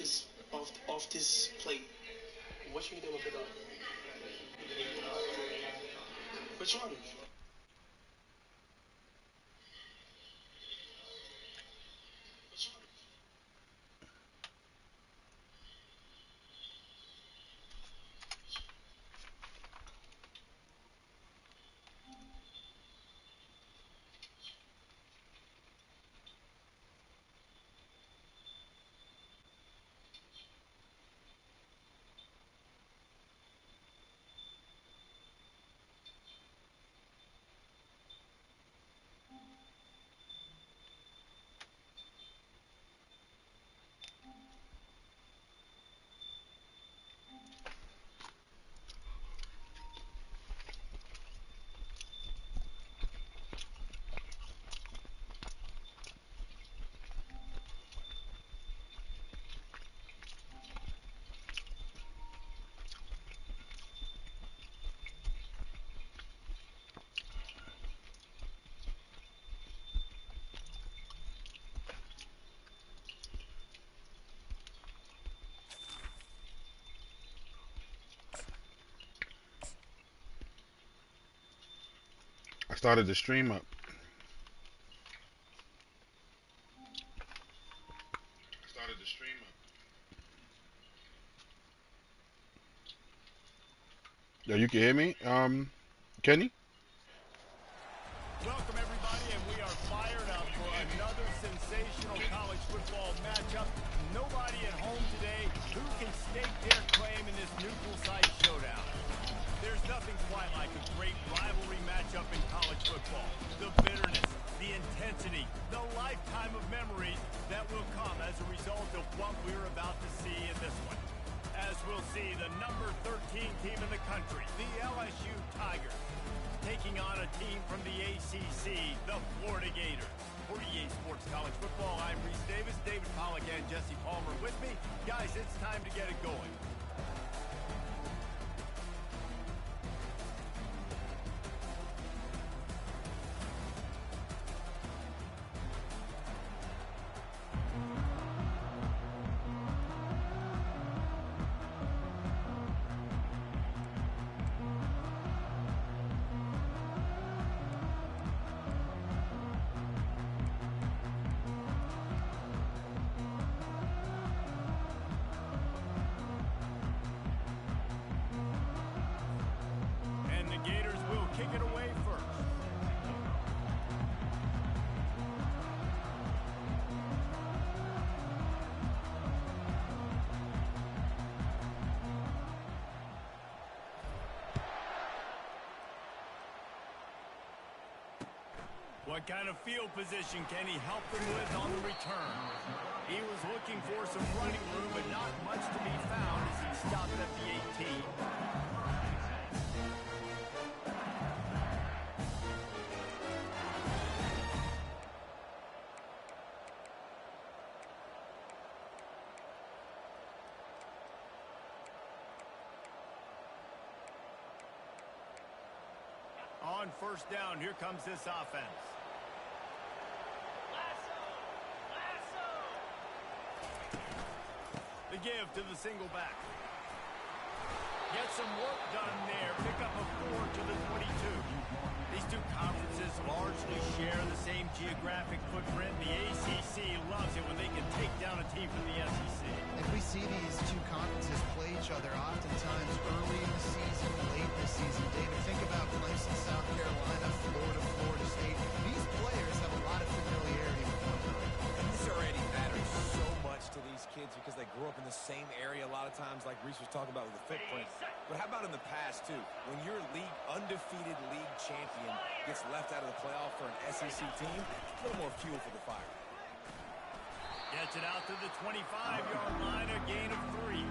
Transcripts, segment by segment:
this plate. What you gonna pick up? Which one? I started the stream up. Yo, you can hear me? Kenny? Welcome, everybody, and we are fired up for another sensational college football matchup. Nobody at home today who can stake their claim in this neutral site showdown. There's nothing quite like a great rivalry matchup in college football. The bitterness, the intensity, the lifetime of memories that will come as a result of what we're about to see in this one. As we'll see, the number 13 team in the country, the LSU Tigers, taking on a team from the ACC, the Florida Gators. For EA Sports College Football, I'm Reese Davis, David Pollack, and Jesse Palmer with me. Guys, it's time to get it going. Kick it away first. What kind of field position can he help them with on the return? He was looking for some running room, but not much to be found as he stopped at the 18. On first down, here comes this offense. The give to the single back. Get some work done there. Pick up a 4 to the 22. These two conferences largely share the same geographic footprint. The ACC loves it when they can take down a team from the SEC. And we see these two conferences play each other oftentimes early in the season, late in the season. David, think about Clemson, South Carolina, Florida, Florida State. These players have a lot of familiarity with one another. And this already matters so much to these kids because they grew up in the same area a lot of times, like Reese was talking about with the footprint. But how about in the past, too? When your undefeated league champion gets left out of the playoff for an SEC team, a little more fuel for the fire. Gets it out to the 25-yard line, a gain of 3.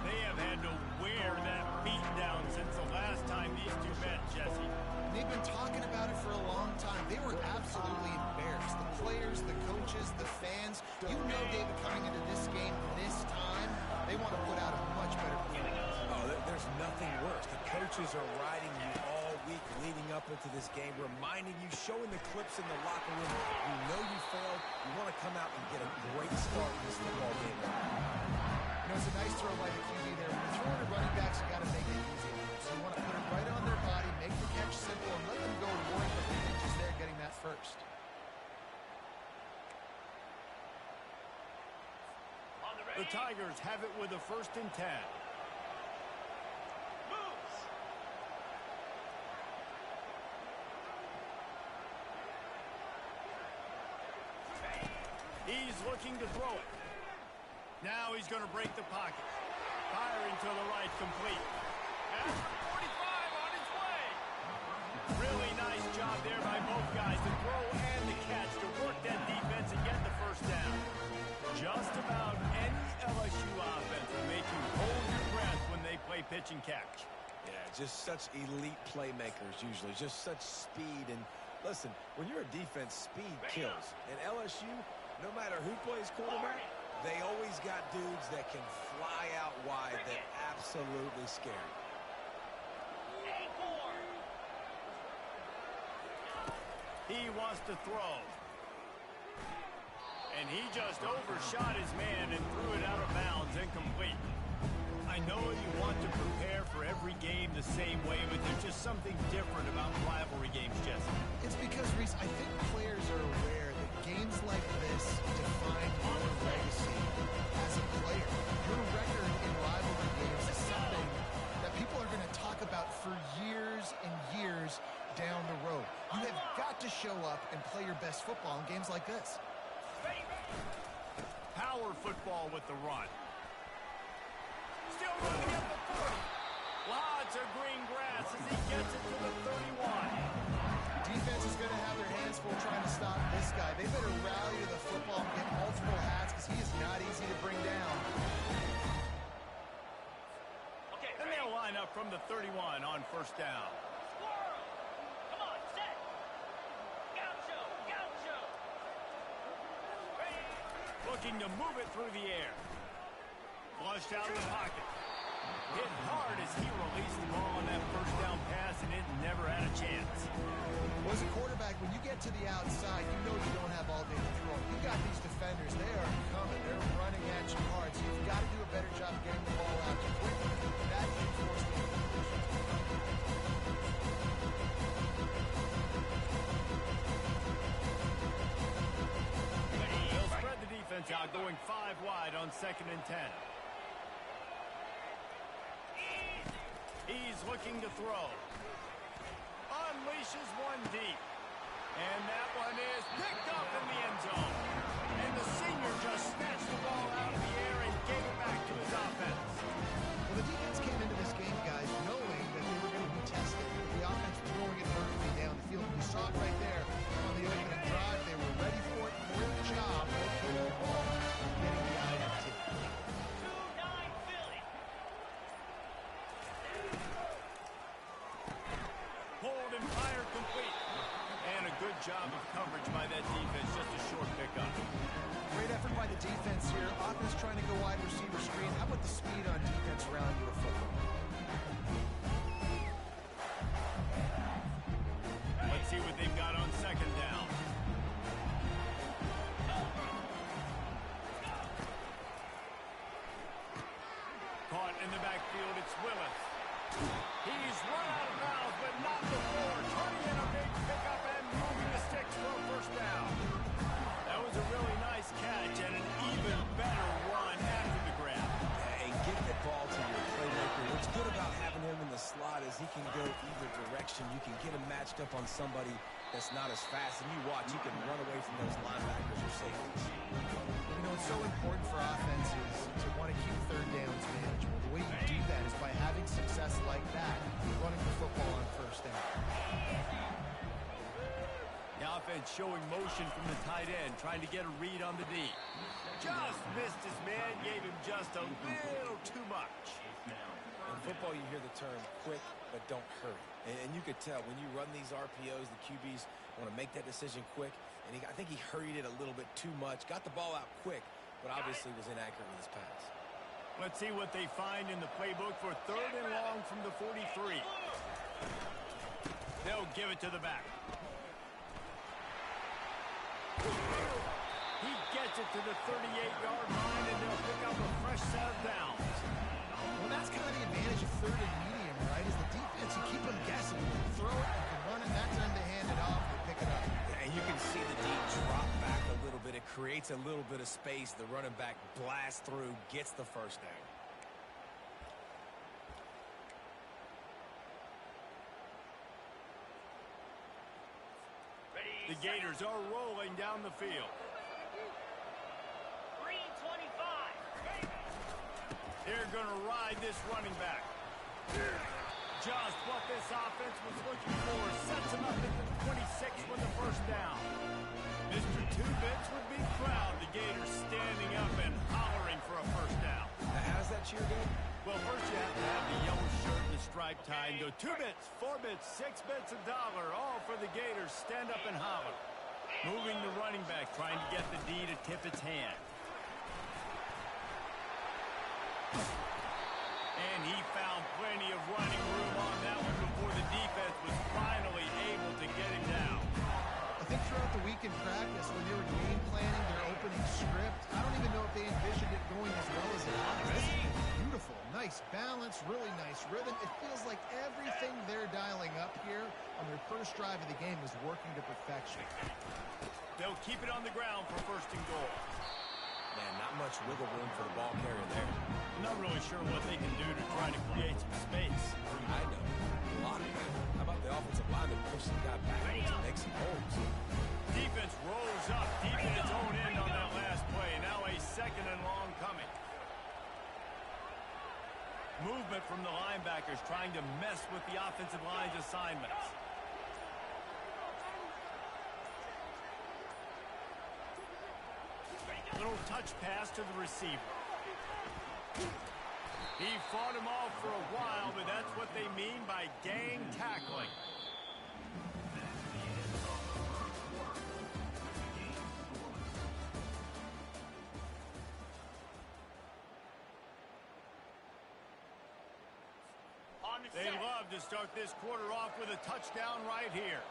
They have had to wear that beat down since the last time these two met, Jesse. They've been talking about it for a long time. They were absolutely embarrassed. The players, the coaches, the fans. You know, David, coming into this game this time, they want to put out a much better performance. Oh, there's nothing worse. The coaches are riding you all week leading up into this game, reminding you, showing the clips in the locker room. You know you failed. You want to come out and get a great start in this football game. The Tigers have it with a 1st and 10. He's looking to throw it. Now he's going to break the pocket. Firing to the right, complete. And 45 on his way. Really nice job there by both guys, the throw and the catch, to work that defense and get the 1st down. Just about any LSU offense will make you hold your breath when they play pitch and catch. Yeah, just such elite playmakers usually, just such speed. And listen, when you're a defense, speed kills. And LSU, no matter who plays quarterback, they always got dudes that can fly out wide that absolutely scare. He wants to throw. And he just overshot his man and threw it out of bounds, incomplete. I know you want to prepare for every game the same way, but there's just something different about rivalry games, Jesse. It's because, Reese, I think players are aware that games like this define your legacy as a player. Your record in rivalry games is something that people are going to talk about for years and years down the road. You have got to show up and play your best football in games like this. Power football with the run. Still running up the 40. Lots of green grass as he gets it to the 31. Defense is going to have their hands full trying to stop this guy. They better rally to the football and get multiple hats because he is not easy to bring down. And they'll line up from the 31 on 1st down. Looking to move it through the air. Flushed out of the pocket. Hit hard as he released the ball on that 1st down pass, and it never had a chance. Well, as a quarterback, when you get to the outside, you know you don't have all day to throw. You got these defenders. They are coming. They're running at you hard, so you've got to do a better job of getting the ball out to quickly. That can force the incompletion. They'll spread the defense out, going 5 wide on 2nd and 10. He's looking to throw. Unleashes one deep. And that one is picked up in the end zone. And the senior just snatched the ball out of the air and gave it back to his offense. Well, the defense came into this game, guys, knowing that they were going to be tested. The offense throwing it vertically down the field. You saw it right there on the opening drive. They were ready for it. Great job locating the ball, getting the INT. Hold and fire complete. And a good job of coverage by that defense. Just a short pickup. Great effort by the defense here. Offense trying to go wide receiver screen. How about the speed on defense around you the football? Let's see what they've got on 2nd down. Caught in the backfield, it's Willis. He's run out of bounds, but not before. Turning in a big pickup and moving the sticks for a 1st down. That was a really nice catch and an even better run after the grab. And get the ball to your playmaker. What's good about having him in the slot is he can go either direction. You can get him matched up on somebody that's not as fast. And you watch, you can run away from those linebackers or safeties. You know, it's so important for offenses to want to keep 3rd downs manageable. The way you do that is by having success like that, running the football on 1st down. The offense showing motion from the tight end, trying to get a read on the D. Just missed his man, gave him just a little too much. In football, you hear the term quick, but don't hurry. And you could tell when you run these RPOs, the QBs want to make that decision quick. And I think he hurried it a little bit too much. Got the ball out quick, but obviously was inaccurate with his pass. Let's see what they find in the playbook for 3rd and long from the 43. They'll give it to the back. He gets it to the 38-yard line, and they'll pick up a fresh set of downs. Well, that's kind of the advantage of 3rd and medium, right? Is the defense, you keep them guessing. You can throw it, you can run it, that time to hand it off and pick it up. And you can see the D drop back a little bit. It creates gets a little bit of space. The running back blasts through, gets the first down. The Gators are rolling down the field. 325. They're going to ride this running back. Just what this offense was looking for. Sets him up at the 26 with the first down. Mr. Two-Bits would be proud. The Gators standing up and hollering for a first down. How does that cheer go? Well, first you have to have the yellow shirt and the striped tie and go 2 bits, 4 bits, 6 bits, $1, all for the Gators. Stand up and holler. Moving the running back, trying to get the D to tip its hand. And he found plenty of running room on that one before the defense was finally able to get him down. I think throughout the week in practice, when they were game planning their opening script, I don't even know if they envisioned it going as well as it has. Beautiful, nice balance, really nice rhythm. It feels like everything they're dialing up here on their first drive of the game is working to perfection. They'll keep it on the ground for first and goal. Man, not much wiggle room for the ball carrier there. Not really sure what they can do to try to create some space. I know. A lot of it. How about the offensive lineman push the guy backwards and make some holes? Defense rolls up deep in its own end on that last play. Now a second and long coming. Movement from the linebackers trying to mess with the offensive line's assignments. Little touch pass to the receiver. He fought him off for a while, but that's what they mean by gang tackling. They love to start this quarter off with a touchdown right here.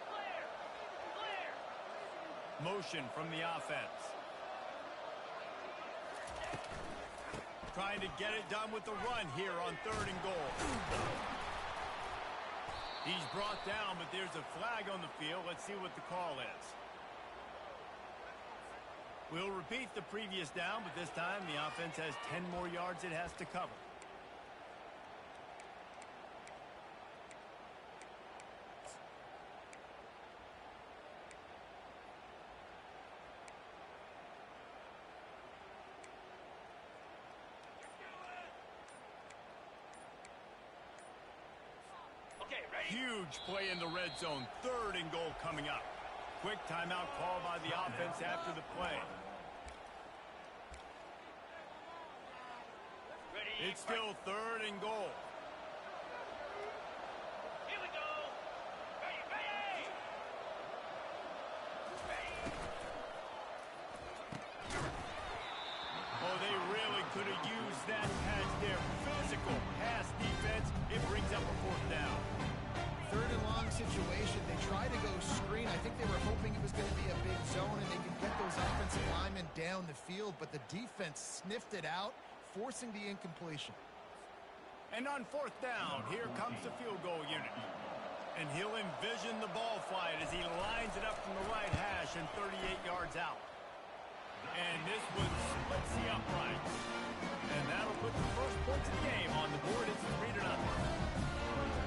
Motion from the offense. Trying to get it done with the run here on 3rd and goal. He's brought down, but there's a flag on the field. Let's see what the call is. We'll repeat the previous down, but this time the offense has 10 more yards it has to cover. Huge play in the red zone. 3rd and goal coming up. Quick timeout call by the offense after the play. It's still 3rd and goal. Here we go. Ready, ready. Oh, they really could have used that pass there. Physical pass defense. It brings up a 4th down. 3rd and long situation. They tried to go screen. I think they were hoping it was going to be a big zone and they could get those offensive linemen down the field, but the defense sniffed it out, forcing the incompletion. And on 4th down, here comes the field goal unit. And he'll envision the ball flight as he lines it up from the right hash and 38 yards out. And this one splits the uprights. And that'll put the first points of the game on the board. It's 3-0.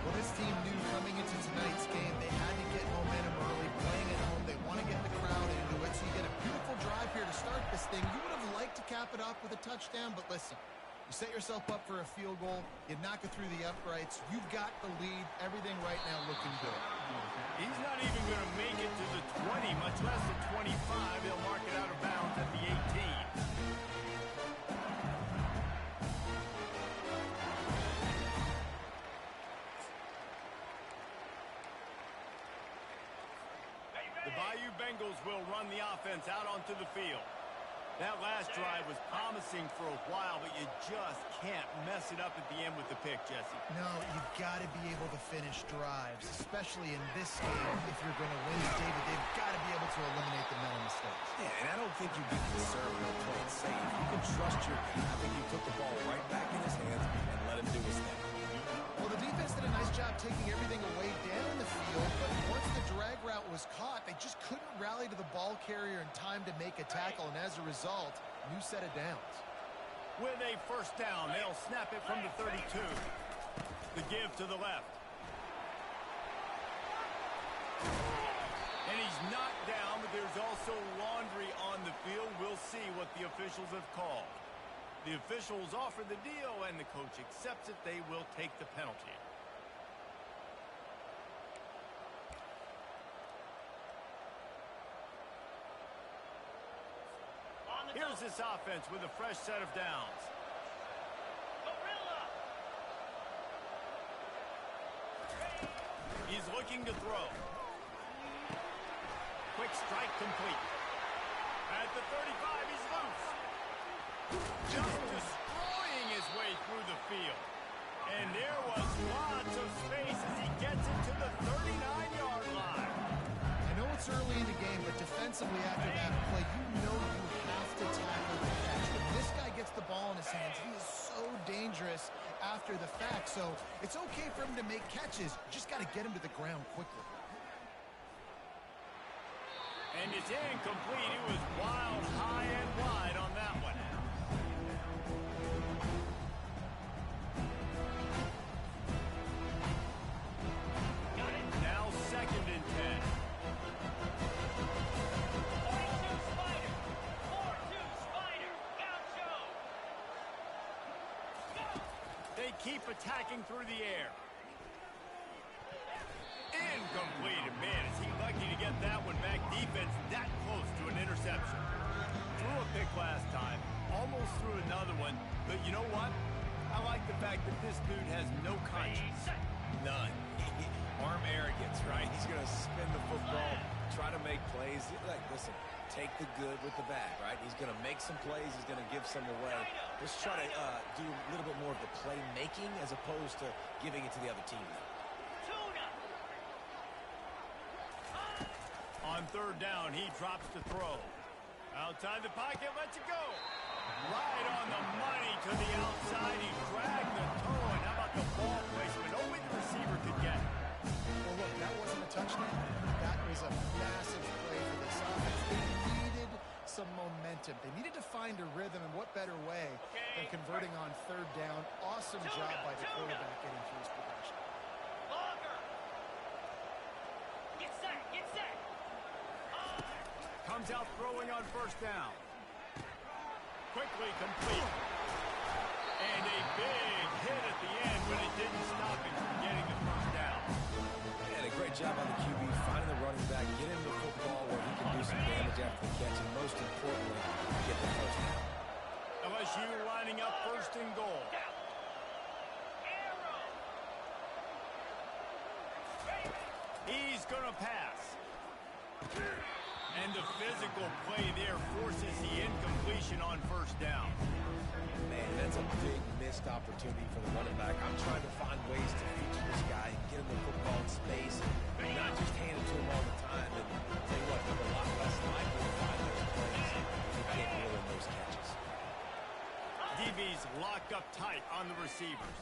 Well, this team knew coming into tonight's game they had to get momentum early, playing at home. They want to get the crowd into it, so you get a beautiful drive here to start this thing. You would have liked to cap it off with a touchdown, but listen, you set yourself up for a field goal, you knock it through the uprights, you've got the lead, everything right now looking good. He's not even going to make it to the 20, much less the 25. He'll mark it out of bounds at the 18. The Bayou Bengals will run the offense out onto the field. That last drive was promising for a while, but you just can't mess it up at the end with the pick, Jesse. No, you've got to be able to finish drives, especially in this game. If you're going to win, David, they've got to be able to eliminate the mental mistakes. Yeah, and I don't think you can conservative or play it safe. You can trust your guy. I think he took the ball right back in his hands and let him do his thing. Well, the defense did a nice job taking everything away down the field, but once the drag route was caught, they just couldn't rally to the ball ball carrier in time to make a tackle, and as a result, new set of downs. With a first down, they'll snap it from the 32. The give to the left. And he's knocked down, but there's also laundry on the field. We'll see what the officials have called. The officials offer the deal, and the coach accepts it. They will take the penalty. Here's this offense with a fresh set of downs. Gorilla. He's looking to throw. Quick strike complete. At the 35, he's loose. Just destroying his way through the field. And there was lots of space as he gets it to the 39-yard line. I know it's early in the game, but defensively after that play, you know you have to tackle the catch. When this guy gets the ball in his hands, he is so dangerous after the fact. So it's okay for him to make catches. You just got to get him to the ground quickly. And it's incomplete. It was wild, high and wide on that one. Got it. Now 2nd and 10. 42 Spider. 4-2 Spider. Gaucho. Go. They keep attacking through the air. Incomplete. Man, is he lucky to get that one back. Defense that close to an interception. Threw a pick last time. Almost threw another one. But you know what? I like the fact that this dude has no conscience. None. Arm arrogance, right? He's going to spin the football, try to make plays. Like, listen, take the good with the bad, right? He's going to make some plays. He's going to give some away. Let's try to do a little bit more of the playmaking as opposed to giving it to the other team. Tuna. On 3rd down, he drops to throw. Outside the pocket, lets it go. Right on the money to the outside. He dragged the toe. And how about the ball placement? Only the receiver could get it. Well, look, that wasn't a touchdown. That was a massive play for this offense. They needed some momentum. They needed to find a rhythm, and what better way than converting on 3rd down. Awesome job by the quarterback getting through his progression. Longer. Get set. Get set. Comes out throwing on 1st down. Quickly complete. And a big hit at the end, but it didn't stop him from getting the 1st down. And a great job on the QB, finding the running back, get him the football where he can do some damage after the catch, and most importantly, get the 1st down. LSU lining up 1st and goal. Arrow. He's going to pass. And the physical play there forces the incompletion on 1st down. Man, that's a big missed opportunity for the running back. I'm trying to find ways to feature this guy and get him the football in space and not just hand it to him all the time. And I'll tell you what, I'm a lot less likely to find those plays if you can't reel in those catches. DB's locked up tight on the receivers.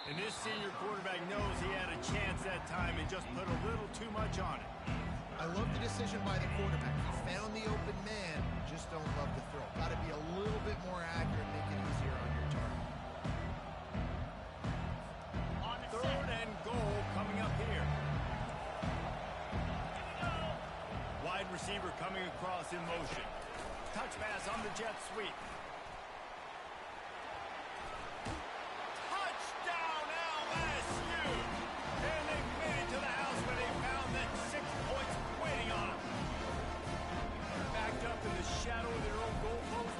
And this senior quarterback knows he had a chance that time and just put a little too much on it. I love the decision by the quarterback. He found the open man, just don't love the throw. Got to be a little bit more accurate, make it easier on your target. On the 3rd and goal coming up here. Wide receiver coming across in motion. Touch pass on the jet sweep. Touchdown LSU! And they made it to the house where they found that 6 points waiting on them. Backed up in the shadow of their own goal post,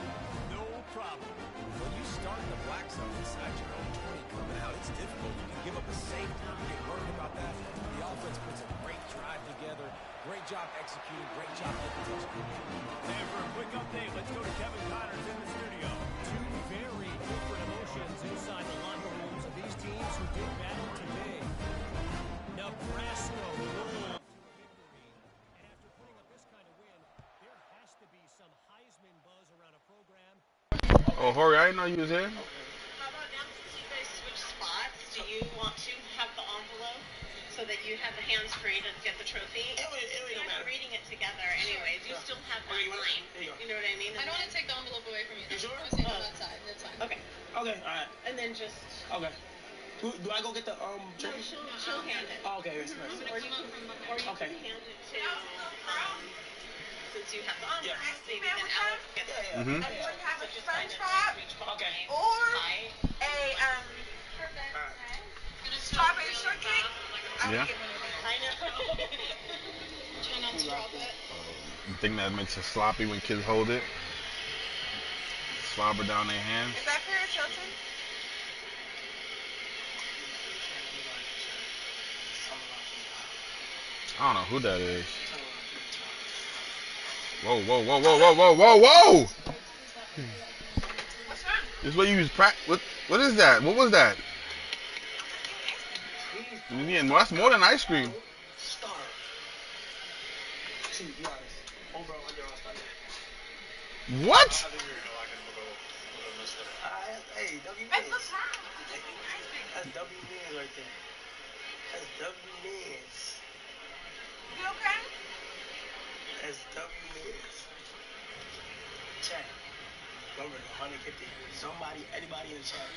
no problem. When you start in the black zone inside your own 20 coming out, it's difficult. You can give up a safety. You get worried about that. The offense puts a great drive together. Great job executing. Great job getting the touchdown. And for a quick update, let's go to Kevin Connors in the studio. Two very different emotions inside the locker rooms of these teams who did battle today. Nebraska rolled to victory. And after putting up this kind of win, there has to be some Heisman buzz around a program. Oh, Jorge, I didn't know you was here. How about now, since you guys switch spots, do you want to have the envelope so that you have the hands free to get the trophy. It You're don't matter. reading it together anyways. You still have that Okay, line. there you go. You know what I mean? I don't want to take the envelope away from you. You sure? I was on that side. That's fine. Okay. Okay, alright. And then just... Okay. Do I go get the No, trophy? she'll hand it. Oh, okay, that's nice. Or you can Okay. hand it to... since you have the Yeah. maybe then Alex gets it. Mm-hmm. I'm going to have a So just sponge find wrap it. Okay. or Pie. a strawberry shortcake. Yeah. I know. Try not to drop it. You think that makes it sloppy when kids hold it? Slobber down their hands. Is that Paris Hilton? I don't know who that is. Whoa, whoa, whoa, whoa, whoa, whoa, whoa, whoa! What's wrong? This is what you use what is that? What was that? Yeah, well, that's more than ice cream. Star. See, be honest. Overall, under all star. What? Hey, W That's Mans. the time. That's W Mans right there. That's W Mans. You okay? That's W Mans. Chat. Remember, the 100 50. Somebody, anybody in the chat.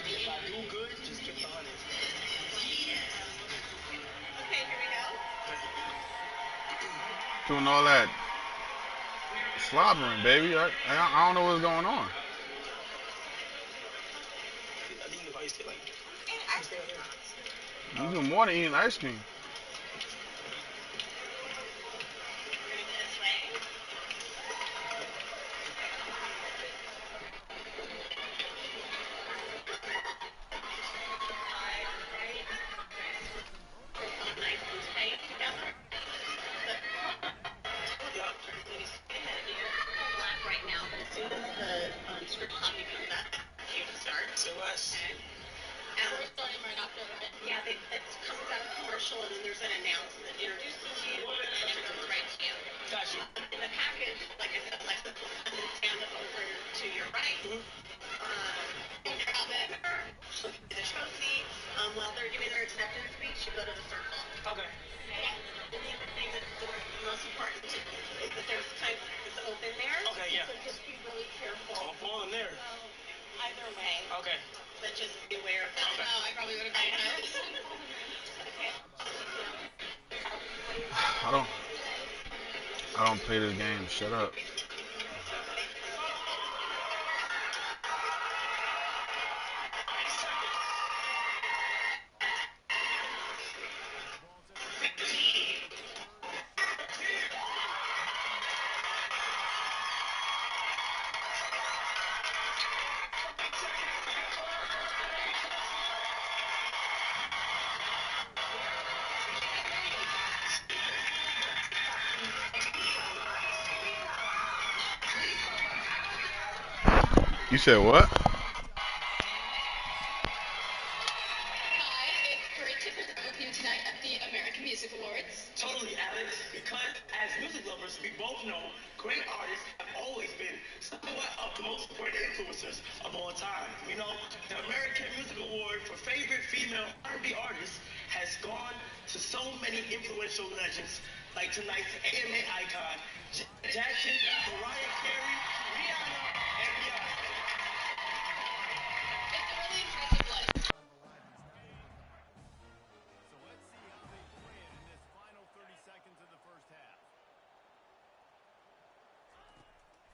If I do good, just give the 100. Okay, here we go. Doing all that slobbering, baby. I don't know what's going on. I think if I used to like, You doing more than eating ice cream. This way. Nice and tight together. Black right now, but as soon as the script copy comes back, you can start. say less. And we're starting right after that. Yeah, it comes out of commercial and then there's an announcement that introduces you and then it comes right to you. Got you. In the package, like I said, Alexa will stand over to your right. And grab it. She'll give you the trophy. While they're giving their acceptance speech, you go to the circle. Okay. And the other thing that's the most important is that there's times it's open there. Okay, yeah. So just be really careful. I'll fall in there. Either way. Okay. But just be aware of that. Okay. Oh, I probably would have gone first. Okay. I don't play this game. Shut up. You said what? Hi, it's great to present with you tonight at the American Music Awards. Totally, Alex. Because as music lovers, we both know great artists have always been somewhat of the most important influencers of all time. You know, the American Music Award for favorite female R&B artist has gone to so many influential legends, like tonight's AMA icon, Jackson, Mariah Carey, Rihanna, and Beyonce. It's a really impressive list. So let's see how they play it in this final 30 seconds of the first half.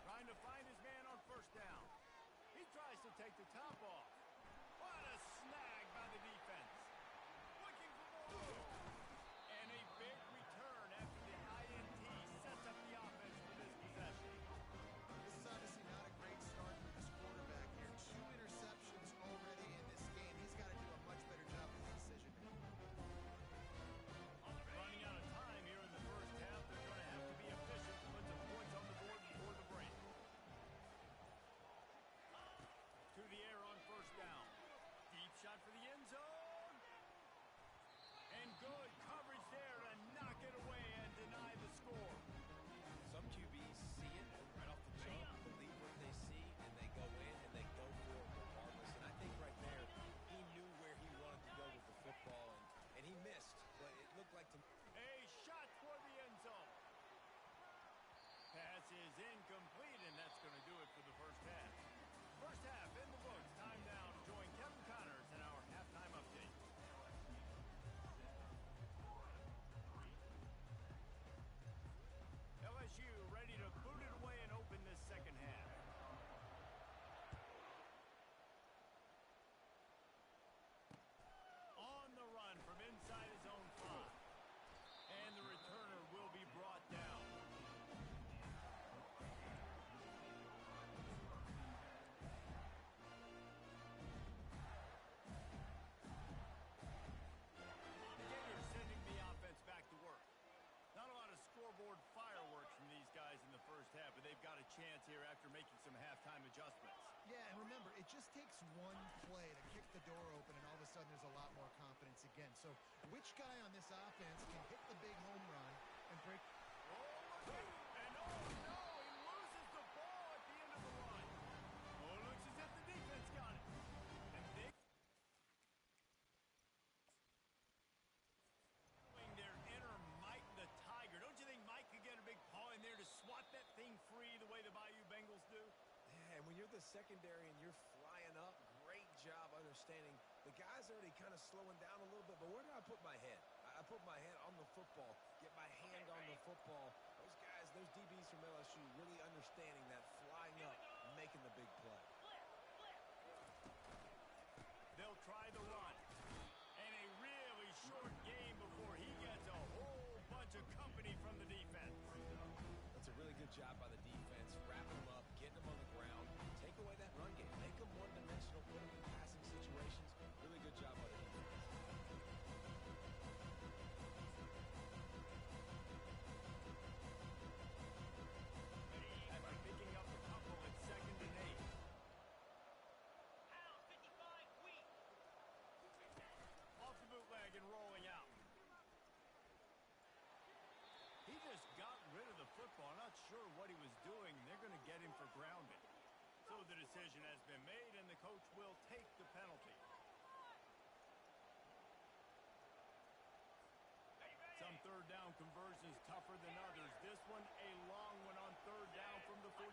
Trying to find his man on first down. He tries to take the top off. What a snag by the defense. Looking for more. And a big return after the INT sets up the offense for this possession. This is obviously not a great start for this quarterback here. 2 interceptions already in this game. He's got to do a much better job with decision making. Running out of time here in the first half. They're going to have to be efficient to put some points on the board before the break. To the air on first down. Deep shot for the end zone. And good coverage there to knock it away and deny the score. Some QBs see it right off the jump, believe what they see, and they go in and they go for it regardless. And I think right there, he knew where he wanted to go with the football, and he missed. But just takes one play to kick the door open, and all of a sudden there's a lot more confidence again. So which guy on this offense can hit the big home run and break? And oh no, he loses the ball at the end of the run. Oh, it looks as if the defense got it. And they their inner Mike the Tiger. Don't you think Mike could get a big paw in there to swat that thing free the way the Bayou Bengals do? Yeah, and when you're the secondary and you're flying up, great job understanding. The guy's already kind of slowing down a little bit, but where do I put my head? I put my head on the football, get my hand on the football. Those guys, those DBs from LSU really understanding that flying up, making the big play. They'll try the run. And a really short game before he gets a whole bunch of company from the defense. That's a really good job by the defense, wrapping them up, getting them on the ground, take away that run game, make them one-dimensional, put them in passing situations. Really good job by the defense. After picking up a couple at 2nd and 8. Pound 55 weak. Off the bootleg and rolling out. He just got rid of the football. Not sure what he was doing. They're going to get him for grounding. So the decision has been made, and the coach will take the penalty. Some third down conversions tougher than others. This one a long one on 3rd down from the 43.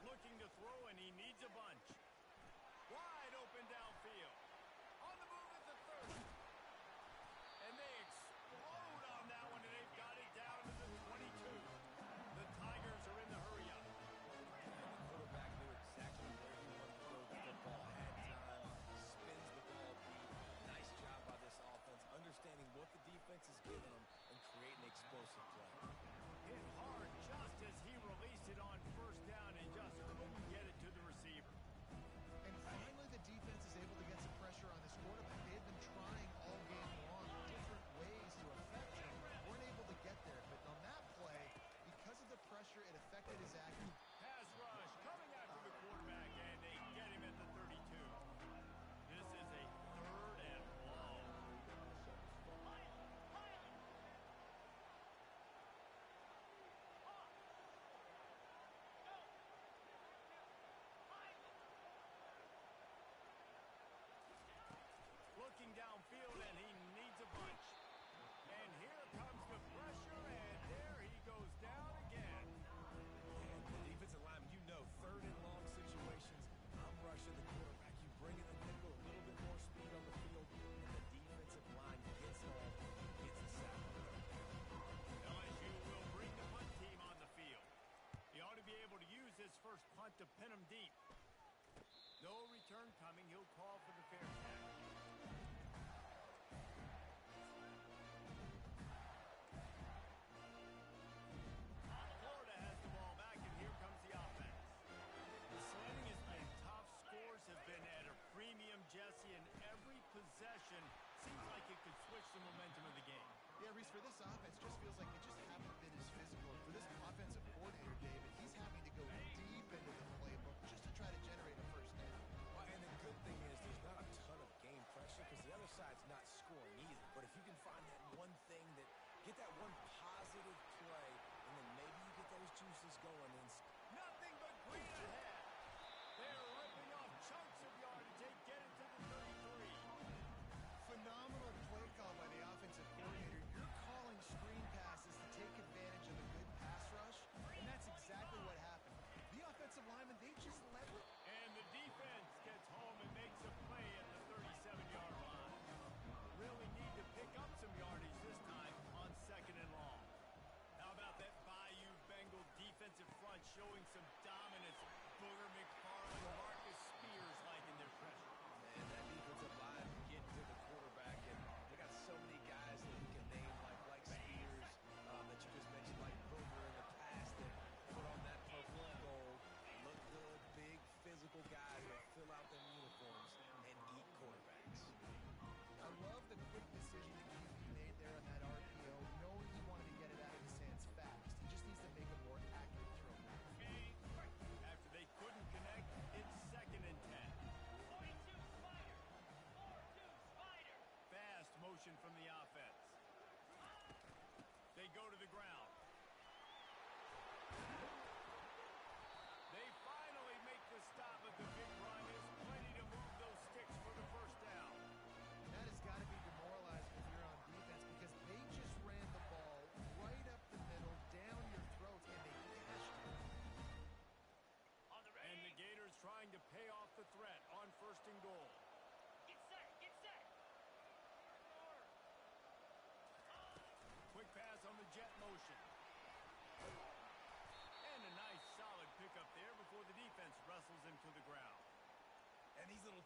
Looking to throw, and he needs a bunch. Wide open downfield. On the move at the 30. And they explode on that one, and they've got it down to the 22. The Tigers are in the hurry-up. And the quarterback knew exactly where he wanted to throw the football, had time, spins the ball deep. Nice job by this offense, understanding what the defense is giving them and creating explosive play. Hit hard just as he released it on 1st down and just couldn't get it to the receiver. And finally, the defense is able to get some pressure on this quarterback. They had been trying all game long different ways to affect him. Weren't able to get there. But on that play, because of the pressure, it affected his action. Pass rush coming after the quarterback, and they get him at the 32. This is a 3rd and long. Looking downfield, and he needs a bunch. And here comes the pressure, and there he goes down again. And the defensive lineman, you know, 3rd and long situations, I'm rushing the quarterback. You bring in the nickel, a little bit more speed on the field, and the defensive line gets home, gets the sack on 3rd down. LSU will bring the punt team on the field. He ought to be able to use his first punt to pin him deep. No return coming. He'll call for the fair catch. Florida has the ball back, and here comes the offense. The slanting has been tough. Scores have been at a premium, Jesse, and every possession seems like it could switch the momentum of the game. Yeah, Reese, for this offense, just feels like they just haven't been as physical. For this offensive coordinator, David, he's having to go deep into the playbook just to try to generate a first down. Well, and the good thing is there's not a ton of game pressure because the other side's not scoring either. But if you can find that one thing that, get that one positive play, and then maybe you get those juices going. And nothing but green ahead. They're ripping off chunks of yardage. They get it to the 33. Phenomenal play call by the offensive coordinator. You're calling screen passes to take advantage of a good pass rush, and that's exactly what happened. The offensive linemen, they just let it. And the defense gets home and makes a play at the 37-yard line. Really need to pick up some yardage this time on 2nd and long. How about that Bayou Bengal defensive front showing some dominance? Booger McFarland, Marcus Spears liking their pressure. And that defensive line getting to the quarterback, and they got so many guys that we can name like Spears that you just mentioned, like Booger in the past that put on that purple and gold, look good, big physical guys that fill out their uniforms and eat quarterbacks. I love the quick decision that QB made there on that RPO, knowing he wanted to get it out of his hands fast. He just needs to make a more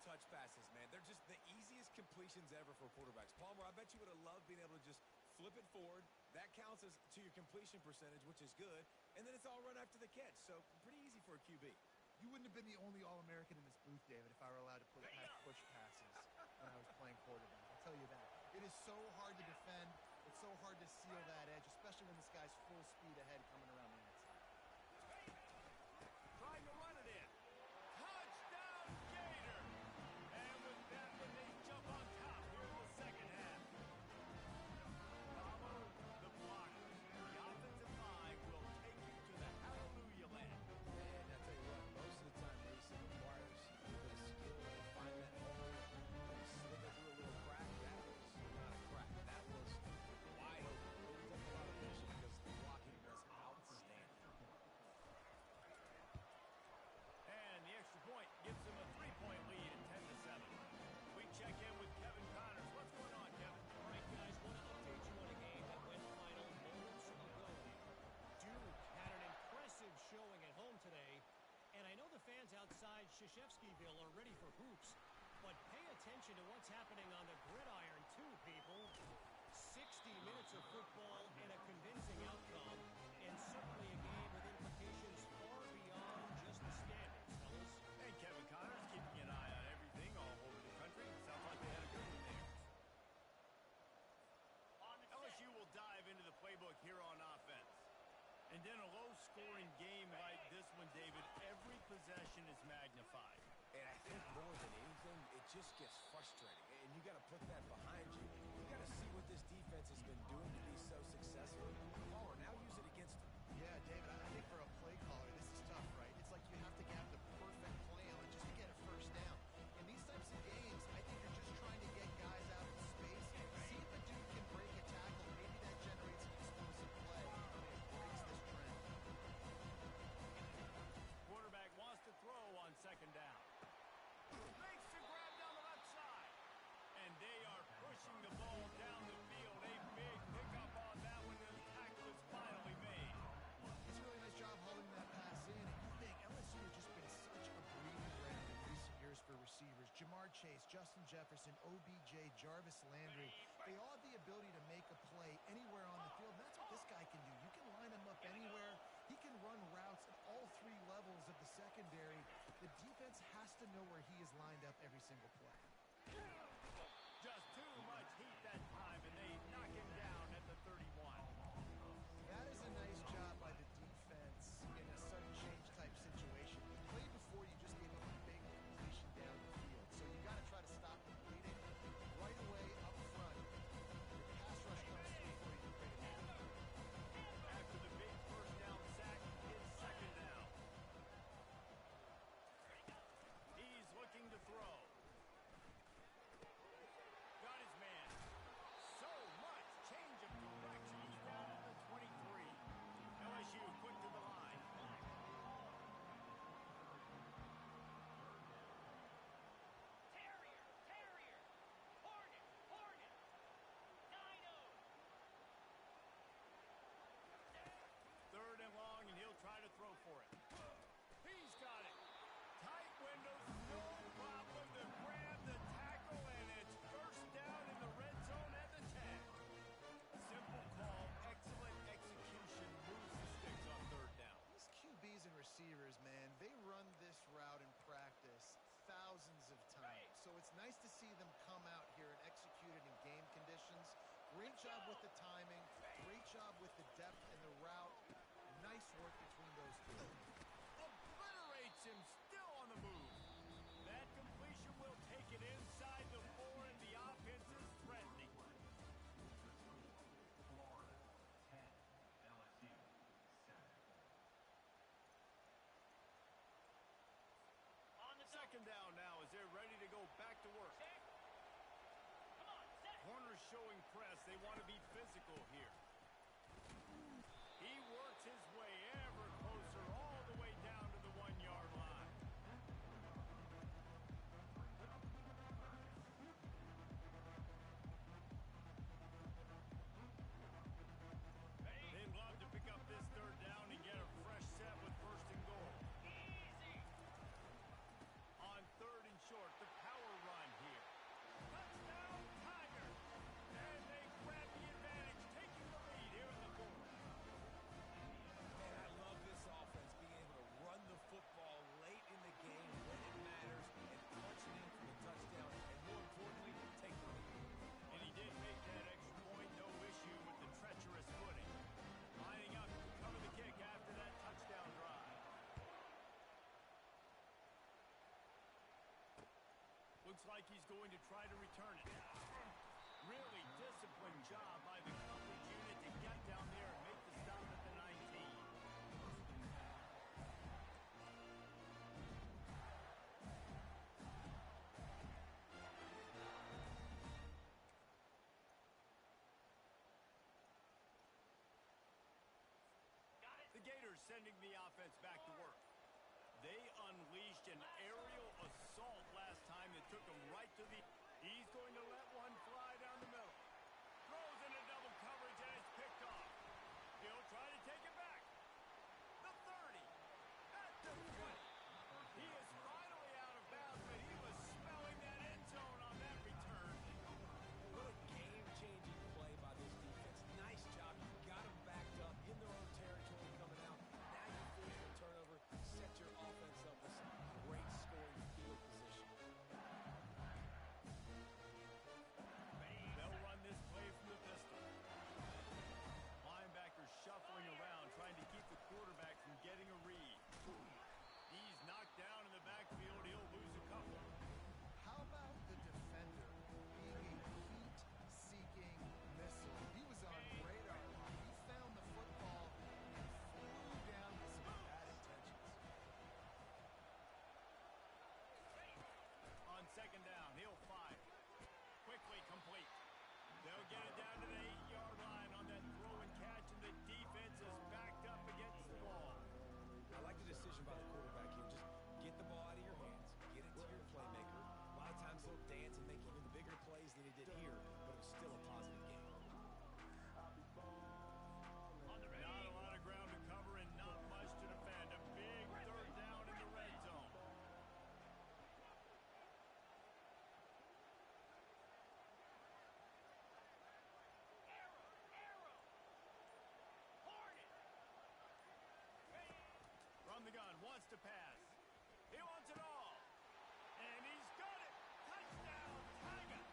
touch passes, man. They're just the easiest completions ever for quarterbacks. Palmer, I bet you would have loved being able to just flip it forward. That counts as to your completion percentage, which is good. And then it's all run after the catch. So pretty easy for a QB. You wouldn't have been the only All-American in this booth, David, if I were allowed to have push passes when I was playing quarterback. I'll tell you that. It is so hard to defend. It's so hard to seal that edge, especially when this guy's full speed ahead coming around the outside. Trying to run it in. Touchdown, Gator! And with that, they jump on top here in the second half. Follow the blockers. The offensive line will take you to the hallelujah land. And I'll tell you what, most of the time, Reese, it requires a bit of skill to find that hole and slip it through a little crack. That was not a crack. That was wide open. It took a lot of vision because the blocking was outstanding. And the extra point gives them a 3-point lead at 10-7. We check in with Kevin Connors. What's going on, Kevin? All right, guys, want to update you on a game that went final moments ago. Duke had an impressive showing at home today, and I know the fans outside Krzyzewskiville are ready for hoops, but pay attention to what's happening on the gridiron too, people. 60 minutes of football and a convincing outcome, and certainly a game with implications far beyond just the standards, fellas. And Kevin Connors keeping an eye on everything all over the country. Sounds like they had a good one there. LSU will dive into the playbook here on offense. And in a low-scoring game like this one, David, every possession is magnified. And I think more than anything, it just gets frustrating. And you got to put that behind you. You got to see what this defense has been doing to be so successful. Or now use it against them. Yeah, David, I think for a play caller, this is tough, right? It's like you have to have the perfect play on just to get a first down. In these types of games, I think you're just trying to get guys out of space. See if a dude can break a tackle. Maybe that generates an explosive play. It breaks this trend. Quarterback wants to throw on second down. Makes the grab down the left side. And they are pushing the ball down the field. A big pickup on that one. The tackle is finally made. It's a really nice job holding that pass in. And you think LSU has just been such a breeding ground in recent years for receivers. Jamar Chase, Justin Jefferson, OBJ, Jarvis Landry. They all have the ability to make a play anywhere on the field. And that's what this guy can do. You can line him up anywhere. He can run routes at all three levels of the secondary. The defense has to know where he is lined up every single play. Just too much heat that time, and they knock him down at the 31. That is a nice job by the defense in a sudden change type situation. The play before, you just gave up a big completion down the field. So you got to try to stop the bleeding right away up front. The pass rush comes through before you can create a gap. After the big first down sack, it's second down. He's looking to throw. Got his man. So much change of direction. He's down to the 23. LSU quick to the line. Terrier. Hornet. 9-0. Third and long, and he'll try to throw for it. He's got it. Tight windows, no problem to grab the tackle, and it's first down in the red zone at the 10. Simple call, excellent execution, moves the sticks on third down. These QBs and receivers, man, they run this route in practice thousands of times. So it's nice to see them come out here and execute it in game conditions. Great job with the timing. Great job with the depth and the route. Nice work between those two. Obliterates him, still on the move. That completion will take it inside the 4, and the offense is threatening. Florida 10, LSU 7. On the Second down now as they're ready to go back to work. check. Come on, set. Corners showing press. They want to be physical here. He works his way ever closer all the way down to the 1-yard line. They'd love to pick up this third down and get a fresh set with first and goal. Easy. On third and short, the power Looks like he's going to try to return it. Really disciplined job by the coverage unit to get down there and make the stop at the 19. The Gators sending the offense back to work. They unleashed an aerial assault last time that took him right to the... He's going to let one fly down the middle. Throws into double coverage and it's picked off. He'll try to take it back. The 30. At the 20. He is finally out of bounds, but he was smelling that end zone on that return. What a game-changing play by this defense. Nice job. You got them backed up in their own territory coming out. Now you force a turnover, set your offense up with some great scoring field position. They'll run this play from the pistol. Linebackers shuffling around, trying to keep the quarterback from getting a read. He's knocked down in the backfield. He'll lose a couple. How about the defender being a heat-seeking missile? He was on radar. He found the football and flew down with some bad intentions. On second down, he'll fire. Quickly complete. They'll get it down to the 8-yard line on that throw and catch, and the defense is backed up against the wall. I like the decision by the quarterback here. Just get the ball out of your hands. Get it to your playmaker. A lot of times he'll dance and make even the bigger plays than he did here, but it was still a positive game. Not a lot of ground to cover and not much to defend. A big third down in the red zone. From the gun, wants to pass. He wants it all. And he's got it. Touchdown, Tigers.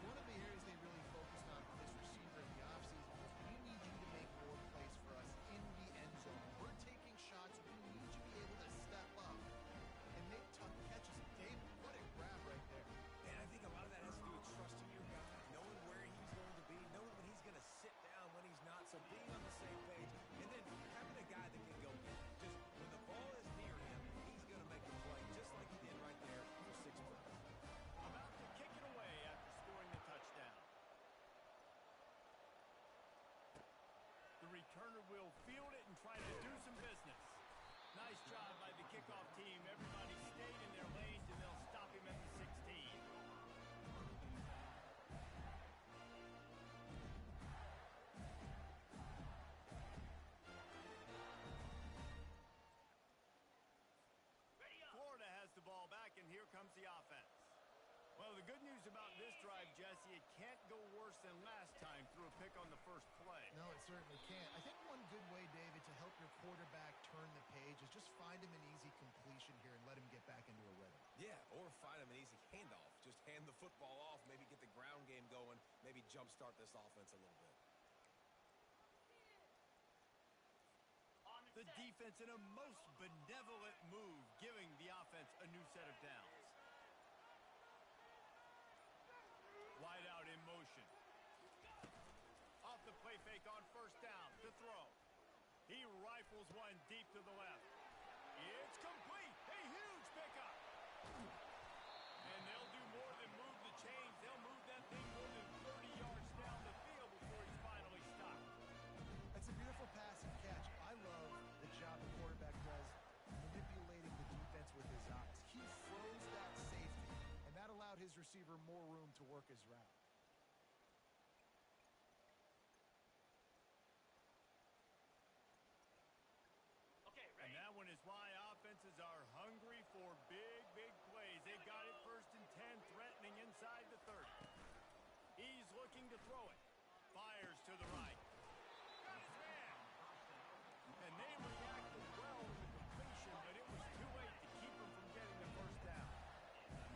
One of the areas they really focused on for this receiver in the offseason was we need you to make more plays for us in the end zone. We're taking shots. We need you to be able to step up and make tough catches. David, what a grab right there. And I think a lot of that has to do with trusting your guy, knowing where he's going to be, knowing when he's going to sit down, when he's not, so being on the same page, and then having a guy that can go get it. Just when the ball is near him, he's going to make the play, just like he did right there for 6 points. About to kick it away after scoring the touchdown. The returner will field it and try to do some business. Nice job by the kickoff team. Everybody stayed in their lanes, and they'll stop him at the 16. Florida has the ball back, and here comes the offense. Well, the good news about this drive, Jesse, it can't go worse than last time through a pick on the first play. No, it certainly can't. I think one good way, David, to help your quarterback turn the page is just find him an easy completion here and let him get back into a rhythm. Yeah, or find him an easy handoff. Just hand the football off, maybe get the ground game going, maybe jumpstart this offense a little bit. The defense in a most benevolent move, giving the offense a new set of downs. Wide out in motion. Off the play fake on first down to throw. He rifles one deep to the left. It's complete. A huge pickup. And they'll do more than move the chains. They'll move that thing more than 30 yards down the field before he's finally stopped. That's a beautiful pass and catch. I love the job the quarterback does manipulating the defense with his eyes. He froze that safety, and that allowed his receiver more room to work his route. Okay, And ready? that one is why offenses are hungry for big, big plays. They've got it 1st and 10, threatening inside the 30. He's looking to throw it. Fires to the right. Got his man. And they reacted well to the completion, but it was too late to keep him from getting the first down.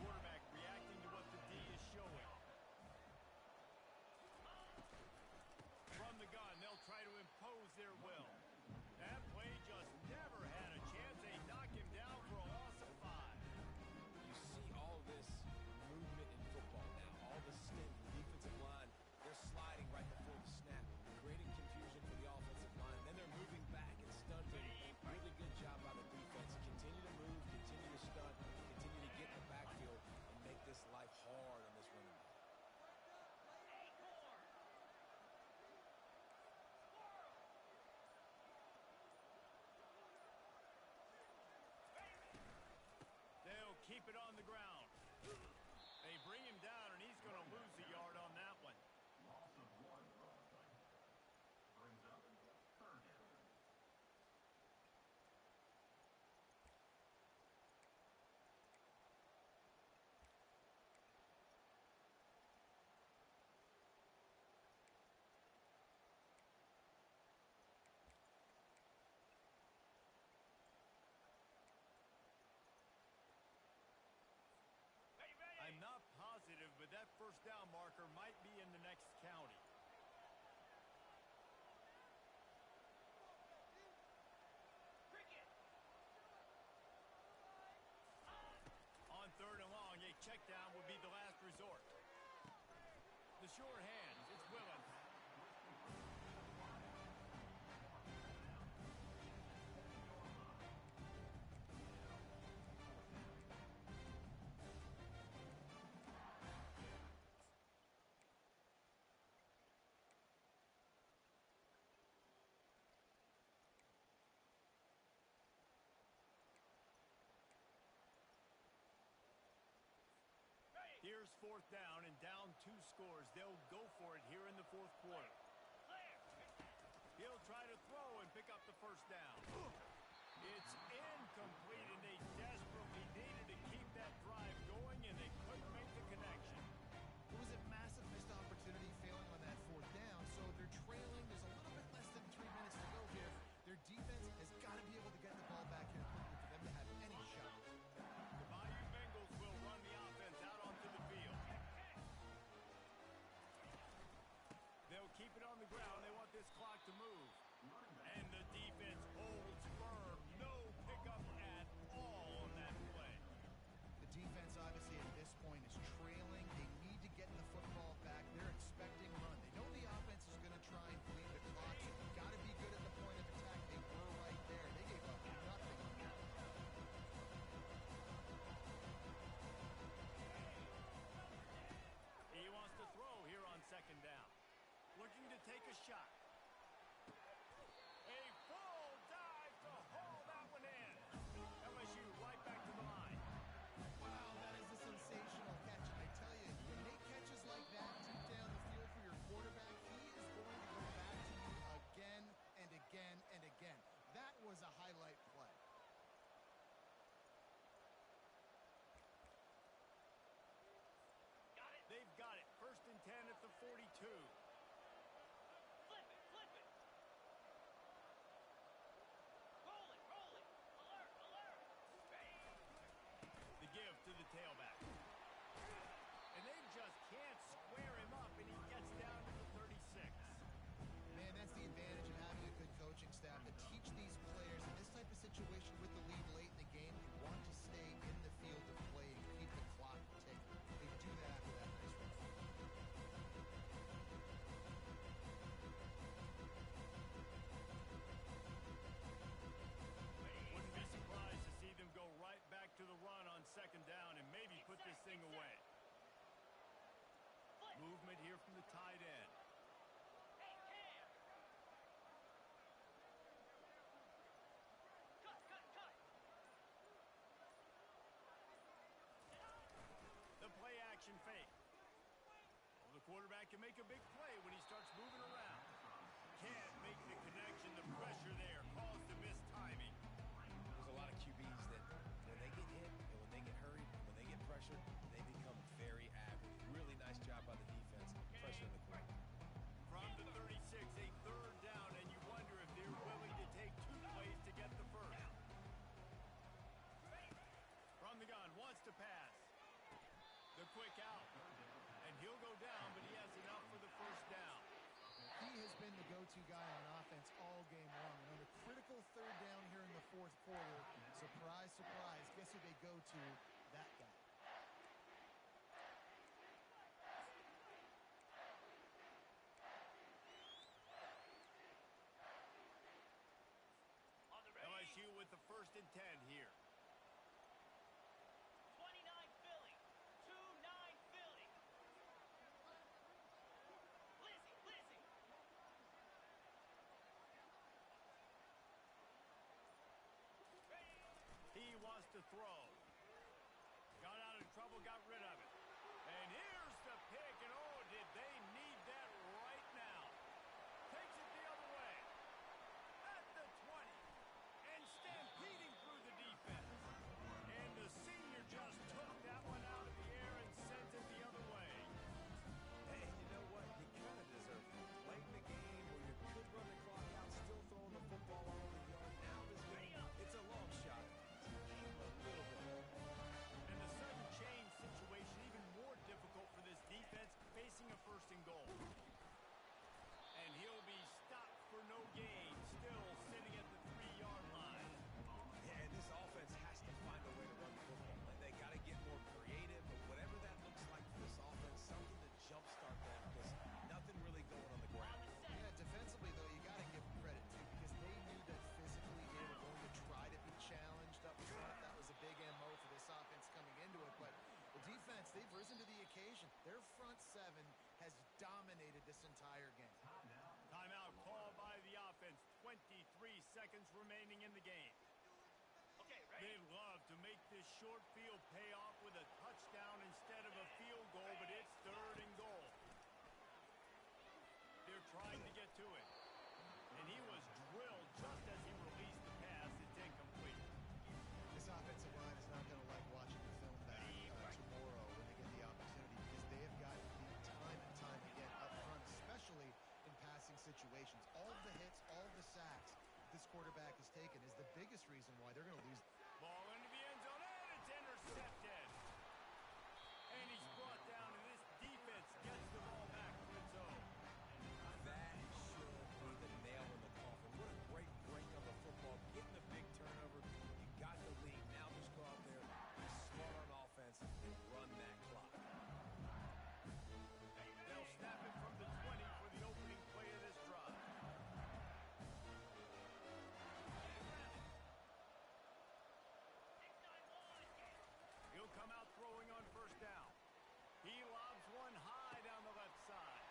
Quarterback reacting to what the D is showing. From the gun, they'll try to impose their will. That play just never had a chance. They knock him down for a loss of 5. You see sure hands. It's Willis. Here's fourth down and down 2 scores. They'll go for it here in the fourth quarter. He'll try to throw and pick up the first down. It's incomplete, and they desperately needed to keep that drive going, and they couldn't make the connection. It was a massive missed opportunity failing on that fourth down, so they're trailing. There's a little bit less than 3 minutes to go here. Their defense has got to be able to get the ball back here quickly for them to have any shot. The Bayou Bengals will run the offense out onto the field. They'll keep it on the ground. They want this clock to move. And the defense holds firm. No pickup at all on that play. The defense, obviously, at this point is trailing. They need to get the football back. They're expecting run. They know the offense is going to try and bleed the clock, so you've got to be good at the point of attack. They were right there. They gave up nothing on that. He wants to throw here on second down. Looking to take a shot. A full dive to haul that one in. LSU right back to the line. Wow, that is a sensational catch. And I tell you, you make catches like that deep down the field for your quarterback, he is going to go back to you again and again and again. That was a highlight play. They've got it. 1st and 10 at the 42. Flip it, flip it. Roll it, roll it. Alert, alert. The give to the tailback. And they just can't square him up, and he gets down to the 36. Man, that's the advantage of having a good coaching staff to teach these players in this type of situation with the lead late in the game. You want to stay in the field of play and keep the clock ticking. They do that after that nice run. Wouldn't be surprised to see them go right back to the run on second down and maybe put this thing away. Movement here from the tight end. Hey, Cam. Cut, cut, cut. The play action fake. Well, the quarterback can make a big play when he starts moving around. Can't make the connection. The pressure there caused the missed timing. There's a lot of QBs that when they get hit and when they get hurried, when they get pressured, they become very average. Really nice job by the defense, pressuring the quarterback. From the 36, a 3rd down, and you wonder if they're willing to take 2 plays to get the first. From the gun, wants to pass. The quick out. And he'll go down, but he has enough for the first down. He has been the go-to guy on offense all game long. And on a critical 3rd down here in the 4th quarter, surprise, surprise, guess who they go to? That guy. LSU with the 1st and 10 here. 29 Philly. 2-9 Philly. Lizzie, Lizzie. He wants to throw. Got out of trouble, got rid of it. And here's the pick, and oh, did they need that right now. Takes it the other way. At the 20. And stampeding through the defense. And the senior just took that one out of the air and sent it the other way. Hey, you know what? You kind of deserve it. Late in the game where you could run the clock out, still throwing the football all over the yard. Now this game, it's a long shot. A little bit. And the sudden change situation in the game. They love to make this short field pay off with a touchdown instead of a field goal, but it's 3rd and goal. They're trying to get to it. And he was drilled just as he released the pass. It's incomplete. This offensive line is not going to like watching the film back tomorrow when they get the opportunity, because they have gotten beat time and time again up front, especially in passing situations. All of the hits, all of the sacks this quarterback has taken is the biggest reason why they're going to lose. Ball into the end zone, and it's intercepted. And he's brought down, and this defense gets the ball back to its own. That should be the nail in the coffin. What a great break on the football. Getting the big turnover. You got the lead. Now just go out there, be smart on offense, and run that clock. They'll snap it from the 20 for the opening play of this drive. He'll come out throwing on 1st down. He lobs one high down the left side.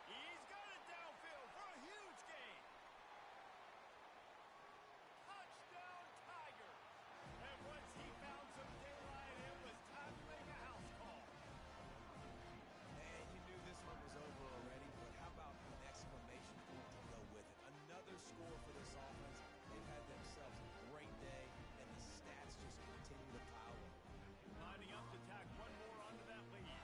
He's got it downfield for a huge gain. Touchdown Tigers. And once he found some daylight, it was time to make a house call. And you knew this one was over already, but how about an exclamation point to go with it? Another score for this offense. They've had themselves a great day, and the stats just continue to pile up. Lining up to tack one more onto that lead.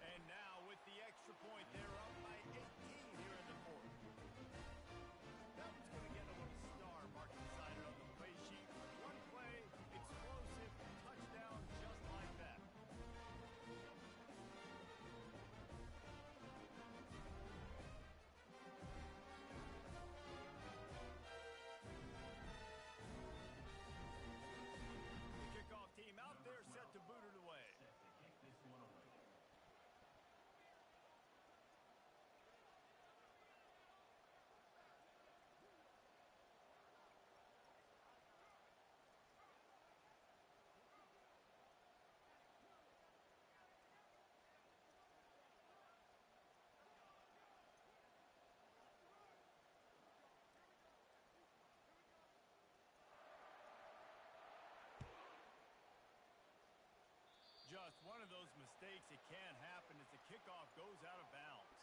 And now with the extra point, they're up by 18 here in the 4th. That one's going to get a little star marked beside it on the play sheet. One play, explosive, touchdown just like that. The kickoff team out there set to boot it away. Set to kick this one away. Just one of those mistakes that can happen as the kickoff goes out of bounds.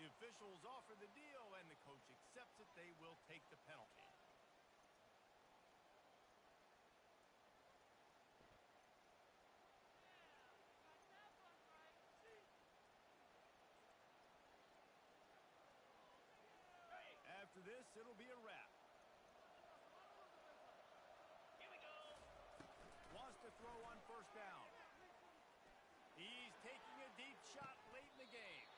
The officials offer the deal, and the coach accepts it. They will take the penalty. After this, it'll be a wrap. Wants to throw on 1st down. He's taking a deep shot late in the game.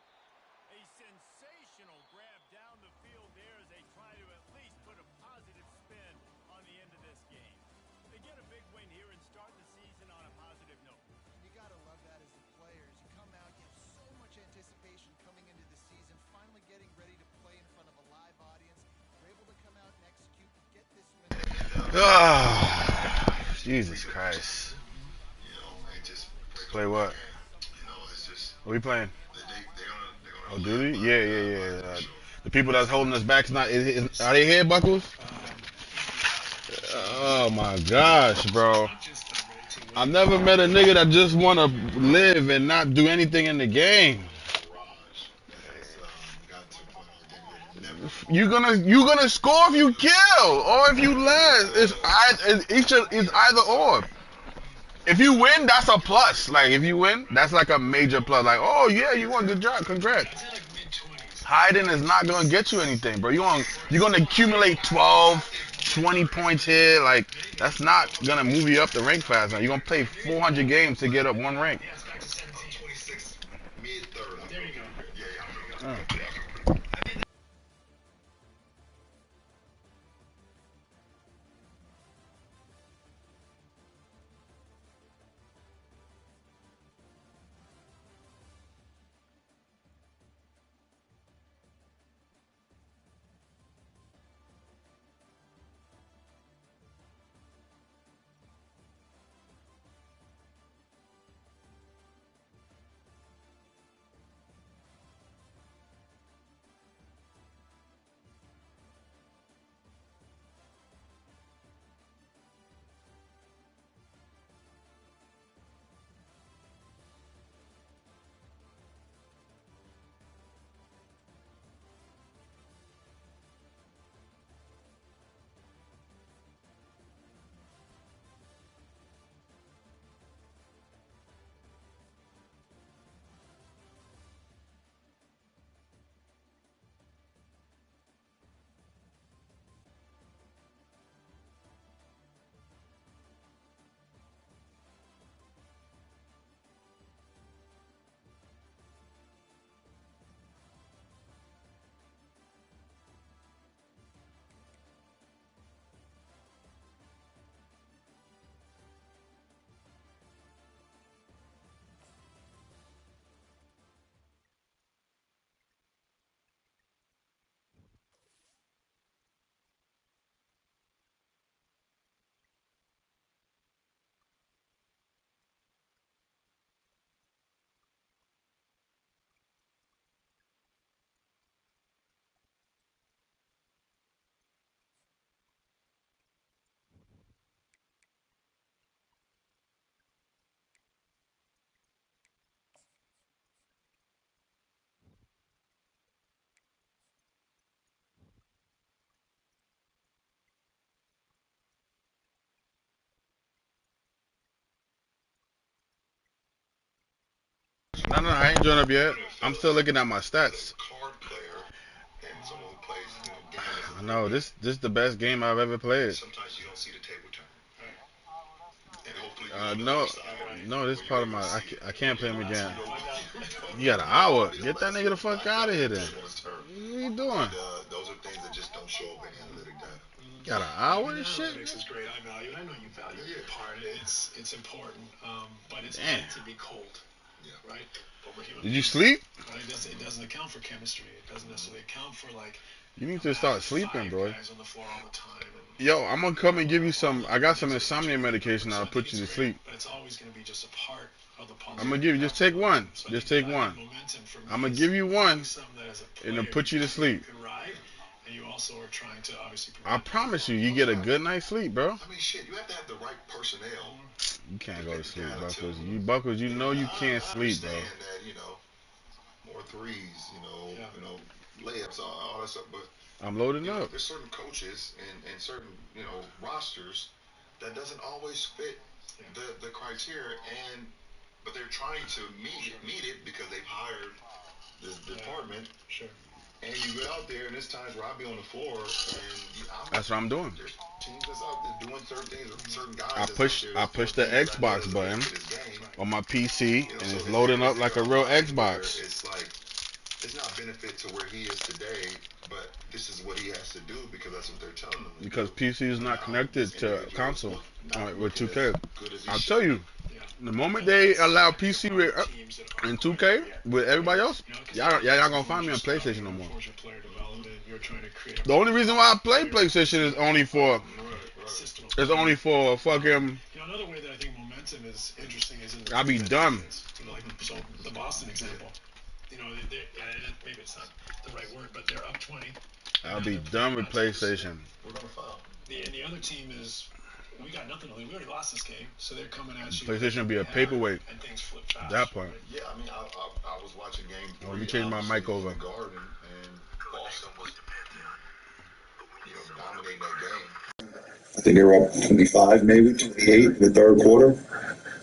A sensational grab down the field there as they try to at least put a positive spin on the end of this game. They get a big win here and start the season on a positive note. You got to love that as the players. You come out, you have so much anticipation coming into the season, finally getting ready to play in front of a live audience. You're able to come out and execute, get this win. Jesus Christ. You know, and just Play what? You know, it's just What we playing? they're Oh, gonna do they? Yeah. The people that's holding us back, are they here, Buckles? Oh my gosh, bro. I've never met a nigga that just want to live and not do anything in the game. You're gonna score if you kill or if you last. It's either or. If you win, that's a plus. Like if you win, that's like a major plus. Like, oh yeah, you won, good job, congrats. Hiding is not gonna get you anything, bro. You're gonna accumulate 12, 20 points here. Like that's not gonna move you up the rank fast. Now you're gonna play 400 games to get up one rank. ain't joined up yet. I'm still looking at my stats. Card player and someone who plays, games. I know this is the best game I've ever played. Sometimes you don't see the table turn. And hopefully No, this is part of my. I can't play him again. You got an hour. Get that nigga the fuck out of here then. What are you doing? Those are things that just don't show up in analytic data. Got an hour and shit. Analytics is great. I value it. I know you value it. Part it's important, but it's Damn. meant to be cold, right? But we're human Did you beings. sleep? But it doesn't account for chemistry. It doesn't necessarily account for like. You need to start sleeping, bro. Guys on the floor all the time. Yo, I'm gonna come and give you some. I got some insomnia medication that'll put you to sleep. But it's always going to be just a part of the puzzle. I'm gonna give you. Just take one. Just take one. I'm gonna give you one, and it'll put you to sleep. And you also are trying to obviously. I promise you, you get a good night's sleep, bro. I mean, shit, you have to have the right personnel. You can't go to sleep, Buckles. You know you can't sleep, bro. I understand that, more threes, layups, all that stuff, but I'm loading up. There's certain coaches and certain, rosters that doesn't always fit the criteria, but they're trying to meet it because they've hired this department. Sure. And you go out there, and there's times where I'll be on the floor, and that's what I'm doing. There's teams that's out there doing certain things, certain guys. I push the Xbox button on my PC, and it's loading up like a real Xbox. It's like it's not benefit to where he is today, but this is what he has to do because that's what they're telling him. Because PC is not connected to console with 2K. I'll tell you, the moment they allow PC in 2K with everybody else, y'all gonna find me on PlayStation no more. The only reason why I play PlayStation is only for fucking. Another way that I think momentum is interesting is in the I'll be done. So the Boston example, maybe it's not the right word, but they're up 20. I'll be done with PlayStation. We're gonna foul. And the other team is. We got nothing to lose. We already lost this game, so they're coming at you. PlayStation will be a paperweight. And things flip fast. At that point. Yeah, I mean, I was watching game 3. Let me change my mic over. In the Garden, and Boston was, dominating that game. I think they were up 25, maybe 28 in the third quarter.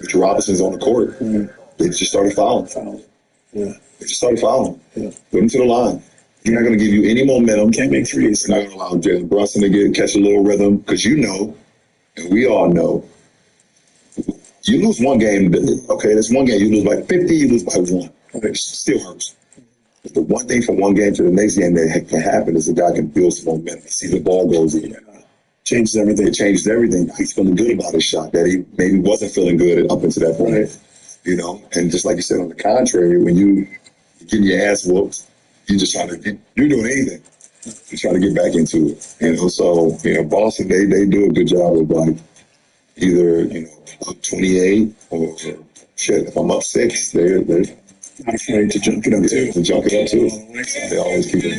Mr. Robinson's on the court. They just started fouling. Yeah. They just started fouling. Yeah. Put him to the line. You're not going to give you any momentum. Can't make threes. You're not going to allow Jalen Brunson to catch a little rhythm because and we all know, you lose one game, okay, there's one game, you lose by 50, you lose by 1. Okay, it still hurts. But the one thing from one game to the next game that can happen is a guy can build some momentum. See the ball goes in. Changes everything. It changes everything. He's feeling good about his shot that he maybe wasn't feeling good up until that point. And just like you said, on the contrary, when you getting your ass whooped, you're just trying to you're doing anything to try to get back into it. So, Boston, they do a good job of like either, up 28 or shit. If I'm up 6, they're not afraid to jump it up too. They always keep it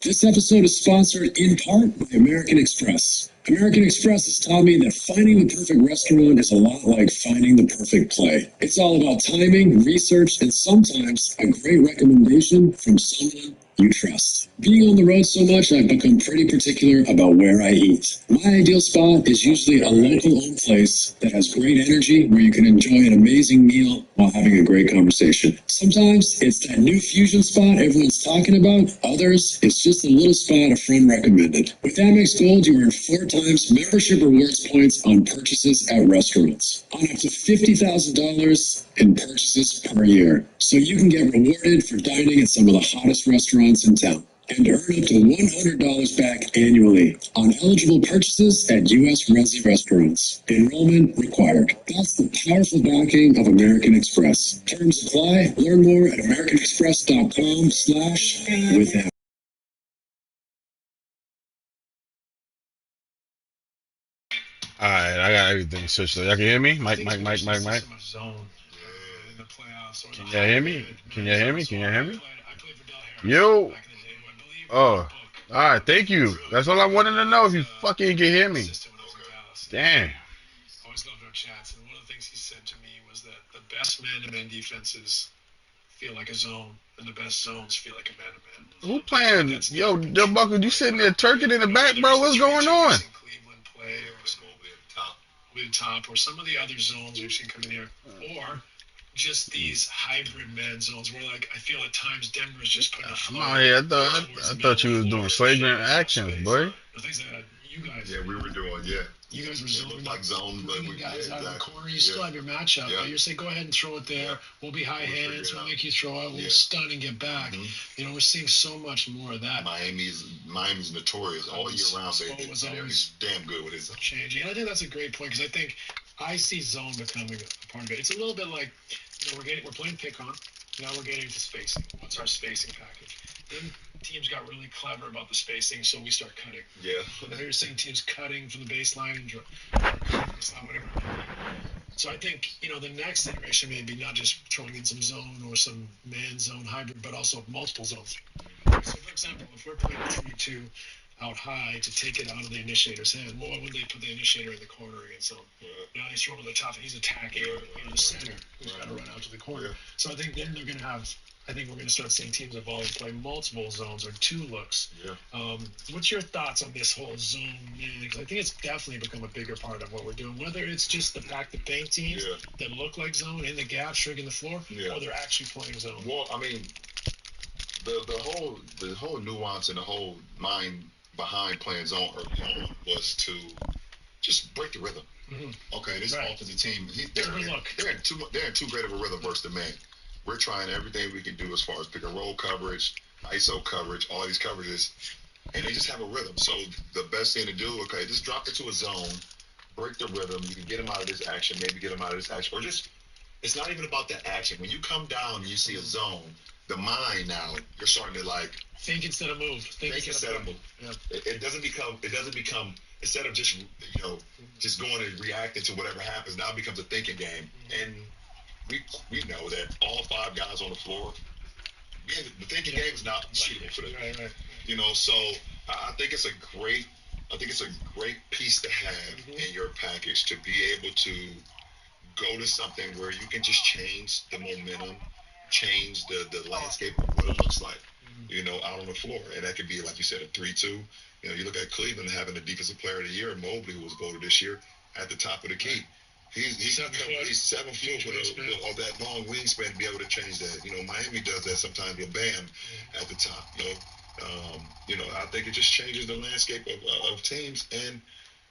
This episode is sponsored in part by American Express. American Express has taught me that finding the perfect restaurant is a lot like finding the perfect play. It's all about timing, research, and sometimes a great recommendation from someone you trust. Being on the road so much, I've become pretty particular about where I eat. My ideal spot is usually a local-owned place that has great energy where you can enjoy an amazing meal while having a great conversation. Sometimes it's that new fusion spot everyone's talking about. Others, it's just a little spot a friend recommended. With Amex Gold, you earn 4 times membership rewards points on purchases at restaurants. On up to $50,000 in purchases per year. So you can get rewarded for dining at some of the hottest restaurants in town. And earn up to $100 back annually on eligible purchases at U.S. Resi restaurants. Enrollment required. That's the powerful backing of American Express. Terms apply. Learn more at americanexpress.com/witham. Alright, I got everything switched. Y'all can hear me? Mic. Can y'all hear me? Can y'all hear me? Can y'all hear me? Yo. Oh. Alright, thank you. That's all I wanted to know, if you fucking can hear me. Damn. Always loved our chats, and one of the things he said to me was that the best man-to-man defenses feel like a zone, and the best zones feel like a man-to-man. Who playing? Yo, Joe Buckle, you sitting there turking in the back, bro? What's going on? Cleveland play, or some over the top, or some of the other zones we've seen come in here, or just these hybrid man zones where, like, I feel at times Denver's just putting a flow. I'm out here. I thought you was doing flagrant actions, boy. The things that you guys. Yeah, we were doing, You guys were It zoning looked like zone, but bringing we guys out of the corner. You Yeah. still have your matchup. Yeah. But you're saying, go ahead and throw it there. Yeah. We'll be high We'll figure hands. it We'll out. make you throw it. We'll Yeah. stun and get back. Mhm. You know, we're seeing so much more of that. Miami's notorious all year round. Was always He's damn good with his zone. changing. And I think that's a great point because I think I see zone becoming a part of it. It's a little bit like, you know, we're playing pick on. Now we're getting to spacing. What's our spacing package? Then teams got really clever about the spacing, so we start cutting. Yeah. Now you're seeing teams cutting from the baseline and whatever. So I think, you know, the next iteration may be not just throwing in some zone or some man zone hybrid, but also multiple zones. So, for example, if we're playing 3-2 out high to take it out of the initiator's hand, well, why wouldn't they put the initiator in the corner against zone? Now he's throwing to the top, he's attacking, the center, who's got to run out to the corner. Yeah. So I think then they're going to have, I think we're going to start seeing teams evolve and play multiple zones or two looks. Yeah. What's your thoughts on this whole zone man? Because I think it's definitely become a bigger part of what we're doing, whether it's just the fact that paint teams that look like zone in the gap, shrinking the floor, or they're actually playing zone. Well, I mean, the whole nuance and the whole mind behind playing zone early on was to just break the rhythm. Mm-hmm. Okay, this offensive team, they're in too great of a rhythm versus the man. We're trying everything we can do as far as pick and roll coverage, ISO coverage, all these coverages, and they just have a rhythm. So the best thing to do, okay, just drop it to a zone, break the rhythm. You can get them out of this action, maybe get them out of this action, or just, it's not even about the action. When you come down and you see a zone, the mind now, you're starting to like think instead of move. Think instead of move. Yeah. It doesn't become instead of just just going and reacting to whatever happens. Now it becomes a thinking game, and we know that all five guys on the floor, the thinking game is not suitable for them. Right. You know, so I think it's a great piece to have in your package to be able to go to something where you can just change the momentum, change the landscape of what it looks like, you know, out on the floor. And that could be, like you said, a 3-2. You know, you look at Cleveland having the defensive player of the year, Mobley, who was voted this year, at the top of the key. He's 7 foot with all that long wingspan to be able to change that. You know, Miami does that sometimes with Bam at the top. You know, I think it just changes the landscape of teams, and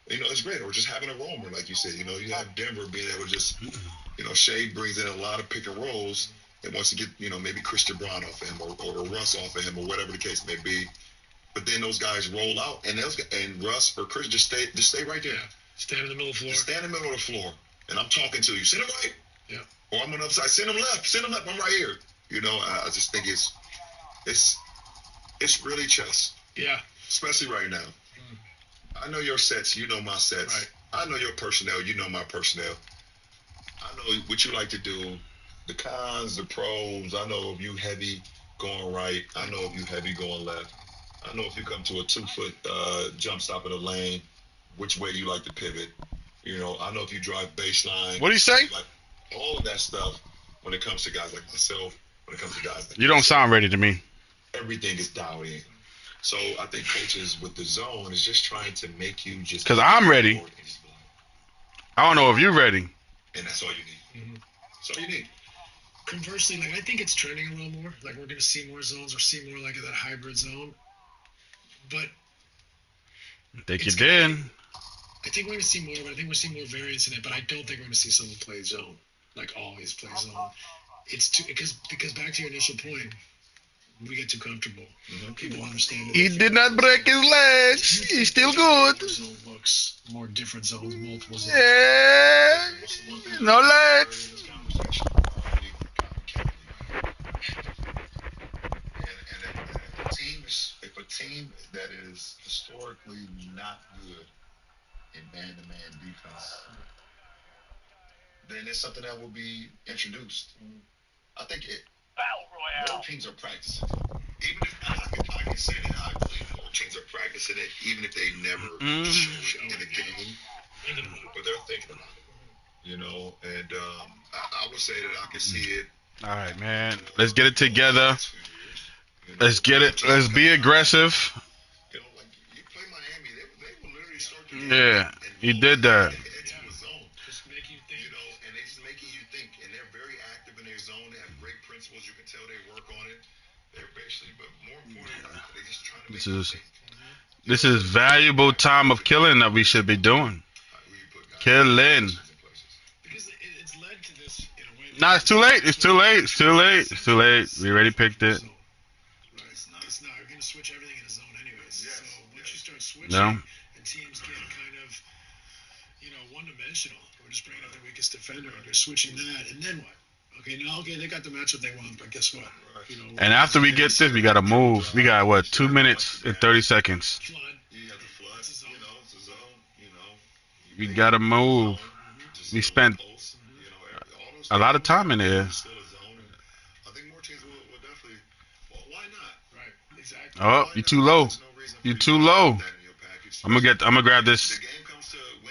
you know, it's great. Or just having a roamer, like you said. You know, you have Denver being able to just, you know, Shea brings in a lot of pick and rolls and wants to get, you know, maybe Christian Brown off of him or Russ off of him or whatever the case may be. But then those guys roll out, and Russ or Chris just stay right there. Stand in the middle of the floor. Stand in the middle of the floor, and I'm talking to you. Send him right. Yeah. Or I'm on the other side. Send him left. Send him left. I'm right here. You know, I just think it's really chess. Yeah. Especially right now. I know your sets. You know my sets. Right. I know your personnel. You know my personnel. I know what you like to do. The cons, the pros. I know if you heavy going right. I know if you heavy going left. I know if you come to a 2-foot jump stop in the lane, which way do you like to pivot? You know, I know if you drive baseline. What do you say? Like all of that stuff when it comes to guys like myself, when it comes to guys like You don't sound ready to me. everything is dialed in. So I think coaches with the zone is just trying to make you just. Because I'm ready. I don't know if you're ready. And that's all you need. That's all you need. Conversely, like I think it's trending a little more. Like we're going to see more zones or see more like that hybrid zone. But I think you did. I think we're going to see more, but I think we'll see more variance in it. But I don't think we're going to see someone play zone, like always play zone. It's too because back to your initial point, we get too comfortable. People understand. He did not break his legs. He's still good. Zone looks more different zones, multiple zones. Yeah. No legs. If a team that is historically not good in man-to-man defense, then it's something that will be introduced. I think more teams are practicing. Even if I can say that I believe more teams are practicing it, even if they never show it in a game, but they're thinking about it. You know, and I would say that I can see it All right, man. Let's get it together. 2 years. Let's get it. Let's be aggressive. Like you play Miami, they will literally start the game. Yeah, he did that. Into a zone. Just make you think. And they just making you think. And they're very active in their zone. They have great principles. You can tell they work on it. They're basically, but more importantly, they just trying to make you think. This is valuable time of killing that we should be doing. Killing. Because it's led to this in a way. Nah, it's too late. It's too late. It's too late. It's too late. We already picked it. It's not. You're going to switch everything in a zone anyways. So once you start switching, No. and teams get kind of, one-dimensional, we're just bringing up their weakest defender, and they're switching that, and then what? Okay, they got the matchup they want, but guess what? And after we get this, we gotta move. We got what? 2 minutes and 30 seconds. You have the flood, it's a zone, We gotta move. We spent a lot of time in there. I think more teams will definitely. Well, why not? Right. Exactly. Oh, you too low. You too low. I'm gonna grab this.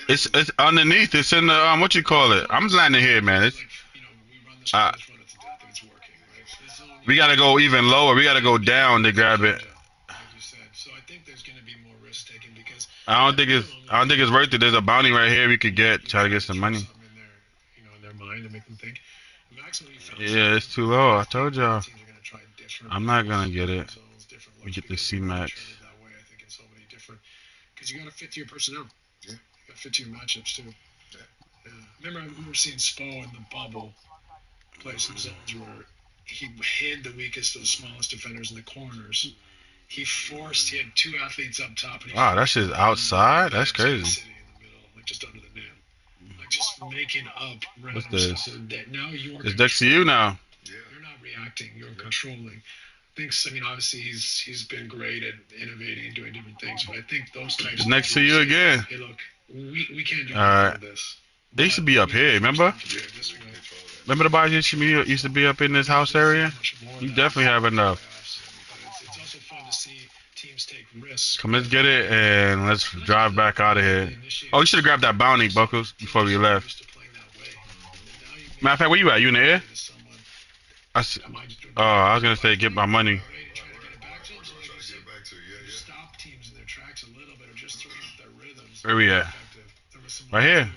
It's underneath. It's in the what you call it. I'm landing here, man. We gotta go even lower. We gotta go down to grab it. So I think there's going to be more risk taken because I don't think it's worth it. There's a bounty right here we could get. Try to get some money. in their mind to make them think. Yeah, it's too low. I told y'all. I'm not gonna get it. We get the C max. Because you got to fit to your personnel. Yeah. You got to fit to your matchups too. Yeah. Remember, I remember seeing Spo in the bubble play some zones where he hid the weakest of the smallest defenders in the corners. He had two athletes up top. And Wow, that shit's outside? That's crazy. In the middle, like just under the nail. Like just making up What's rounds. this? So that now It's next to you now. You're not reacting. You're controlling. Obviously he's been great at innovating and doing different things, but I think those types. It's next to you again. Hey, look, we can't do All right. this. They used to be up here, remember? Remember the bars used to be up in this house area? You definitely have enough. It's also fun to see teams take risks. Come, let's get it, and let's drive back out of here. Oh, you should have grabbed that bounty, Buckles, before we left. Matter of fact, where you at? You in the air? I was going to say, get my money. Stop teams in their tracks a little bit or just throw up their rhythms. Where we at? Right here.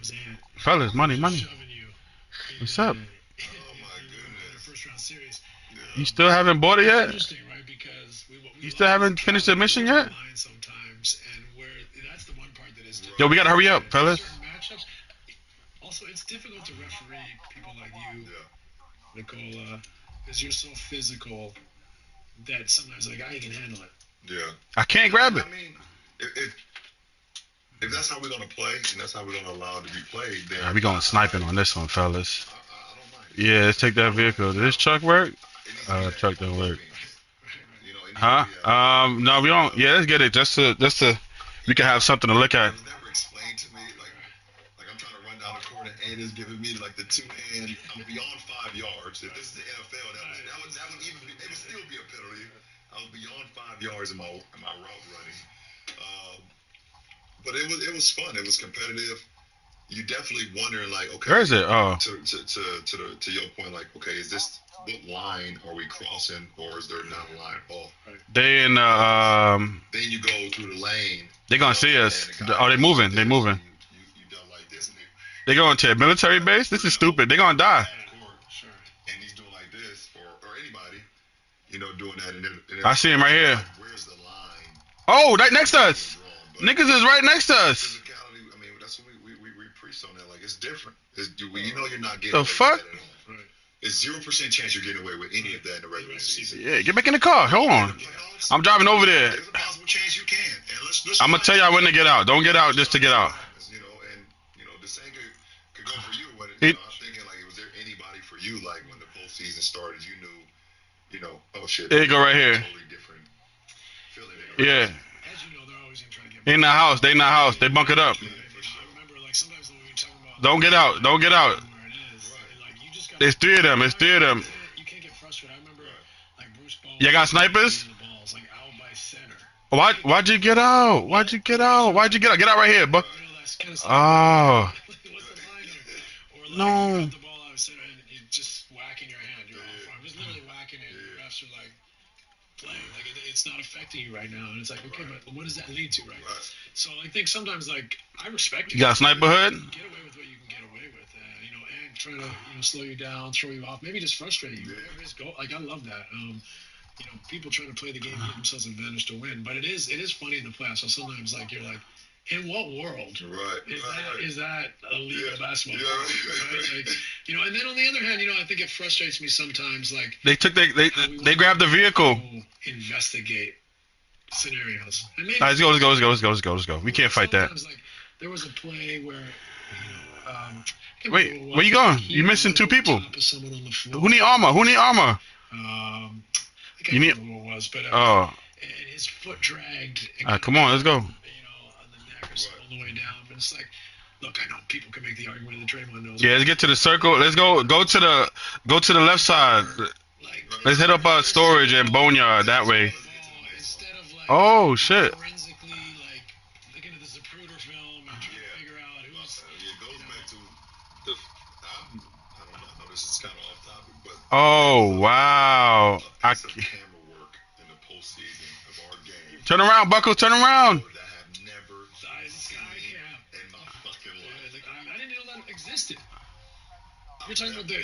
Fellas, money. What's up? You still haven't bought it yet? You still haven't finished the mission yet? Yo, we gotta hurry up, fellas. Also, it's difficult to referee people like you, Nicola, because you're so physical that sometimes like I can handle it. Yeah. I can't grab it. I mean, if that's how we're gonna play and that's how we're gonna allow it to be played, then We going sniping on this one, fellas. Yeah, let's take that vehicle. Does this truck work? Truck don't work. Huh? No, we don't. Yeah, let's get it. Just to, we can have something to look at. It was never explained to me. Like I'm trying to run down the court and it's giving me like the 2-hand. I'm beyond 5 yards. If this is the NFL, that would even be. It would still be a penalty. I was beyond 5 yards in my route running. But it was fun. It was competitive. You definitely wondering like, okay, Where is it? Oh, to your point, like, okay, is this what line are we crossing, or is there not a line at all? they in Then you go through the lane. they gonna see us. Oh, they moving. They moving. You done like this, and They going to a military base? This is stupid. They gonna die. and he's doing like this, or anybody, doing that. And then I see him right here. Where's the line? Oh, right next to us. Niggas is right next to us. Physicality. I mean, that's what we preach on that. Like, it's different. You're not getting The away fuck? with that at all. It's 0% chance you're getting away with any of that in the regular season. Yeah, get back in the car. Hold on. I'm driving over there. There's a possible chance you can. And let's I'm gonna tell y'all when to get out. Don't get out just to get out. The same could go for you. I'm thinking like, was there anybody for you like when the postseason started? You knew, oh shit. There you go right here. Totally different feeling. Yeah. As you know, they're always trying to get. In the house. They in the house. They bunk it up. I remember like sometimes when we were talking about. Don't get out. Don't get out. Where it is, like you just got. It's three of them. It's three of them. You can't get frustrated. I remember like Bruce Ball. You got snipers? The balls like out by center. Why'd you get out? Why'd you get out? Why'd you get out? Get out right here, buck. That's kind of Oh. What's the line there? Or like No. you got the ball out of center and you're just whacking your hand. You're off tracking it. And the refs are like, play. Like it's not affecting you right now, and it's like, okay, but what does that lead to, right? So I think sometimes, like, I respect it. You got a sniper hood? Get away with what you can get away with, and try to slow you down, throw you off, maybe just frustrate you. Whatever it is, go. Like I love that. People trying to play the game, give themselves an advantage to win, but it is funny in the playoffs. So sometimes, like, you're like, in what world is that a league of basketball? Right? Like, and then on the other hand, I think it frustrates me sometimes. Like they grabbed the vehicle. Investigate scenarios. And maybe Let's go. We can't fight that. Like, there was a play where, wait, where you going? You're missing two people. Who need armor? I can't remember who it was, but and his foot dragged. Come on, let's go. On the neck or something on the way down, but it's like, look, I know people can make the argument that Draymond knows. Yeah, let's get to the circle. Let's go to the left side. Let's hit up storage and boneyard that way. Oh shit. Forensically, like, looking at the Zapruder film and trying to figure out who's. It goes back to the. I don't know. This is kind of off topic, but. Oh wow. Camera work in the postseason of our game. Turn around, Buckles. Turn around. That I have never seen in my fucking life. I didn't know that existed. You're talking about the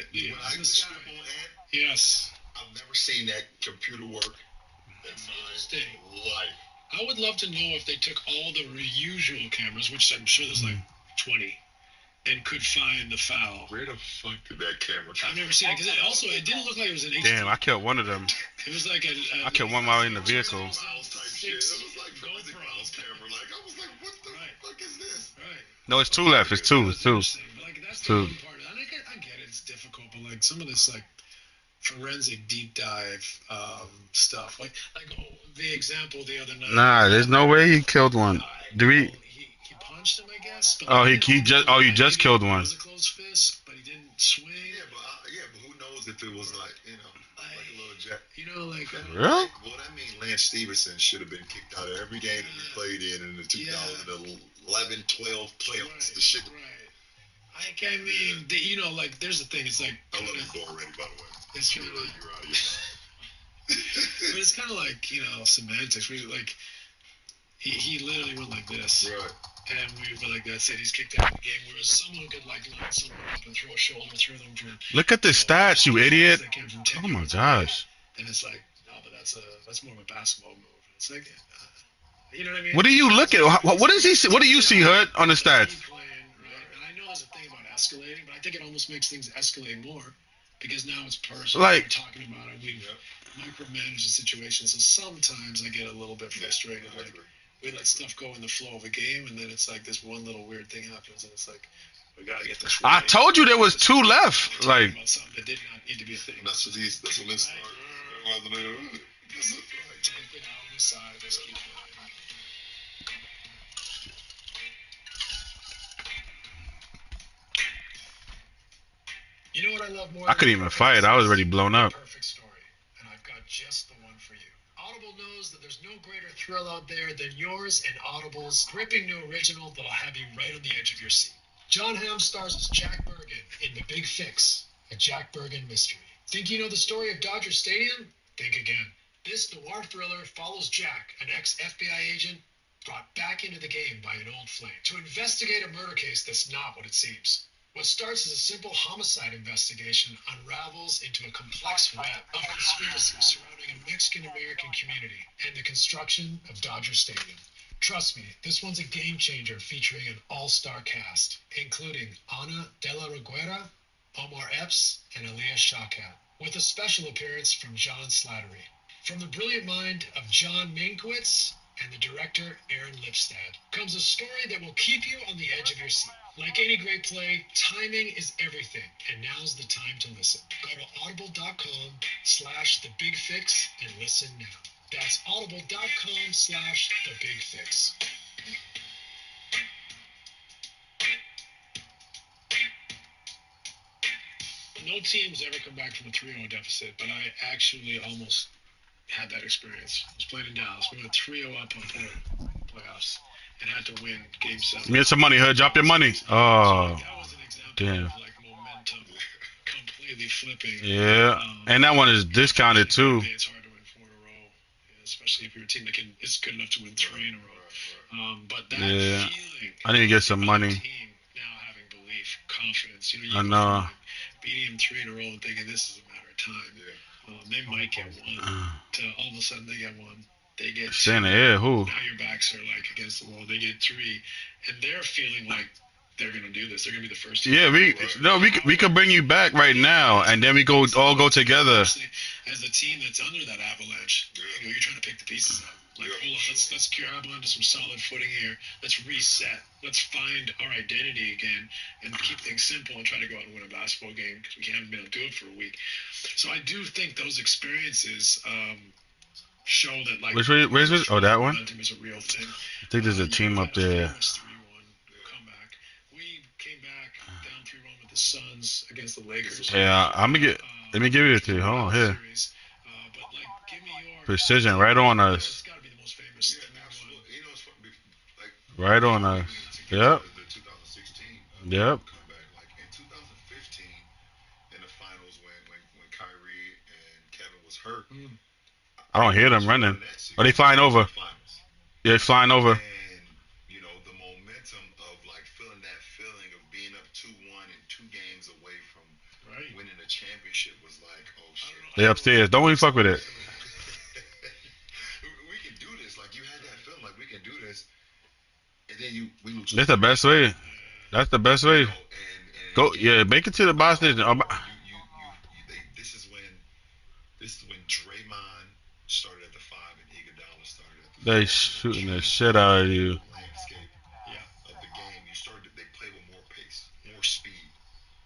Yes. I've never seen that computer work in my life. I would love to know if they took all the usual cameras, which I'm sure there's like 20, and could find the foul. Where the fuck did that camera come? I've never seen it, because it didn't look like it was an HD. Damn, I killed one of them. It was like I killed one while in the vehicle. It was like GoPro's camera. Like, I was like, what the fuck is this? Right. No, it's two left. It's two. But like, that's the fun part. And I get it. It's difficult, but like some of this like forensic deep dive stuff, like the example the other night. Nah, there's no way he killed one. Do we? He punched him, I guess. But you just killed one. It was a close fist, but he didn't swing. Yeah, but who knows if it was like a little jack. Like. Really? Well, I mean, Lance Stevenson should have been kicked out of every game that he played in the 2011, 12 playoffs. The shit. Right. I mean, like, there's the thing. It's like. I love you already, by the way. It's kind of like, you're out of your mind. But it's kind of like, semantics. We like, he literally went like this. Right. And we were like, that's it. He's kicked out of the game. Whereas someone could like line someone up and throw a shoulder through them for. Look at the stats, you idiot! Oh my gosh. And it's like, no, but that's more of a basketball move. It's like, you know what I mean? What do you look at? What does he see? What do you see, Hood, on the stats? Right? And I know there's a thing about escalating, but I think it almost makes things escalate more. Because now it's personal. Like, we're talking about it. We micromanage the situation. So sometimes I get a little bit frustrated. Like, we let stuff go in the flow of a game, and then it's like this one little weird thing happens, and it's like, we got to get this right. I told you there was two left. Like, about something that did not need to be a thing. That's what this started. Take it out on the side. Let's keep going. You know what I love more? I couldn't even fight. I was already blown up. Perfect story, and I've got just the one for you. Audible knows that there's no greater thrill out there than yours and Audible's gripping new original that'll have you right on the edge of your seat. John Hamm stars as Jack Bergen in The Big Fix, a Jack Bergen mystery. Think you know the story of Dodger Stadium? Think again. This noir thriller follows Jack, an ex-FBI agent brought back into the game by an old flame, to investigate a murder case that's not what it seems. What starts as a simple homicide investigation unravels into a complex web of conspiracy surrounding a Mexican-American community and the construction of Dodger Stadium. Trust me, this one's a game changer featuring an all-star cast, including Ana de la Reguera, Omar Epps, and Aaliyah Shawkat, with a special appearance from John Slattery. From the brilliant mind of John Mankiewicz and the director Aaron Lipstadt comes a story that will keep you on the edge of your seat. Like any great play, timing is everything, and now's the time to listen. Go to audible.com/thebigfix and listen now. That's audible.com/thebigfix. No team's ever come back from a 3-0 deficit, but I actually almost had that experience. I was playing in Dallas. We went 3-0 up on playoffs and had to win Game 7. Give me some money, Hood. Drop your money. Oh, that was an example damn. of like momentum completely completely flipping. Yeah, and that one is discounted too. It's hard to win 4 in a row, especially if you're a team that is good enough to win 3 in a row. But that feeling, I need to get some money. Team now having belief, confidence. You I know. Beating them 3 in a row and thinking this is a matter of time. They might get one. To all of a sudden they get one. They get Stay 2. in the air. Who? Now your backs are like against the wall. They get 3, and they're feeling like they're gonna do this. They're gonna be the first team. Yeah, we could bring you back right now, and then we all go together. As a team that's under that avalanche, you're trying to pick the pieces up. Like, hold on, let's cure Avalon to some solid footing here. Let's reset. Let's find our identity again and keep things simple and try to go out and win a basketball game because we haven't been able to do it for a week. So I do think those experiences show that, like, where's this? Oh, that one. Momentum is a real thing. I think there's a team up there. 3-1 comeback. We came back down 3-1 with the Suns against the Lakers. Yeah, let me give it to you. Hold on here. Precision, right on us. Right on us. Yep. Yep. Like in 2015, in the finals when Kyrie and Kevin was hurt. I don't hear them running. Are they flying over? Yeah, they're flying over. And the momentum of like feeling that feeling of being up 2-1 and 2 games away from winning a championship was like, oh shit. They upstairs. Don't even fuck with it. We can do this. Like you had that feeling, like we can do this, and then we lose. That's the best way. That's the best way. Go, make it to the boss station. This is when Draymond started at the 5 and Iguodala started at the 5. They shooting the shit out of you. Landscape of the game. They play with more pace, more speed.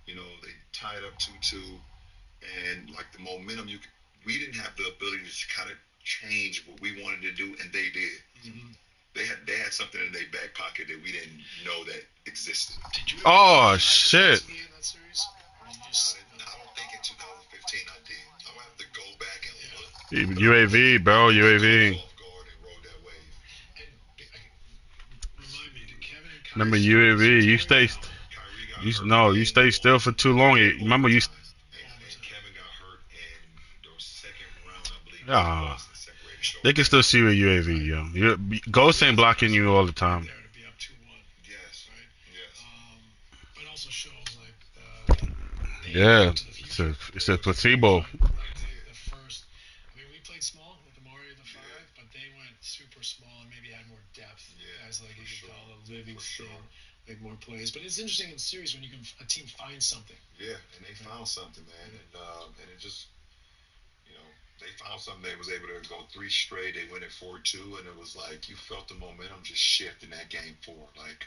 They tied up 2-2, and like the momentum, we didn't have the ability to kind of change what we wanted to do, and they did. Mm-hmm. They had something in their back pocket that we didn't know that existed. Oh shit! I don't think in 2015 I did. I'm gonna have to go back and look. UAV, bro, UAV. Remember UAV? You stay still for too long. Remember you. Kevin got hurt in the second round, I believe. Ah, they can still see you with UAV, yo. Ghost ain't blocking you all the time. Yes. It also shows like yeah, it's a placebo. We played small with the Mario the 5, but they went super small and maybe had more depth. Guys like Iguodala, Livingston, make more plays. But it's interesting in the series when a team finds something. Yeah, and they found something, man, and it just, they found something. They was able to go 3 straight. They went at 4-2, and it was like you felt the momentum just shift in that game 4. Like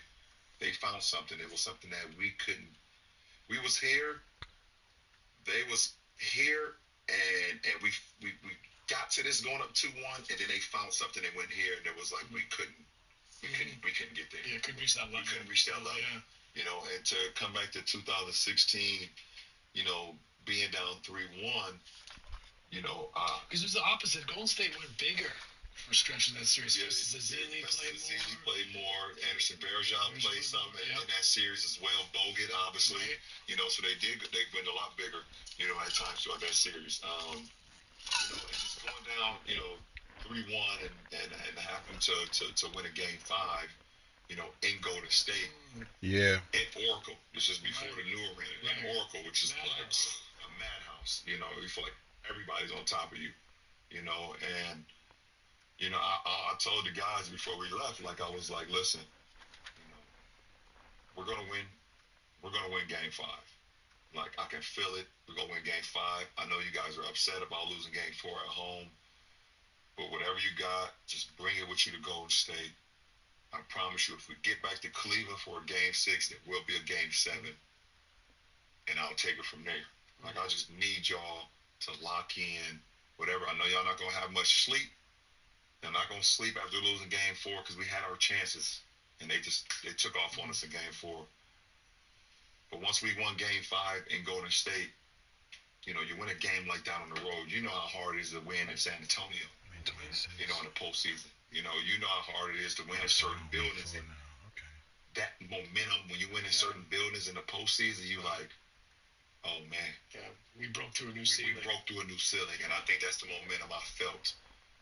they found something. It was something that we couldn't. We was here. They was here, and we got to this going up 2-1, and then they found something. They went here, and it was like we couldn't get there. Yeah, couldn't reach that level. We couldn't reach that level. Yeah. And to come back to 2016, being down 3-1, because it was the opposite. Golden State went bigger for stretches of that series. Zazili played more. Anderson Varejao played some in that series as well. Bogut, obviously. So they went a lot bigger, at times throughout that series. And just going down, 3-1 and having to win a game 5, in Golden State. Yeah. At Oracle, this is before the new arena. In Oracle, which is like a madhouse. You feel like everybody's on top of you. And I told the guys before we left, like I was like, listen, we're gonna win. We're gonna win game 5. Like I can feel it. We're gonna win game 5. I know you guys are upset about losing game 4 at home, but whatever you got, just bring it with you to Golden State. I promise you, if we get back to Cleveland for a game 6, there will be a game 7, and I'll take it from there. Like I just need y'all to lock in whatever. I know y'all not gonna have much sleep. They're not gonna sleep after losing game 4 because we had our chances, and they took off on us in game 4. But once we won game 5 in Golden State, you win a game like that on the road. You know how hard it is to win in San Antonio. In the postseason. You know how hard it is to win in certain buildings. That momentum when you win in certain buildings in the postseason, you like, oh man, Yeah, we broke through a new we ceiling. broke through a new ceiling, and I think that's the momentum I felt,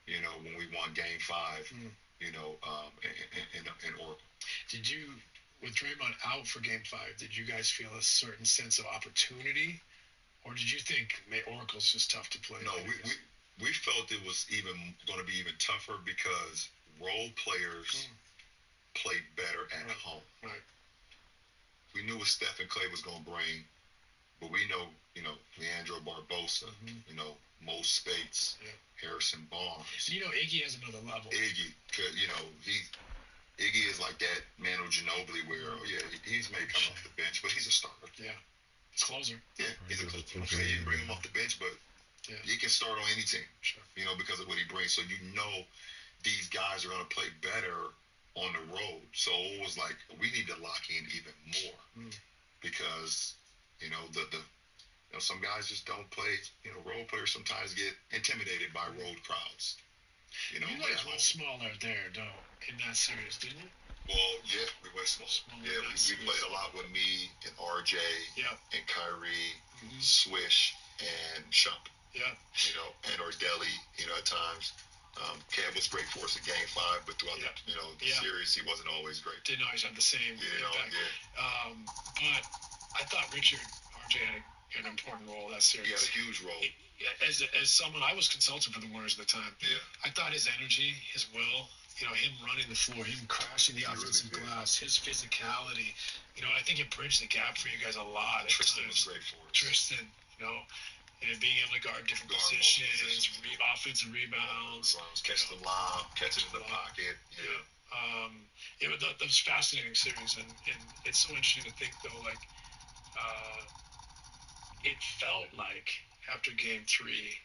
when we won Game 5, in Oracle. Did you, with Draymond out for Game 5, did you guys feel a certain sense of opportunity, or did you think Oracle's just tough to play? No, we felt it was even going to be even tougher because role players played better at home. Right. We knew what Stephen Clay was going to bring, but we know, Leandro Barbosa, Mo Spates, Harrison Barnes. Iggy has another level. Iggy, Iggy is like that Manu Ginobili where, he's may come off the bench, but he's a starter. Yeah. He's a closer. Yeah, he's a closer. So you can bring him off the bench, but he can start on any team, because of what he brings. So these guys are going to play better on the road. So it was like, we need to lock in even more because, some guys just don't play. Role players sometimes get intimidated by road crowds. You guys went smaller there, though, in that series, didn't you? Well, yeah, we went small. Yeah, we played a lot with me and RJ and Kyrie, Swish, and Shump. Yeah. And Ordelli, at times. Cam was great for us in Game 5, but throughout the series, he wasn't always great. Didn't always have the same impact. But I thought Richard, RJ had an important role in that series. He had a huge role. As someone, I was consultant for the Warriors at the time. Yeah. I thought his energy, his will, him running the floor, him crashing the offensive glass, his physicality, I think it bridged the gap for you guys a lot. Tristan was great for us. Tristan, and being able to guard different positions, offensive rebounds, catch the lob, catch it in the pocket. That was a fascinating series, and it's so interesting to think though, like it felt like after Game 3,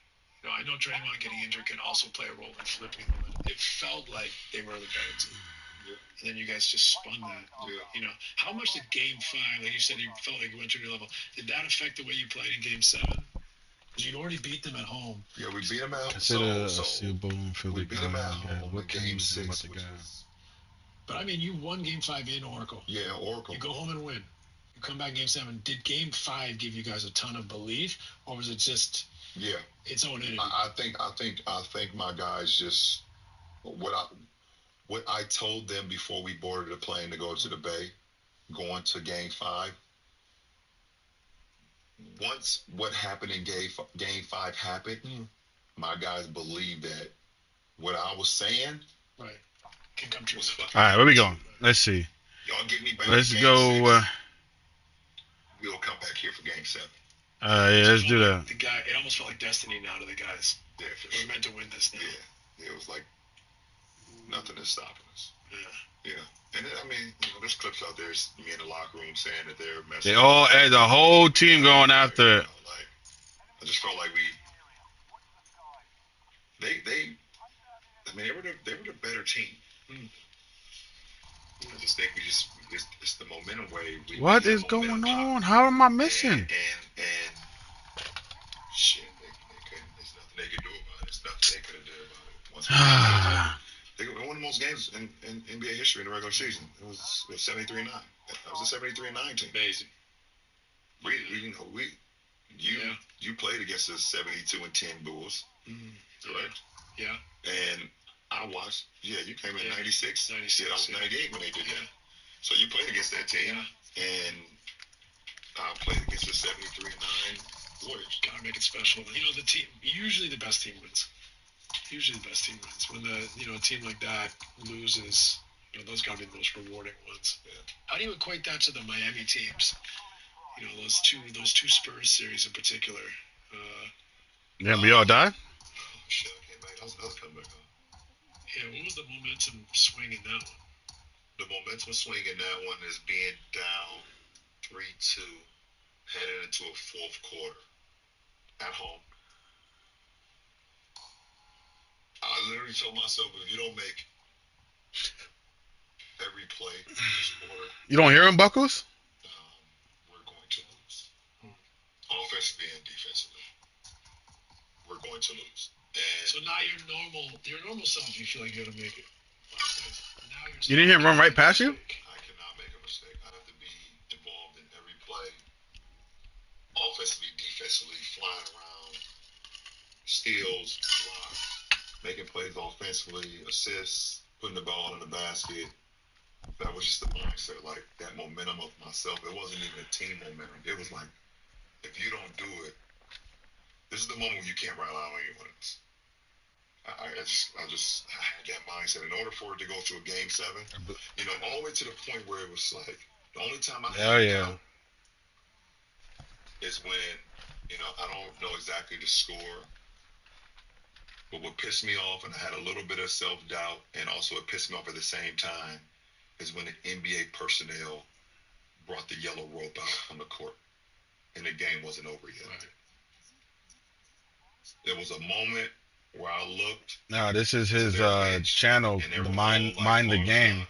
I know Draymond getting injured can also play a role in flipping them. It felt like they were the better team. Yeah. And then you guys just spun that. Yeah. How much did Game 5, like you said, you felt like you went to a new level, did that affect the way you played in Game 7? Because you'd already beat them at home. Yeah, we beat them out. Consider a Super Bowl for we the beat them at home. What can Game you say 6 about the guy? But I mean, you won Game 5 in Oracle. Yeah, Oracle. You go home and win. You come back Game 7. Did Game 5 give you guys a ton of belief, or was it just its own entity? I think my guys just what I told them before we boarded the plane to go to the Bay, going to Game 5. Once what happened in Game 5 happened, my guys believed that what I was saying can come true. All right, where we going? Let's see. Y'all get me back. Let's to Game go. 6. We'll come back here for Game 7. Yeah, let's do that. The guy, it almost felt like destiny now to the guys. Yeah, we're meant to win this now. Yeah, it was like nothing is stopping us. Yeah. And then, I mean, there's clips out there. Me in the locker room saying that they're messing. They all, the whole team going after it. I just felt like they were the better team. I just think it's the momentum way. What is going on? How am I missing? And shit, they couldn't. There's nothing they could do about it. There's nothing they could have done about it. Once they won the most games in NBA history in the regular season. It was 73-9. That was a 73-9 team. Amazing. You played against the 72-10 Bulls, correct? Yeah. And I watched. Yeah, you came in 96. 96. Yeah, I was 98 when they did that. So you played against that team, and I played against the 73-9 Warriors. Gotta make it special. The team. Usually the best team wins. When a team like that loses, those gotta be the most rewarding ones. Yeah. How do you equate that to the Miami teams? Those two Spurs series in particular. Yeah, we all died. Oh shit! I came back. That was another comeback. Yeah, what was the momentum swing in that one? The momentum swing in that one is being down 3-2, headed into a fourth quarter at home. I literally told myself, if you don't make every play in this quarter, you don't hear him, Buckles? We're going to lose. Offensively and defensively, we're going to lose. And so now your normal self, you feel like you're gonna make it. Now You didn't hear him run right past you? I cannot make a mistake. I have to be involved in every play, offensively, defensively, flying around, steals, blocks, making plays offensively, assists, putting the ball in the basket. That was just the mindset, like that momentum of myself. It wasn't even a team momentum. It was like, if you don't do it, this is the moment when you can't rely on anyone else. I just had that mindset. In order for it to go to a game 7, all the way to the point where it was like, the only time I had doubt is when, I don't know exactly the score, but what pissed me off, and I had a little bit of self-doubt, and also it pissed me off at the same time, is when the NBA personnel brought the yellow rope out on the court, and the game wasn't over yet. Right. There was a moment where I looked. No, this is his channel, Mind the Game.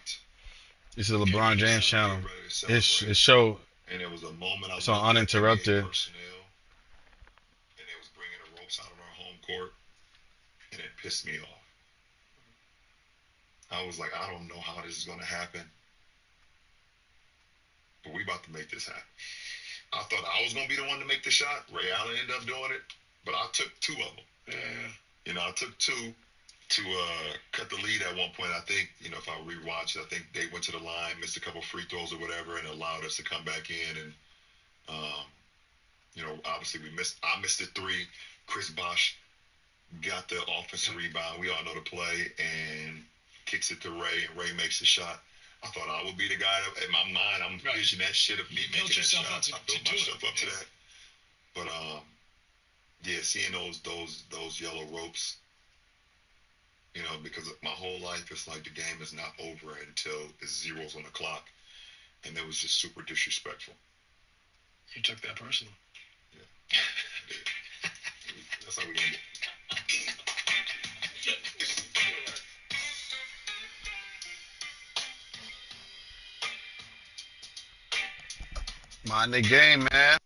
This is the LeBron James channel. His show. And there was a moment I it's on Uninterrupted. Personnel, and they was bringing the ropes out of our home court, and it pissed me off. I was like, I don't know how this is going to happen, but we about to make this happen. I thought I was going to be the one to make the shot. Ray Allen ended up doing it, but I took 2 of them. Yeah. I took 2 to cut the lead at one point. I think, if I rewatch it, I think they went to the line, missed a couple free throws or whatever, and allowed us to come back in. And, obviously I missed the 3. Chris Bosh got the offensive rebound. We all know the play, and kicks it to Ray, and Ray makes the shot. I thought I would be the guy that, in my mind, I'm visioning that shit of me making that shot. I built myself up to that. But seeing those yellow ropes, because my whole life it's like the game is not over until it's zeros on the clock, and it was just super disrespectful. You took that personal. Yeah. That's how we end it. Mind the Game, man.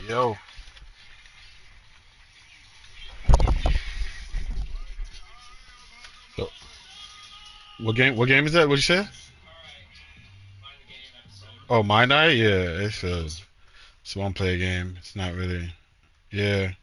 Yo. So, what game is that? What you say? Oh, Mind Eye? Yeah, it's a one player game. It's not really. Yeah.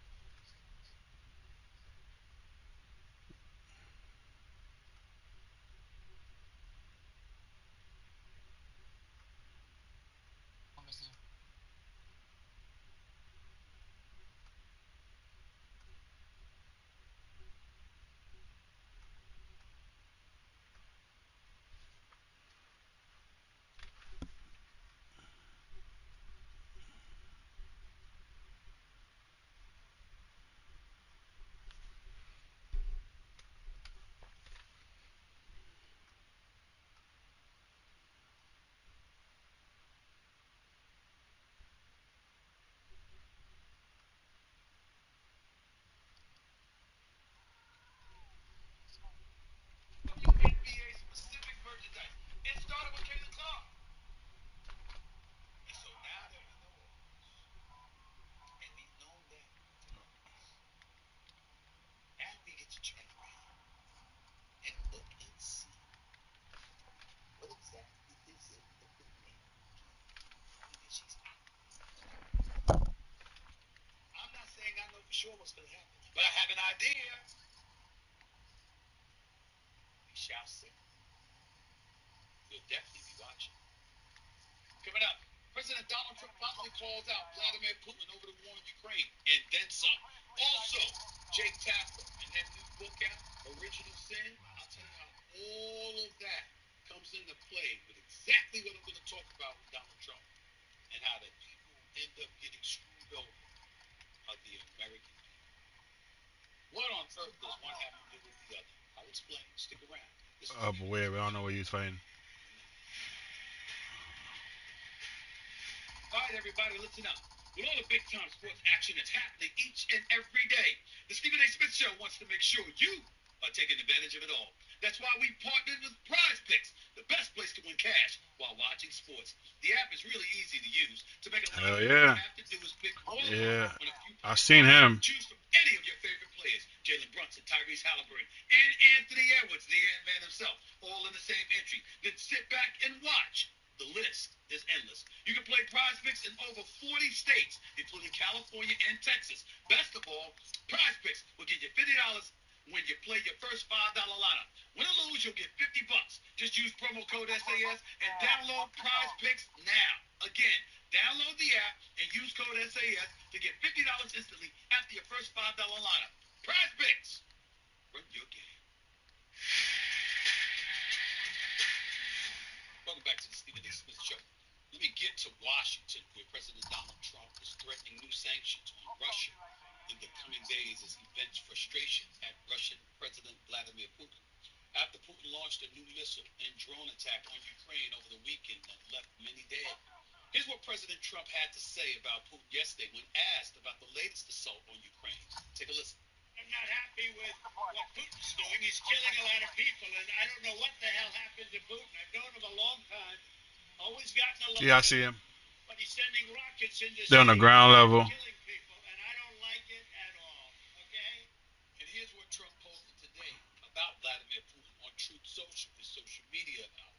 sure what's going to happen. But I have an idea. We shall see. You'll definitely be watching. Coming up, President Donald Trump finally calls out Vladimir Putin over the war in Ukraine, and then some. Also, Jake Tapper and that new book out, Original Sin. I'll tell you how all of that comes into play with exactly what I'm going to talk about with Donald Trump and how the people end up getting screwed over are the American people. What on earth does one have to do with the other? I'll explain. Stick around. But where? We don't know where you was fighting. All right, everybody, listen up. With all the big-time sports action that's happening each and every day, the Stephen A. Smith Show wants to make sure you are taking advantage of it all. That's why we partnered with Prize Picks, the best place to win cash while watching sports. The app is really easy to use. To make a lot Hell of yeah. all you have to do is pick one Yeah. on a few I seen him. Choose from any of your favorite players, Jalen Brunson, Tyrese Halliburton, and Anthony Edwards, the Ant-Man himself, all in the same entry. Then sit back and watch. The list is endless. You can play Prize Picks in over 40 states, including California and Texas. Best of all, Prize Picks will give you $50 when you play your first $5 lineup. Win or lose, you'll get $50. Just use promo code SAS and download Prize Picks now. Again, download the app and use code SAS to get $50 instantly after your first $5 lineup. Prize Picks. Run your game. Welcome back to the Stephen A. Smith Show. Let me get to Washington, where President Donald Trump is threatening new sanctions on Russia in the coming days as he vents frustration at Russian President Vladimir Putin. After Putin launched a new missile and drone attack on Ukraine over the weekend that left many dead. Here's what President Trump had to say about Putin yesterday when asked about the latest assault on Ukraine. Take a listen. I'm not happy with what Putin's doing. He's killing a lot of people, and I don't know what the hell happened to Putin. I've known him a long time. Always gotten along. Yeah, I see him. But he's sending rockets into They're on the ground level. killing people, and I don't like it at all. Okay? And here's what Trump posted today about Vladimir Putin on Truth Social, his social media outlet.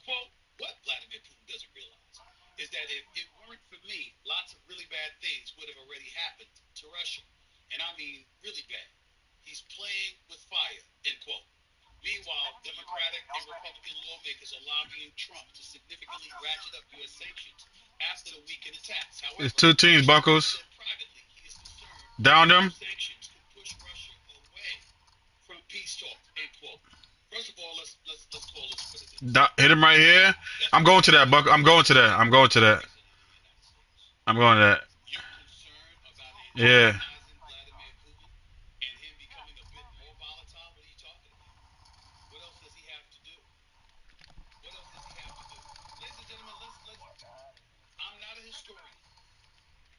Quote, what Vladimir Putin doesn't realize is that if it weren't for me, lots of really bad things would have already happened to Russia. And I mean really bad. He's playing with fire, end quote. Meanwhile, Democratic and Republican lawmakers are lobbying Trump to significantly ratchet up U.S. sanctions after the weekend attacks. However, It's two teams, Buckles. privately, he is concerned Down them. sanctions could push Russia away from peace talks, end quote. First of all, let's call this what it is. Hit him right here. I'm going to that, Buck. I'm going to that. I'm going to that. I'm going to that. You're concerned about Yeah. Vladimir Putin and him becoming a bit more volatile? What are you talking about? What else does he have to do? What else does he have to do? Ladies and gentlemen, I'm not a historian.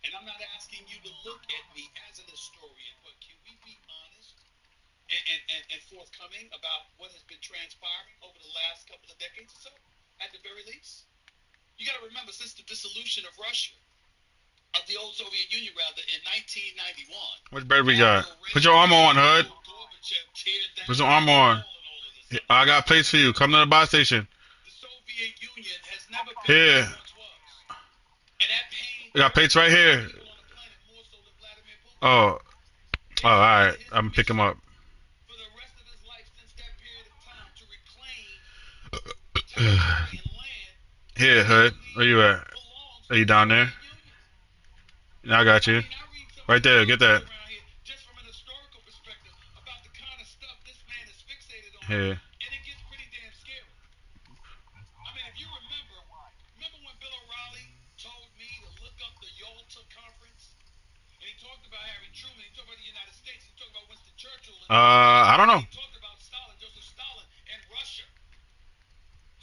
And I'm not asking you to look at me as an historian, but can we be honest and forthcoming about what has been transpiring over the last couple of decades or so, at the very least? You got to remember, since the dissolution of Russia, of the old Soviet Union, rather, in 1991. Which bird we got? Put your armor on, Hud. Put some armor on. I got a place for you. Come to the buy station. The Soviet Union has never been Here. what it once was. And that pain We got plates right here. people on the planet more so than Vladimir Putin. Oh. Oh, all right. I'm gonna pick him up. For the rest of his life since that period of time to reclaim territory and land Here, Hud. Where you at? Are you down there? Yeah, I got you. Right there. Get that. around here just from an historical perspective about the kind of stuff this man is fixated on. Here. And it gets pretty damn scary. I mean, if you remember when Bill O'Reilly told me to look up the Yalta Conference? And he talked about Harry Truman, he talked about the United States, he talked about Winston Churchill. And I don't know. he talked about Stalin, Joseph Stalin, and Russia.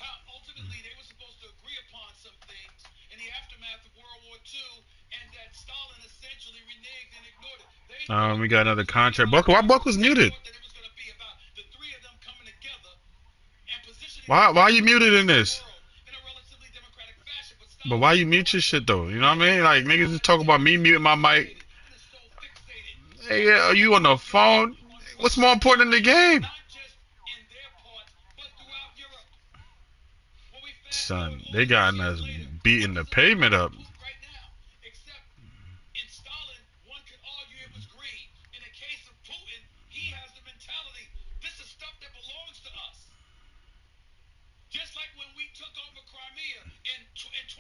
How ultimately they were supposed to agree upon some things in the aftermath of World War II, and that Stalin essentially reneged and ignored it. We got another contract. Buckle. Why Buckle's muted? That it was going to be about the three of them coming together and positioning Why you muted in this? in a relatively democratic fashion. But why you mute your shit though? You know what I mean? Like niggas just talk about me muting my mic. Hey, are you on the phone? What's more important than the game? Not just in their parts, but throughout Europe. When we fast Son, they got us beating the pavement up. right now, except in Stalin, one could argue it was greed.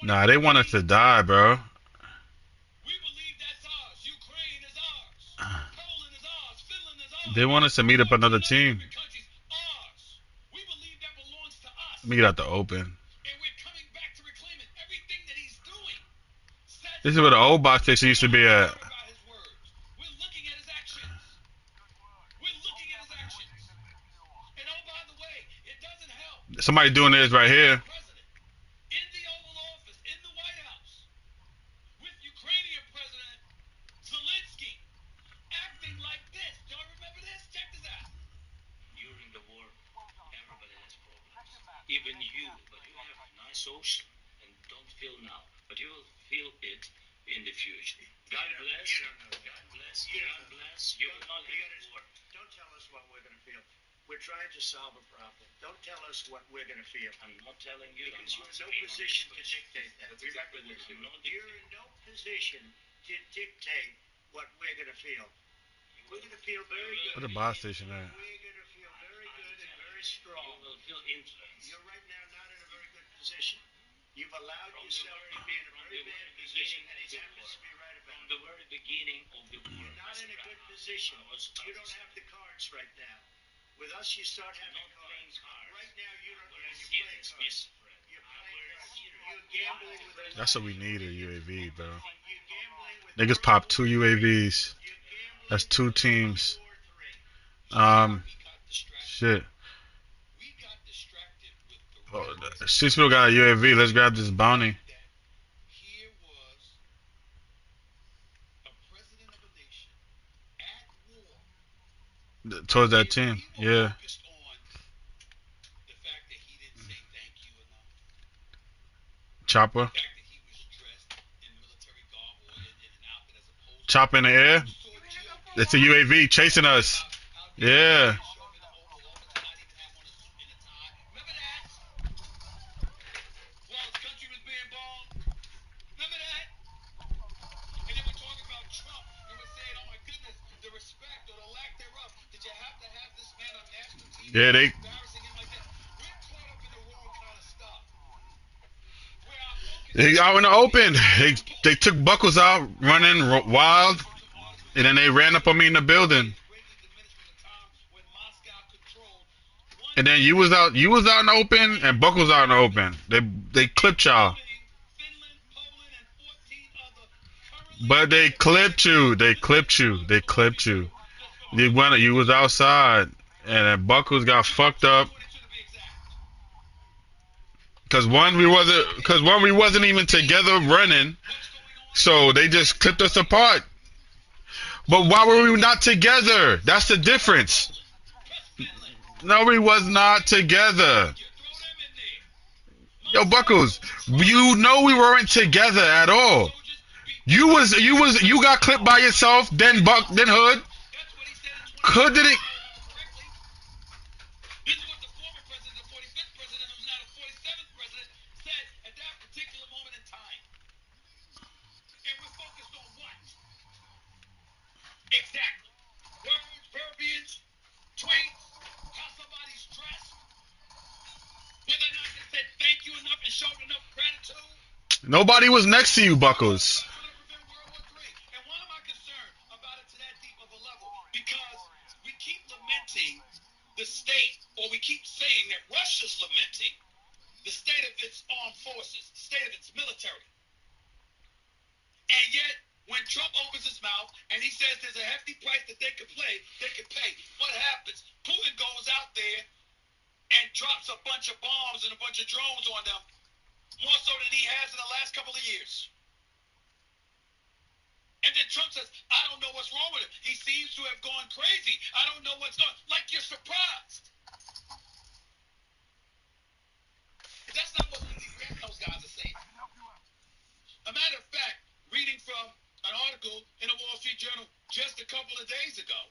Nah, they want us to die, bro. We believe that's ours. Ukraine is ours. Poland is ours. Finland is ours. They want us to meet up another team. Countries ours. We believe that belongs to us. Let me get out the open. And we're coming back to reclaim it. Everything that he's doing. This is where the old box station used to be at. We're looking at his actions. We're looking at his actions. And oh, by the way, it doesn't help. Somebody doing this right here. In the Oval Office, in the White House, with Ukrainian President Zelensky acting like this. Y'all remember this? Check this out. During the war, everybody has problems. Even you, but you have a nice ocean and don't feel now, but you will feel it in the future. God bless. God bless. God bless. You will not live in war. Don't tell us what we're going to feel. We're trying to solve a problem. Don't tell us what we're going to feel. I'm not telling you. Because you're in no position to dictate that. That's exactly what I'm not You're in no position to dictate what we're going to feel. We're going to feel very good. Where the box station at? We're going to feel very good and very strong. You will feel influence. You're right now not in a very good position. You've allowed yourself to be in a very bad position, and it happens to be right about from the very beginning of the war. You're not in a good position. You don't have the cards right now. With us, you start having cards. Right now, you don't know you're playing cards. You're playing cards. You're gambling with That's what we need, a UAV, bro. Niggas popped 2 UAVs. That's 2 teams. Shit. Oh, Sixville got a UAV. Let's grab this bounty. Here was a president of a nation at war. Towards that team, yeah. Focused on the fact that he didn't say thank you enough. Chopper. The fact that he was dressed in military garb or in an outfit as opposed to Chopper in the air. It's a UAV chasing us. Yeah. Yeah, they out in the open. They took Buckles out, running wild, and then they ran up on me in the building. And then you was out in the open, and Buckles out in the open. They clipped y'all. But they clipped you. They clipped you. They clipped you. You was outside, and then Buckles got fucked up. Cause one we wasn't even together running, so they just clipped us apart. But why were we not together? That's the difference. No, we was not together. Yo, Buckles, you know we weren't together at all. You got clipped by yourself, then Hood. Hood did it. This is what the former president, the 45th president, who's now the 47th president, said at that particular moment in time. And we're focused on what? Exactly. Words, verbiage, tweets, how somebody's dressed, whether or not they said thank you enough and showed enough gratitude. Nobody was next to you, Buckles. And why am I concerned about it to that deep of a level? Because we keep lamenting the state, or we keep saying that Russia's lamenting the state of its armed forces, the state of its military. And yet, when Trump opens his mouth and he says there's a hefty price that they could pay, what happens? Putin goes out there and drops a bunch of bombs and a bunch of drones on them, more so than he has in the last couple of years. And then Trump says, I don't know what's wrong with him. He seems to have gone crazy. I don't know what's going on. Like you're surprised. That's not what those guys are saying. A matter of fact, reading from an article in the Wall Street Journal just a couple of days ago,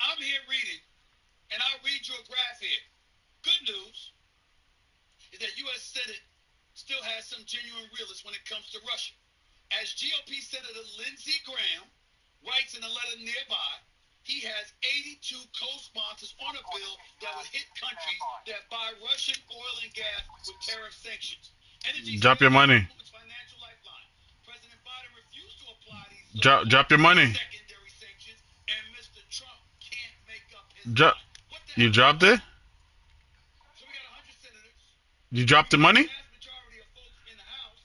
I'm here reading, and I'll read you a graph here. Good news is that U.S. Senate still has some genuine realists when it comes to Russia. As GOP Senator Lindsey Graham writes in a letter nearby, He has 82 co-sponsors on a bill that would hit countries that buy Russian oil and gas with tariff sanctions. Drop your money. Financial lifeline. President Biden refused to apply these Drop your money. secondary sanctions, and Mr. Trump can't make up his Drop. mind. You dropped it? So we got 100 senators. You dropped the money? Vast majority of folks in the House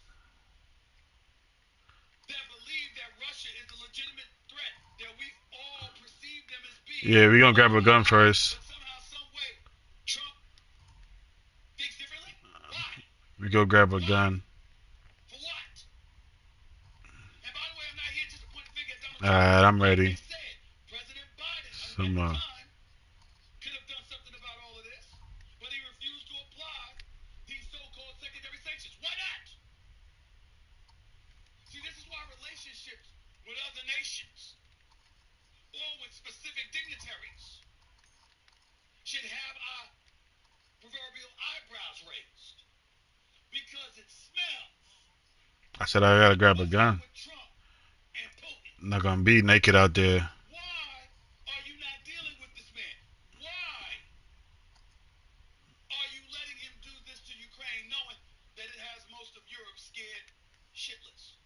that believe that Russia is a legitimate threat that we all perceive them as being. Yeah, we gonna grab a gun first. But somehow, some way, Trump thinks differently. Why? We go grab a gun. For what? And by the way, I'm not here just to point the finger at Donald Trump. Alright, I'm ready. They said President Biden at Some the time could have done something about all of this, but he refused to apply these so-called secondary sanctions. Why not? See, this is why relationships with other nations or with specific dignitaries should have our proverbial eyebrows raised, because it smells. I said I gotta grab a gun. With Trump and Putin. I'm not gonna be naked out there. Why are you not dealing with this man? Why are you letting him do this to Ukraine, knowing that it has most of Europe scared shitless?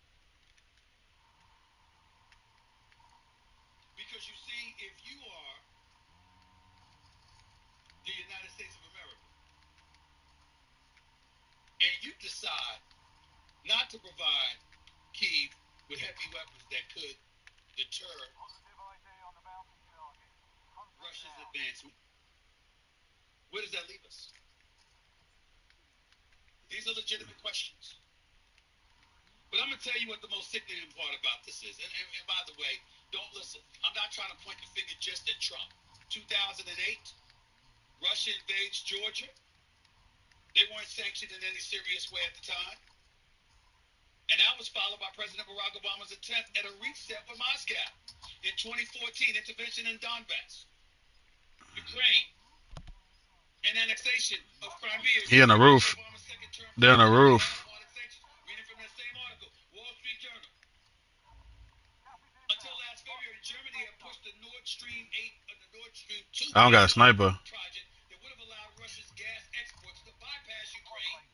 Because you see, if you are the United States of America and you decide not to provide Kyiv with heavy weapons that could deter Russia's advancement, where does that leave us? These are legitimate questions. But I'm going to tell you what the most sickening part about this is. And by the way, don't listen. I'm not trying to point the finger just at Trump. 2008, Russia invades Georgia. They weren't sanctioned in any serious way at the time. And that was followed by President Barack Obama's attempt at a reset with Moscow. In 2014, intervention in Donbass, Ukraine, and annexation of Crimea. He on the roof. They're on the roof. Reading from that same article, Wall Street Journal. Until last February, Germany had pushed the Nord Stream 8 the Nord Stream 2 I don't got a sniper. project that would have allowed Russia's gas exports to bypass Ukraine.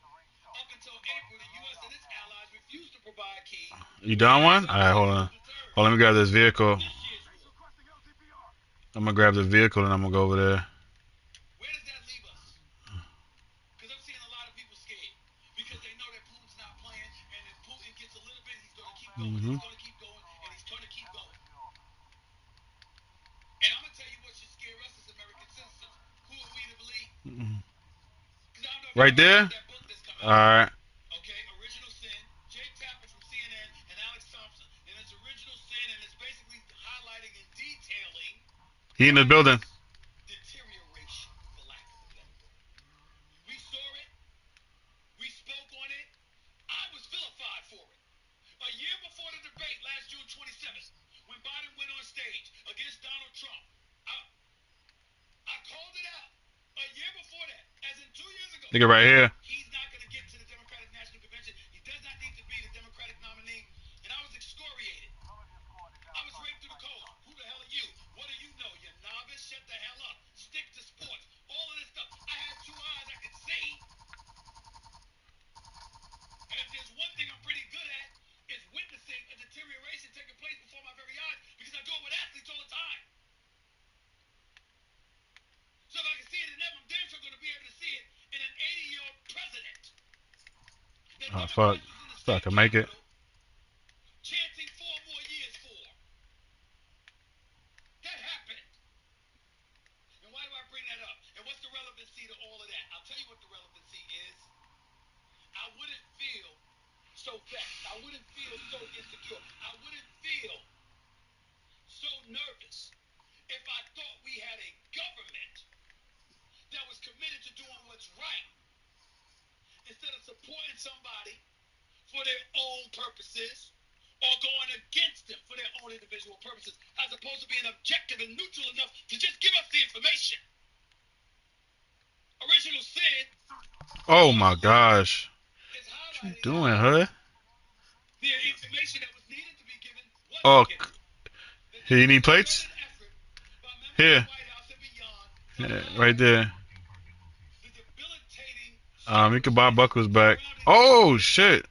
Up until April, the U.S. and its allies refused to provide Kyiv. You done one? Alright, hold on. Hold on, let me grab this vehicle. I'm gonna grab the vehicle and I'm gonna go over there. Where does that leave us? Because I'm seeing a lot of people scared. Because they know that Putin's not playing, and if Putin gets a little bit, he's going to keep going, he's going to keep going, and he's going to keep going. And I'm going to tell you what should scare us as American citizens. Who are we to believe? Right there? Alright. Okay, Original Sin. Jake Tapper from CNN and Alex Thompson. And it's Original Sin, and it's basically highlighting and detailing He in the building. deterioration, for lack of a better word. We saw it. We spoke on it. I was vilified for it. A year before the debate, last June 27th, when Biden went on stage against Donald Trump, I called it out. A year before that, as in 2 years ago. Nigga right here. He's not going to get to the Democratic National Convention. He does not need to be the Democratic nominee. And I was excoriated. I was raped through the cold. Who the hell are you? What do you know? You're novice? Shut the hell up. Stick to sports. All of this stuff. I had 2 eyes. I could see. And if there's one thing I'm pretty good at, is witnessing a deterioration taking place before my very eyes, because I do it with athletes all the time. So if I can see it in them, I'm damn sure going to be able to see it in an 80-year-old president. Oh fuck. So I can make it. Chanting 4 more years for. That happened. And why do I bring that up? And what's the relevancy to all of that? I'll tell you what the relevancy is. I wouldn't feel so vexed. I wouldn't feel so insecure. I wouldn't feel so nervous if I thought we had a government that was committed to doing what's right instead of supporting somebody for their own purposes or going against them for their own individual purposes, as opposed to being objective and neutral enough to just give us the information. Original Sin. Oh my gosh. What you doing, huh? The information that was needed to be given was Oh, given. here you need plates? Here. Yeah, right there. You can buy Buckles back. Oh shit.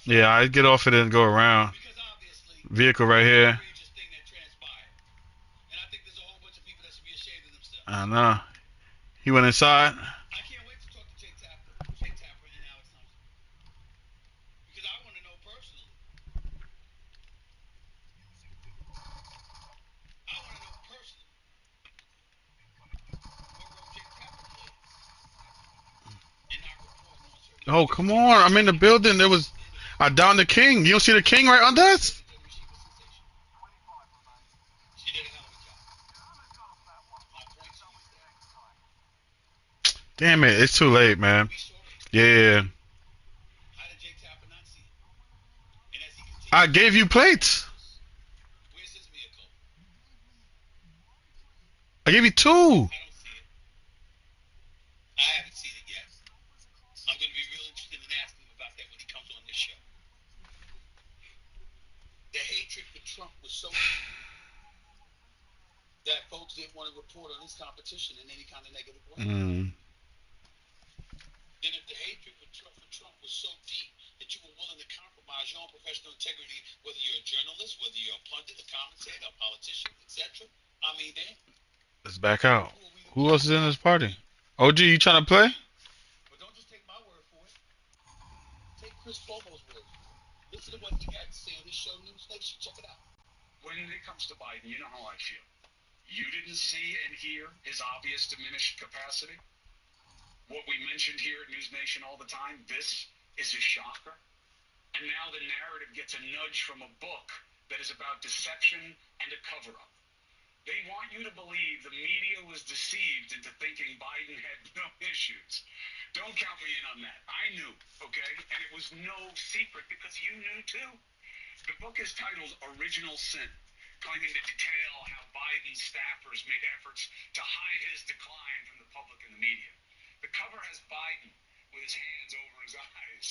Yeah, I get off it and go around. Vehicle right here. I know. He went inside. Oh, come on. I'm in the building. There was. I downed the king. You don't see the king right under us? Damn it. It's too late, man. Yeah. I gave you plates. I gave you two. Mm. Let's back out. Who else is in this party? OG, you trying to play? When it comes to Biden, you know how I feel. You didn't see and hear his obvious diminished capacity. What we mentioned here at News Nation all the time, this is a shocker. And now the narrative gets a nudge from a book that is about deception and a cover-up. They want you to believe the media was deceived into thinking Biden had no issues. Don't count me in on that. I knew, okay? And it was no secret because you knew too. The book is titled Original Sin, claiming to detail how Biden's staffers made efforts to hide his decline from the public and the media. The cover has Biden with his hands over his eyes.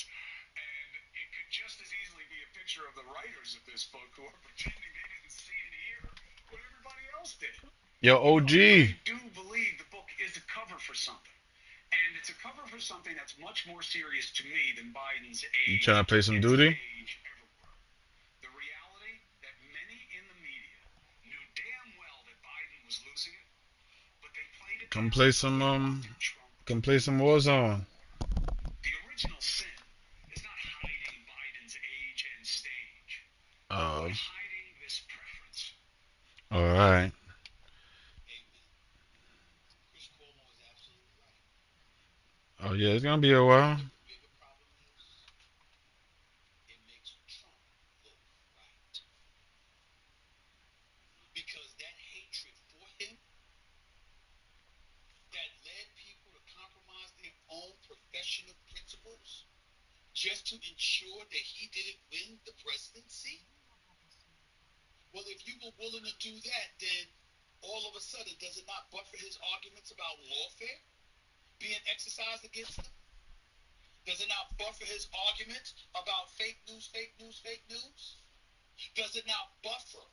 And it could just as easily be a picture of the writers of this book who are pretending they didn't see and hear what everybody else did. Yo, OG. I do believe the book is a cover for something. And it's a cover for something that's much more serious to me than Biden's age. You trying to play some duty? The reality that many in the media knew damn well that Biden was losing it, but they played it. Come play some Warzone. The original sin is not hiding Biden's age and stage, but hiding this preference. All right. Oh yeah, it's gonna be a while. Just to ensure that he didn't win the presidency? Well, if you were willing to do that, then all of a sudden, does it not buffer his arguments about lawfare being exercised against him? Does it not buffer his arguments about fake news, fake news, fake news? Does it not buffer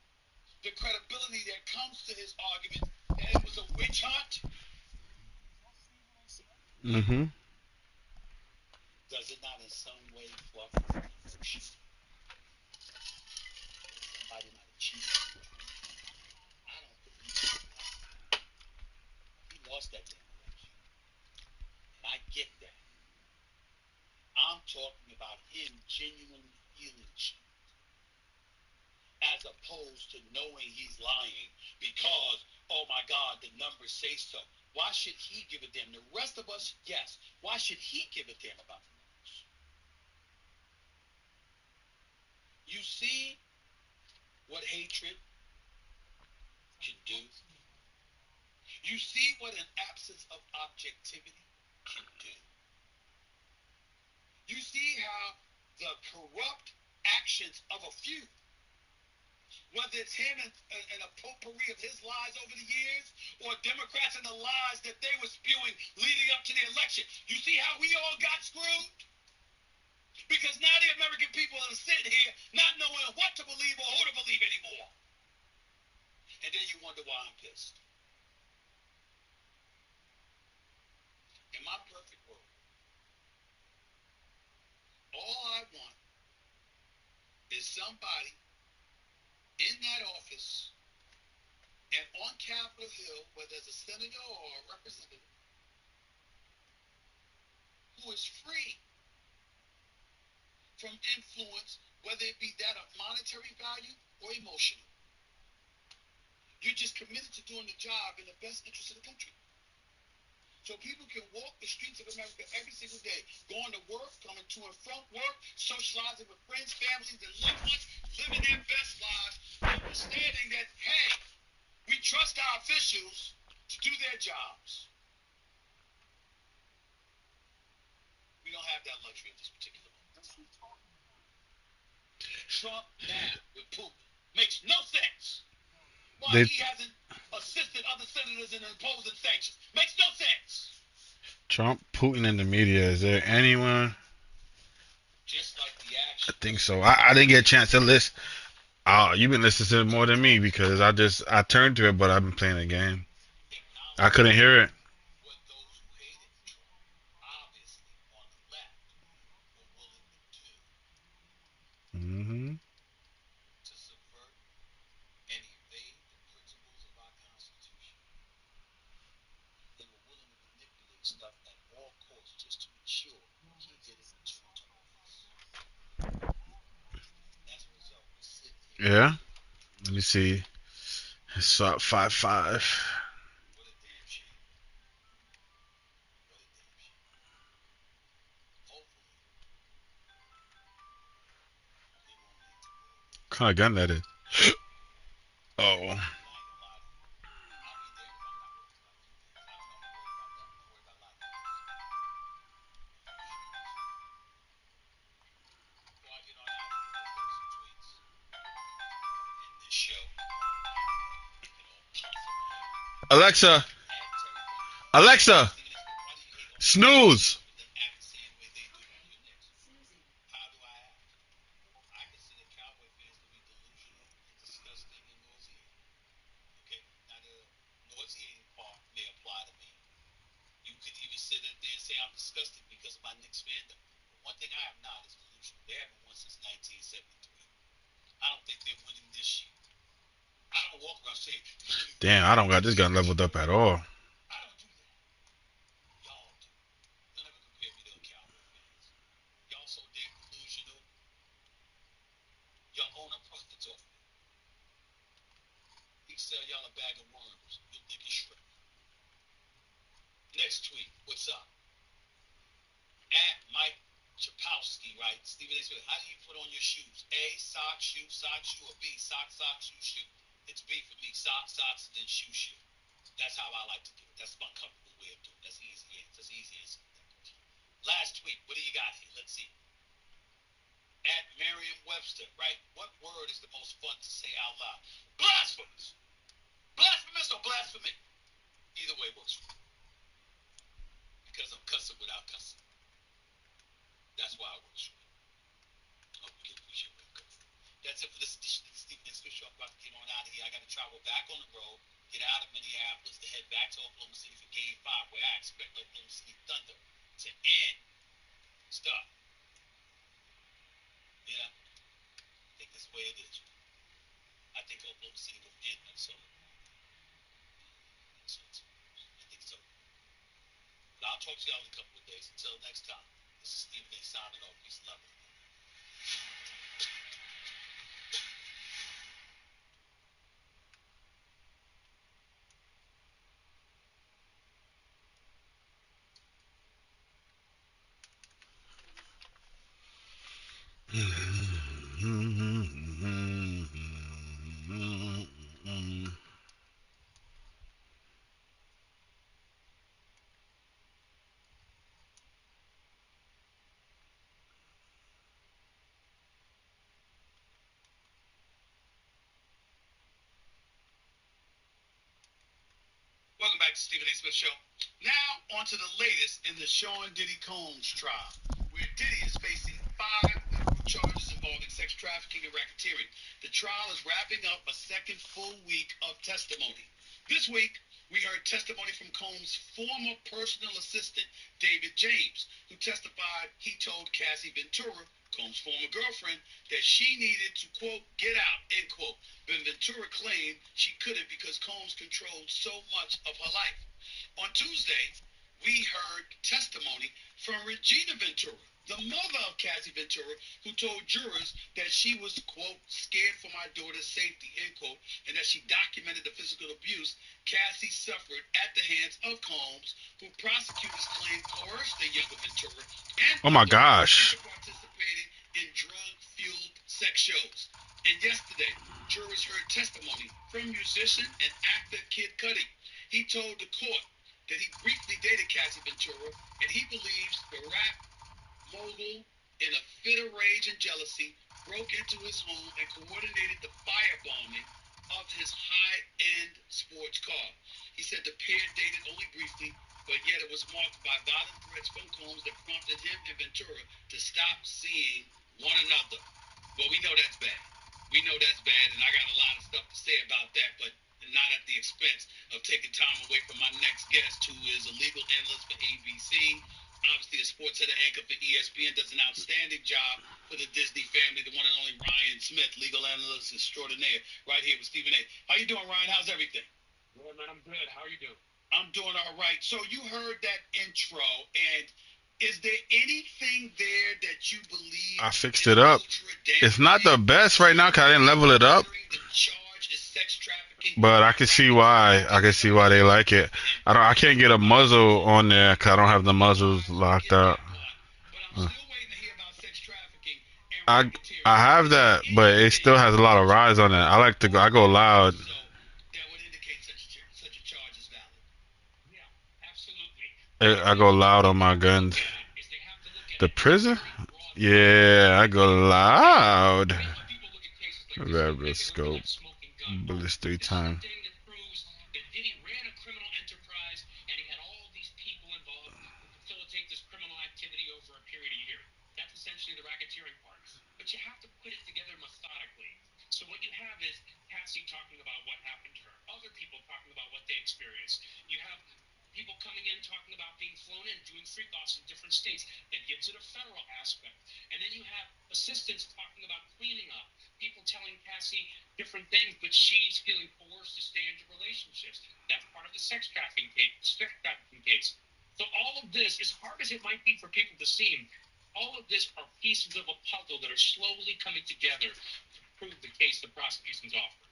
the credibility that comes to his argument that it was a witch hunt? Mm-hmm. Does it not in some way buffer emotion? Somebody might have cheated. I don't believe it. He lost that damn election. And I get that. I'm talking about him genuinely feeling cheated, as opposed to knowing he's lying because, oh my God, the numbers say so. Why should he give a damn? The rest of us, yes. Why should he give a damn about the numbers? You see what hatred can do? You see what an absence of objectivity can do? You see how the corrupt actions of a few, whether it's him and a potpourri of his lies over the years, or Democrats and the lies that they were spewing leading up to the election. You see how we all got screwed? Because now the American people are sitting here not knowing what to believe or who to believe anymore. And then you wonder why I'm pissed. In my perfect world, all I want is somebody in that office and on Capitol Hill, whether it's a senator or a representative, who is free from influence, whether it be that of monetary value or emotional. You're just committed to doing the job in the best interest of the country. So people can walk the streets of America every single day, going to work, coming to and from work, socializing with friends, families, and loved ones, living their best lives, understanding that, hey, we trust our officials to do their jobs. We don't have that luxury at this particular moment. Trump now with Putin makes no sense. Why he hasn't assisted other senators in imposing sanctions makes no sense. Trump, Putin, and the media. Is there anyone? Just like the I action. think so. I didn't get a chance to listen. Oh, you've been listening to it more than me because I turned to it, but I've been playing the game. I couldn't hear it. What those who hated Trump, obviously on the left, were willing to do Mm-hmm. to subvert and evade the principles of our Constitution. They were willing to manipulate stuff at all costs just to ensure he didn't return to office. As a result, we sit here. Yeah. Let me see. It's up 5-5. What a damn shame. What a damn shame. Hopefully, he won't lead to more. What kind of gun that is? Oh. I ain't gonna lie to you. I'll be damned if I'm not worried about a few things. I don't know. I'm worried about that. I'm worried about a lot of things. Before I get on out of here, there's some tweets in this show. You can all possibly Alexa. add Terry Funk. Alexa. Why do you hate on Snooze. them act the same way they do when you're next? How do I act? I consider Cowboy fans to be delusional, disgusting, and nauseating. Okay? Now, the nauseating part may apply to me. You could even sit there and say I'm disgusted because of my Knicks fandom. But one thing I am not is delusional. They haven't won since 1973. I don't think they're winning this year. I don't walk around saying, Damn, I don't got this gun leveled up at all. I don't do that. Y'all do. Don't ever compare me to a Cowboy fans. Y'all so damn delusional. Y'all own a profits off me. He sell y'all a bag of worms. You'll think it's shrimp. Next tweet. What's up? At Mike Chapowski, right? Stephen A. Smith, how do you put on your shoes? A, sock, shoe, or B, sock, shoe. It's B for me. Socks, and then shoe. That's how I like to do it. That's my comfortable way of doing it. That's easy. That's easy answer. Last tweet. What do you got here? Let's see. At Merriam-Webster, right? What word is the most fun to say out loud? Blasphemous. Blasphemous or blasphemy? Either way works for me. Because I'm cussing without cussing. That's why it works for me. Hope you can appreciate where I'm coming from. That's it for this edition of the Stephen A. Smith Show. I'm about to get on out of here. I got to travel back on the road, get out of Minneapolis to head back to Oklahoma City for Game 5, where I expect Oklahoma City Thunder to end stuff. Yeah, I think that's the way it is. I think Oklahoma City will end Minnesota. I think so. But I'll talk to y'all in a couple of days. Until next time, this is Stephen A. signing off. Peace and love. Welcome back to Stephen A. Smith Show. Now, on to the latest in the Sean Diddy Combs trial, where Diddy is facing 5 federal charges involving involving sex trafficking and racketeering. The trial is wrapping up a second full week of testimony. This week, we heard testimony from Combs' former personal assistant, David James, who testified he told Cassie Ventura, Combs' former girlfriend, that she needed to, quote, get out, end quote. But Ventura claimed she couldn't because Combs controlled so much of her life. On Tuesday, we heard testimony from Regina Ventura, the mother of Cassie Ventura, who told jurors that she was, quote, scared for my daughter's safety, end quote, and that she documented the physical abuse Cassie suffered at the hands of Combs, who prosecutors claim coerced the younger Ventura and Oh my gosh. into participating in drug-fueled sex shows. And yesterday, jurors heard testimony from musician and actor Kid Cudi. He told the court that he briefly dated Cassie Ventura, and he believes the rap mogul, in a fit of rage and jealousy, broke into his home and coordinated the firebombing of his high-end sports car. He said the pair dated only briefly, but yet it was marked by violent threats from Combs that prompted him and Ventura to stop seeing one another. Well, we know that's bad. We know that's bad, and I got a lot of stuff to say about that, but not at the expense of taking time away from my next guest, who is a legal analyst for ABC, obviously a sports center anchor for ESPN, does an outstanding job for the Disney family, the one and only Ryan Smith, legal analyst extraordinaire, right here with Stephen A. How you doing, Ryan? How's everything? Good, man. I'm good. How are you doing? I'm doing all right. So you heard that intro, and is there anything there that you believe I fixed it up. It's not the best right now because I didn't level it up. But I can see why. I can see why they like it. I can't get a muzzle on there because I don't have the muzzles locked up. I I have that, but it still has a lot of rise on it. I like to go. I go loud. I go loud on my guns. The prison? Yeah, I go loud. Rebel scope. Ballistic time. But you have to put it together methodically. So what you have is Cassie talking about what happened to her, other people talking about what they experienced. You have people coming in talking about being flown in, doing freak offs in different states. That gives it a federal aspect. And then you have assistants talking about cleaning up, people telling Cassie different things, but she's feeling coerced to stay into relationships. That's part of the sex trafficking case. So all of this, as hard as it might be for people to see, all of this are pieces of a puzzle that are slowly coming together to prove the case the prosecution's offered.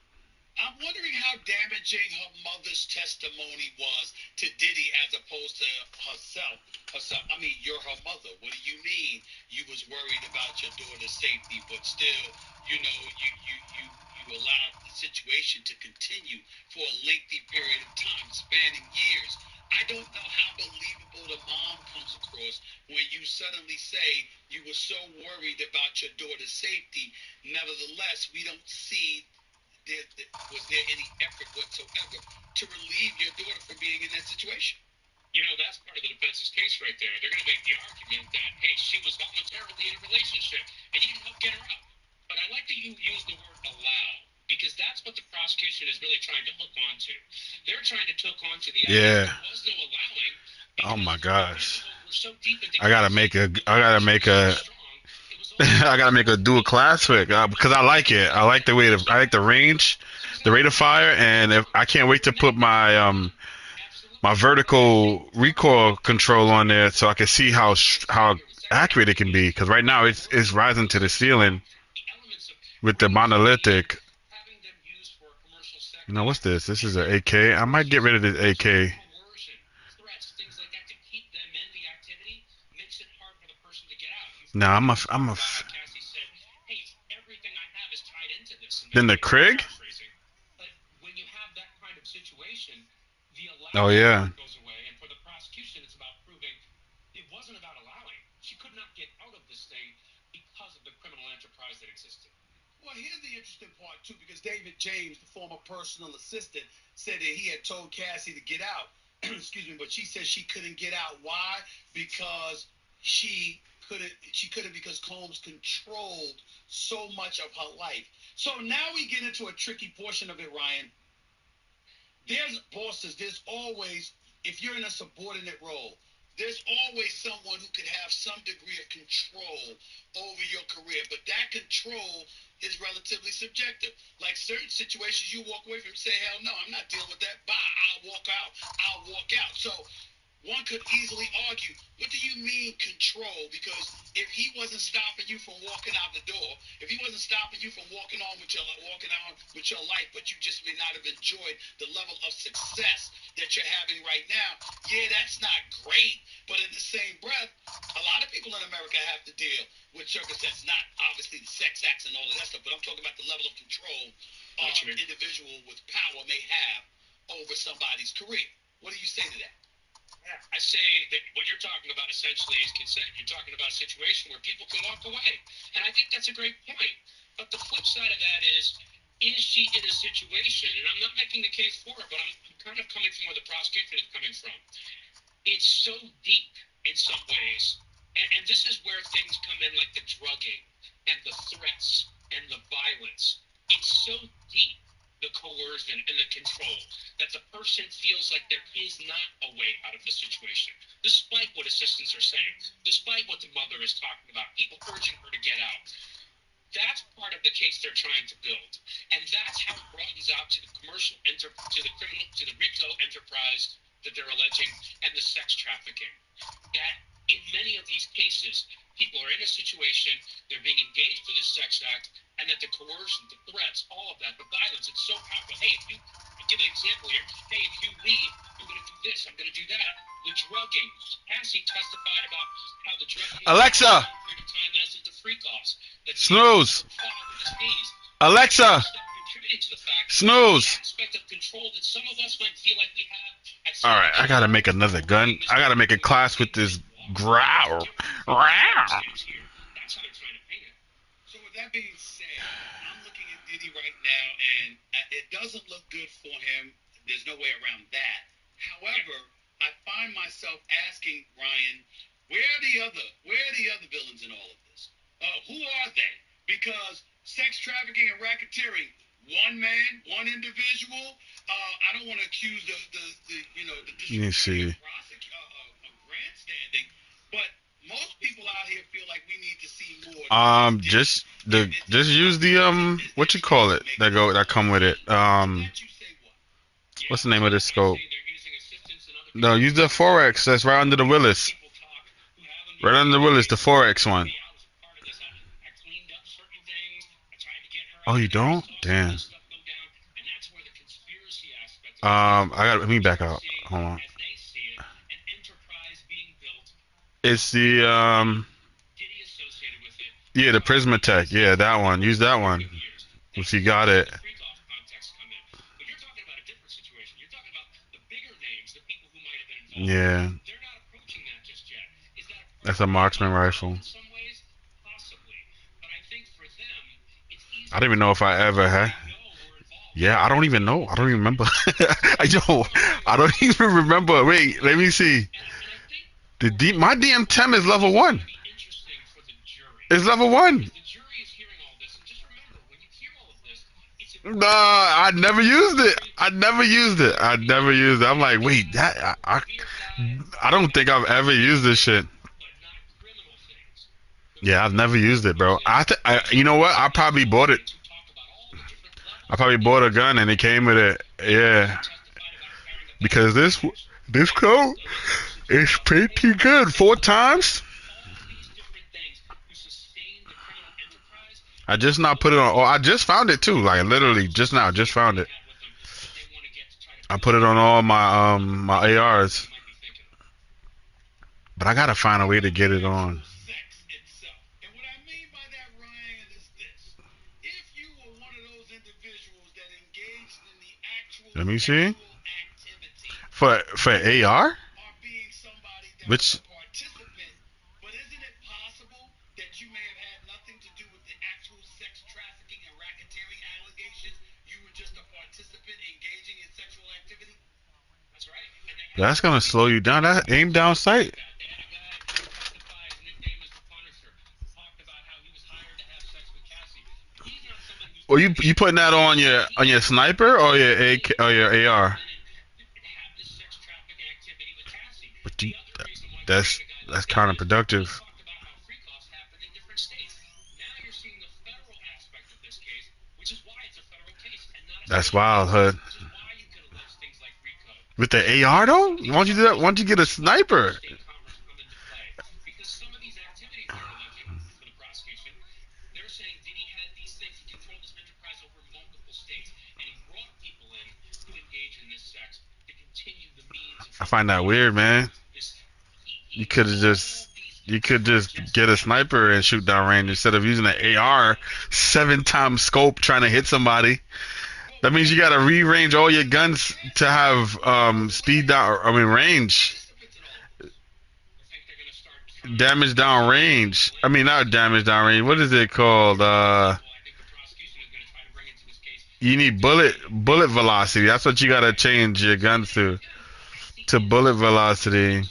I'm wondering how damaging her mother's testimony was to Diddy as opposed to herself. I mean, you're her mother. What do you mean you was worried about your daughter's safety, but still, you know, you allowed the situation to continue for a lengthy period of time, spanning years. I don't know how believable the mom comes across when you suddenly say you were so worried about your daughter's safety. Nevertheless, we don't see was there any effort whatsoever to relieve your daughter from being in that situation. You know, that's part of the defense's case right there. They're going to make the argument that, hey, she was voluntarily in a relationship and you didn't help get her out. But I like that you use the word allow, because that's what the prosecution is really trying to hook onto. They're trying to hook onto the idea there was no allowing. Oh my gosh. I gotta make a I gotta make a dual class pick because I like it. I like the range, the rate of fire, and if I can't wait to put my my vertical recoil control on there so I can see how accurate it can be. Because right now it's rising to the ceiling with the monolithic. You know what's this? This is an AK. I might get rid of this AK. No, Then the Krig? Oh yeah. Goes away, and for the prosecution, it's about proving it wasn't about allowing. She could not get out of this thing because of the criminal enterprise that existed. Well, here's the interesting part too, because David James, the former personal assistant, said that he had told Cassie to get out. Excuse me, but she said she couldn't get out. Why? Because she couldn't because Combs controlled so much of her life. So now we get into a tricky portion of it, Ryan. There's bosses. There's always, if you're in a subordinate role, there's always someone who could have some degree of control over your career. But that control is relatively subjective. Like certain situations, you walk away from and say, hell no, I'm not dealing with that. Bye, I'll walk out. So one could easily argue, what do you mean control? Because if he wasn't stopping you from walking out the door, if he wasn't stopping you from walking on with your life, but you just may not have enjoyed the level of success that you're having right now, yeah, that's not great. But in the same breath, a lot of people in America have to deal with circumstances, not obviously the sex acts and all of that stuff, but I'm talking about the level of control an individual with power may have over somebody's career. What do you say to that? I say that what you're talking about essentially is consent. You're talking about a situation where people can walk away. And I think that's a great point. But the flip side of that is she in a situation, and I'm not making the case for her, but I'm kind of coming from where the prosecution is coming from. It's so deep in some ways. And this is where things come in, like the drugging and the threats and the violence. It's so deep, the coercion and the control, that the person feels like there is not a way out of the situation, despite what assistants are saying, despite what the mother is talking about, people urging her to get out. That's part of the case they're trying to build, and that's how it broadens out to the to the RICO enterprise that they're alleging, and the sex trafficking. That in many of these cases, people are in a situation, they're being engaged for this sex act, and that the coercion, the threats, all of that, the violence, it's so powerful. Hey, I'll give an example here. Hey, if you leave, I'm going to do this, I'm going to do that. The drugging. Cassie testified about how the drugging Alexa. period of time as the freak-offs. Snooze. Alexa. Snooze. All right, I gotta make another gun. I gotta make a class with this growl. So with that being said, I'm looking at Diddy right now, and it doesn't look good for him. There's no way around that. However, I find myself asking Ryan, where are the other villains in all of this? Who are they? Because sex trafficking and racketeering, one man, one individual. I don't want to accuse the Let me see. grandstanding, but most people out here feel like we need to see more. Just use the what you call it that come with it. What's the name of this scope? No, use the 4X. That's right under the Willis. Right under the Willis, the 4X one. Oh, you don't? Damn. Let me back out. Hold on. It's the yeah, the Prismatech. Yeah, that one. Use that one if you got it. Yeah. That's a marksman rifle. I don't even know if I ever had. Yeah, I don't even know. I don't even remember. I don't even remember. Wait, let me see. My DM10 is level 1. It's level 1. Nah, I never used it. I'm like, wait, I don't think I've ever used this shit. Yeah, I've never used it, bro. You know what? I probably bought it. I probably bought a gun and it came with it. Yeah. Because this code is pretty good. 4 times. I just now put it on. Oh, I just found it too. Like literally just now, just found it. I put it on all my my ARs. But I gotta find a way to get it on. Let me see. For AR? Which? That's gonna slow you down. That aim down sight. Well, you putting that on your sniper or your AK or your AR? But that's counterproductive. That's wild, Hood. With the AR though, why don't you do that? Why don't you get a sniper? I find that weird, man. You could have just you could just get a sniper and shoot down range instead of using an AR 7 times scope trying to hit somebody. That means you gotta rearrange all your guns to have speed down. I mean range, damage down range. I mean not damage down range. What is it called? You need bullet velocity. That's what you gotta change your guns to bullet velocity.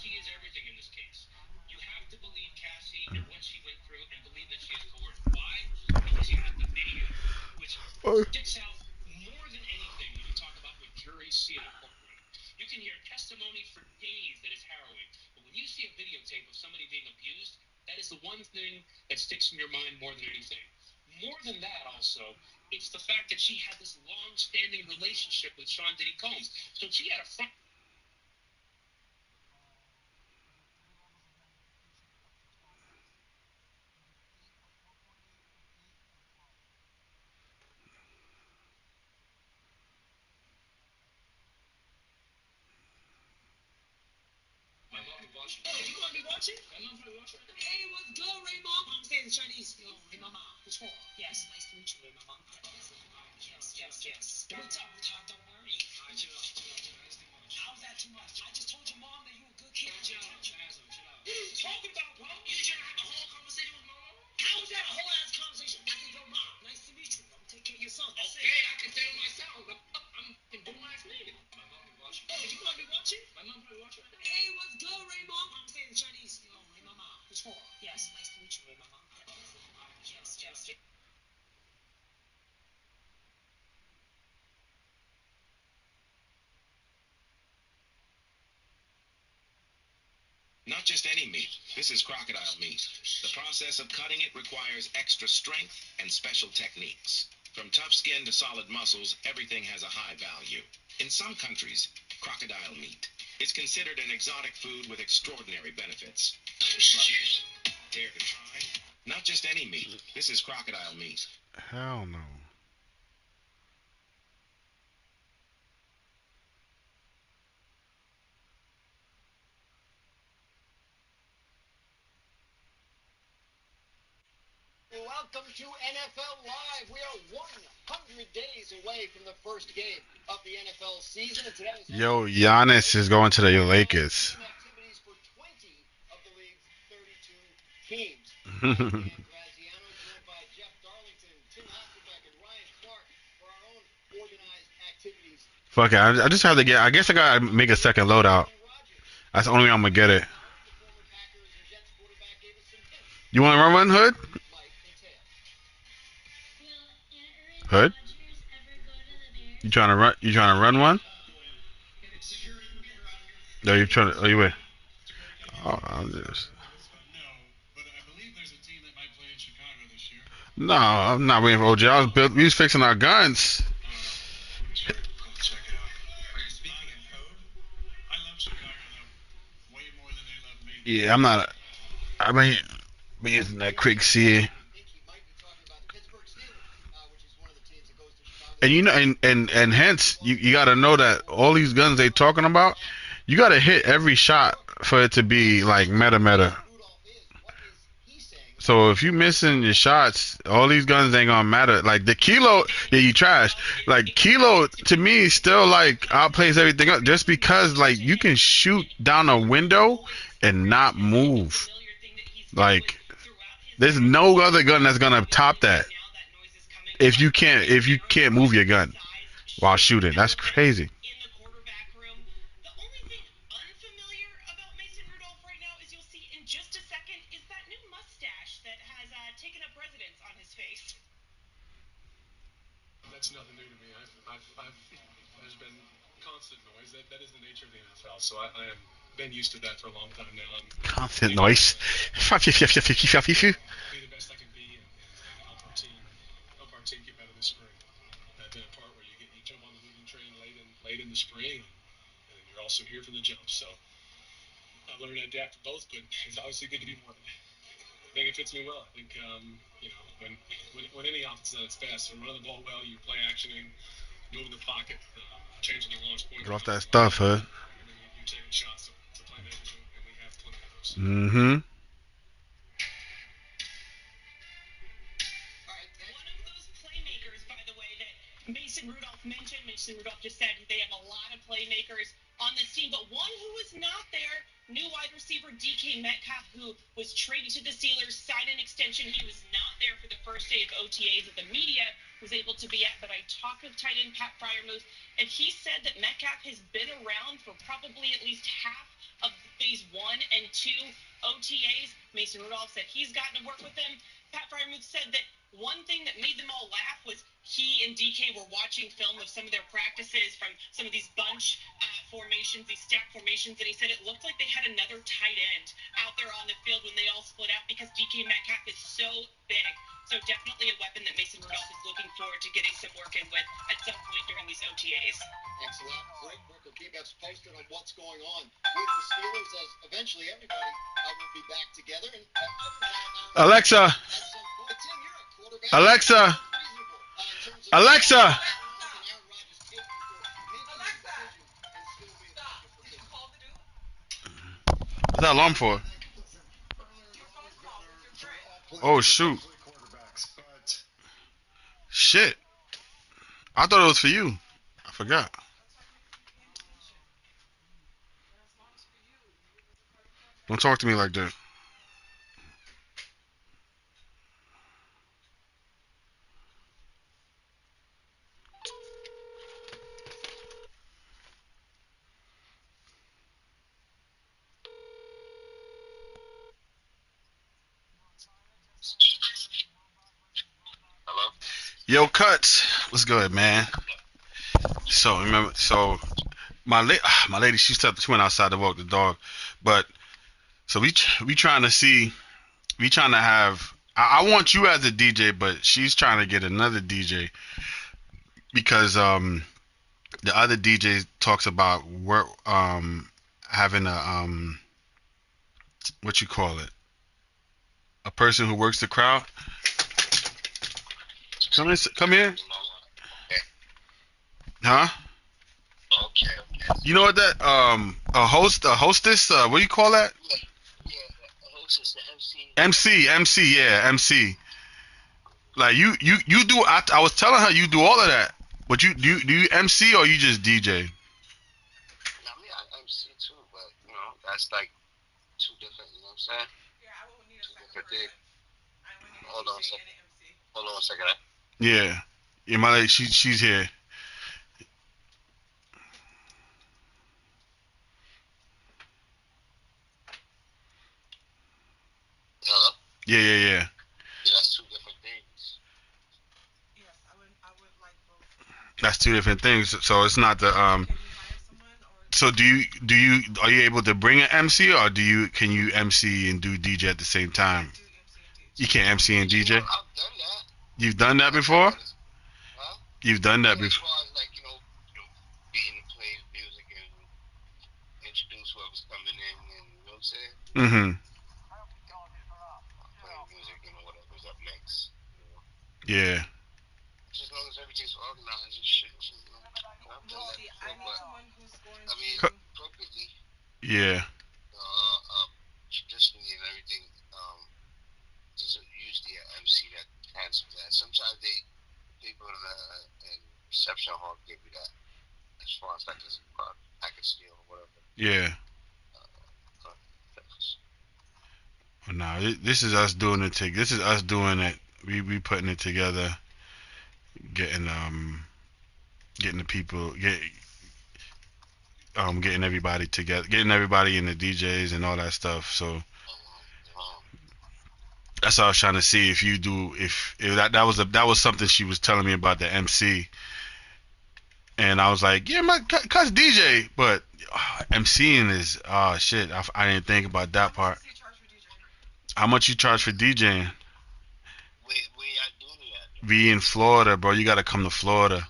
Not just any meat. This is crocodile meat. The process of cutting it requires extra strength and special techniques. From tough skin to solid muscles, everything has a high value. In some countries, crocodile meat is considered an exotic food with extraordinary benefits. But dare to try? Not just any meat. This is crocodile meat. Hell no. Welcome to NFL Live. We are 100 days away from the first game of the NFL season. And today is Yo, Giannis is going to the Lakers. activities for 20 of the league's 32 teams. Graziano, joined by Jeff Darlington, Tim Hasselbeck, and Ryan Clark for our own organized activities. Fuck it, I just have to get. I guess I gotta make a second loadout. That's the only way I'm gonna get it. You want to run one, Hood? Hood? You trying to run? You trying to run one? No, you trying to? Oh, you wait. Oh, I'm just. No, I'm not waiting for OJ. We was fixing our guns. Yeah, I'm not. I mean, be using that quick C. And you know, and hence you got to know that all these guns they talking about, you got to hit every shot for it to be like meta. So if you missing your shots, all these guns ain't gonna matter. Like the kilo, yeah, you trash. Like kilo to me still like outplays everything else, just because like you can shoot down a window and not move. Like there's no other gun that's gonna top that. If you can't move your gun while shooting, that's crazy. that's nothing new to me. There's been constant noise. That is the nature of the NFL. So I am been used to that for a long time now. Constant noise. Be the best I can be and help our team get better this spring. I've been a part where you jump on the moving train late in the spring, and then you're also here for the jump. So I've learned to adapt to both, but it's obviously good to be more than that. I think it fits me well. I think when any offense is at its best, you're running the ball well, you play actioning, moving the pocket, changing your launch point. Get off that stuff, huh? And then you're taking shots to playmakers, and we have plenty of those. Mm-hmm. One of those playmakers, by the way, that Mason Rudolph mentioned. Mason Rudolph just said they have a lot of playmakers on this team, but one who was not there, new wide receiver DK Metcalf, who was traded to the Steelers, signed an extension. He was not there for the first day of OTAs that the media was able to be at, but I talked with tight end Pat Fryermuth, and he said that Metcalf has been around for probably at least half of phase 1 and 2 OTAs. Mason Rudolph said he's gotten to work with them. Pat Fryermuth said that one thing that made them all laugh was he and DK were watching film of some of their practices from some of these bunch formations, these stack formations, and he said it looked like they had another tight end out there on the field when they all split out because DK Metcalf is so big. So definitely a weapon that Mason Rudolph is looking forward to getting some work in with at some point during these OTAs. Thanks a lot, Greg Booker. Keep us posted on what's going on with the Steelers as eventually everybody will be back together. And Alexa. Alexa. Alexa. What's that alarm for? Oh, shoot. Shit. I thought it was for you. I forgot. Don't talk to me like that. Hello? Yo, Cuts. What's good, man? So, remember, my lady, she went outside to walk the dog. But, so we trying to see, we trying to have, I want you as a DJ, but she's trying to get another DJ because, the other DJ talks about work, having a, what you call it? A person who works the crowd. Come here. Huh? Okay. You know what that a hostess, what do you call that? Yeah, a hostess, the MC. MC, yeah, MC. Like you do. I was telling her you do all of that, but do you MC or you just DJ? I mean, I MC too, but that's like two different. You know what I'm saying? Yeah, I would need a two second different person. things. I would need Hold a on a DJ second. and an MC. Hold on a second. Yeah, my lady, she's here. Hello? Yeah. Yeah, that's two different things. Yes, I would like both. That's two different things. So it's not the Can we hire someone or? So are you able to bring an MC or can you MC and do DJ at the same time? Do MC and DJ. You can't MC and DJ. I've done that. You've done that before. Huh? You've done that As before. far as like being to play music and introduce whoever's coming in, and you know what I'm saying? Mm-hmm. Playing music and whatever's up next. Yeah. Just as long as everything's organized and shit. I've done that See, before, I need someone who's going to. appropriately. Yeah. Traditionally and everything, there's usually an MC that handles that. Sometimes people in reception hall give you that, as far as like a package deal or whatever. Yeah. Nah, this is us doing it. This is us doing it. We putting it together, getting the people getting everybody together, getting everybody in the DJs and all that stuff. So That's what I was trying to see if you do if that was something she was telling me about the MC, and I was like, yeah, my cuz DJ, but MCing is shit. I didn't think about that part. How much you charge for DJing? We in Florida, bro. You gotta come to Florida.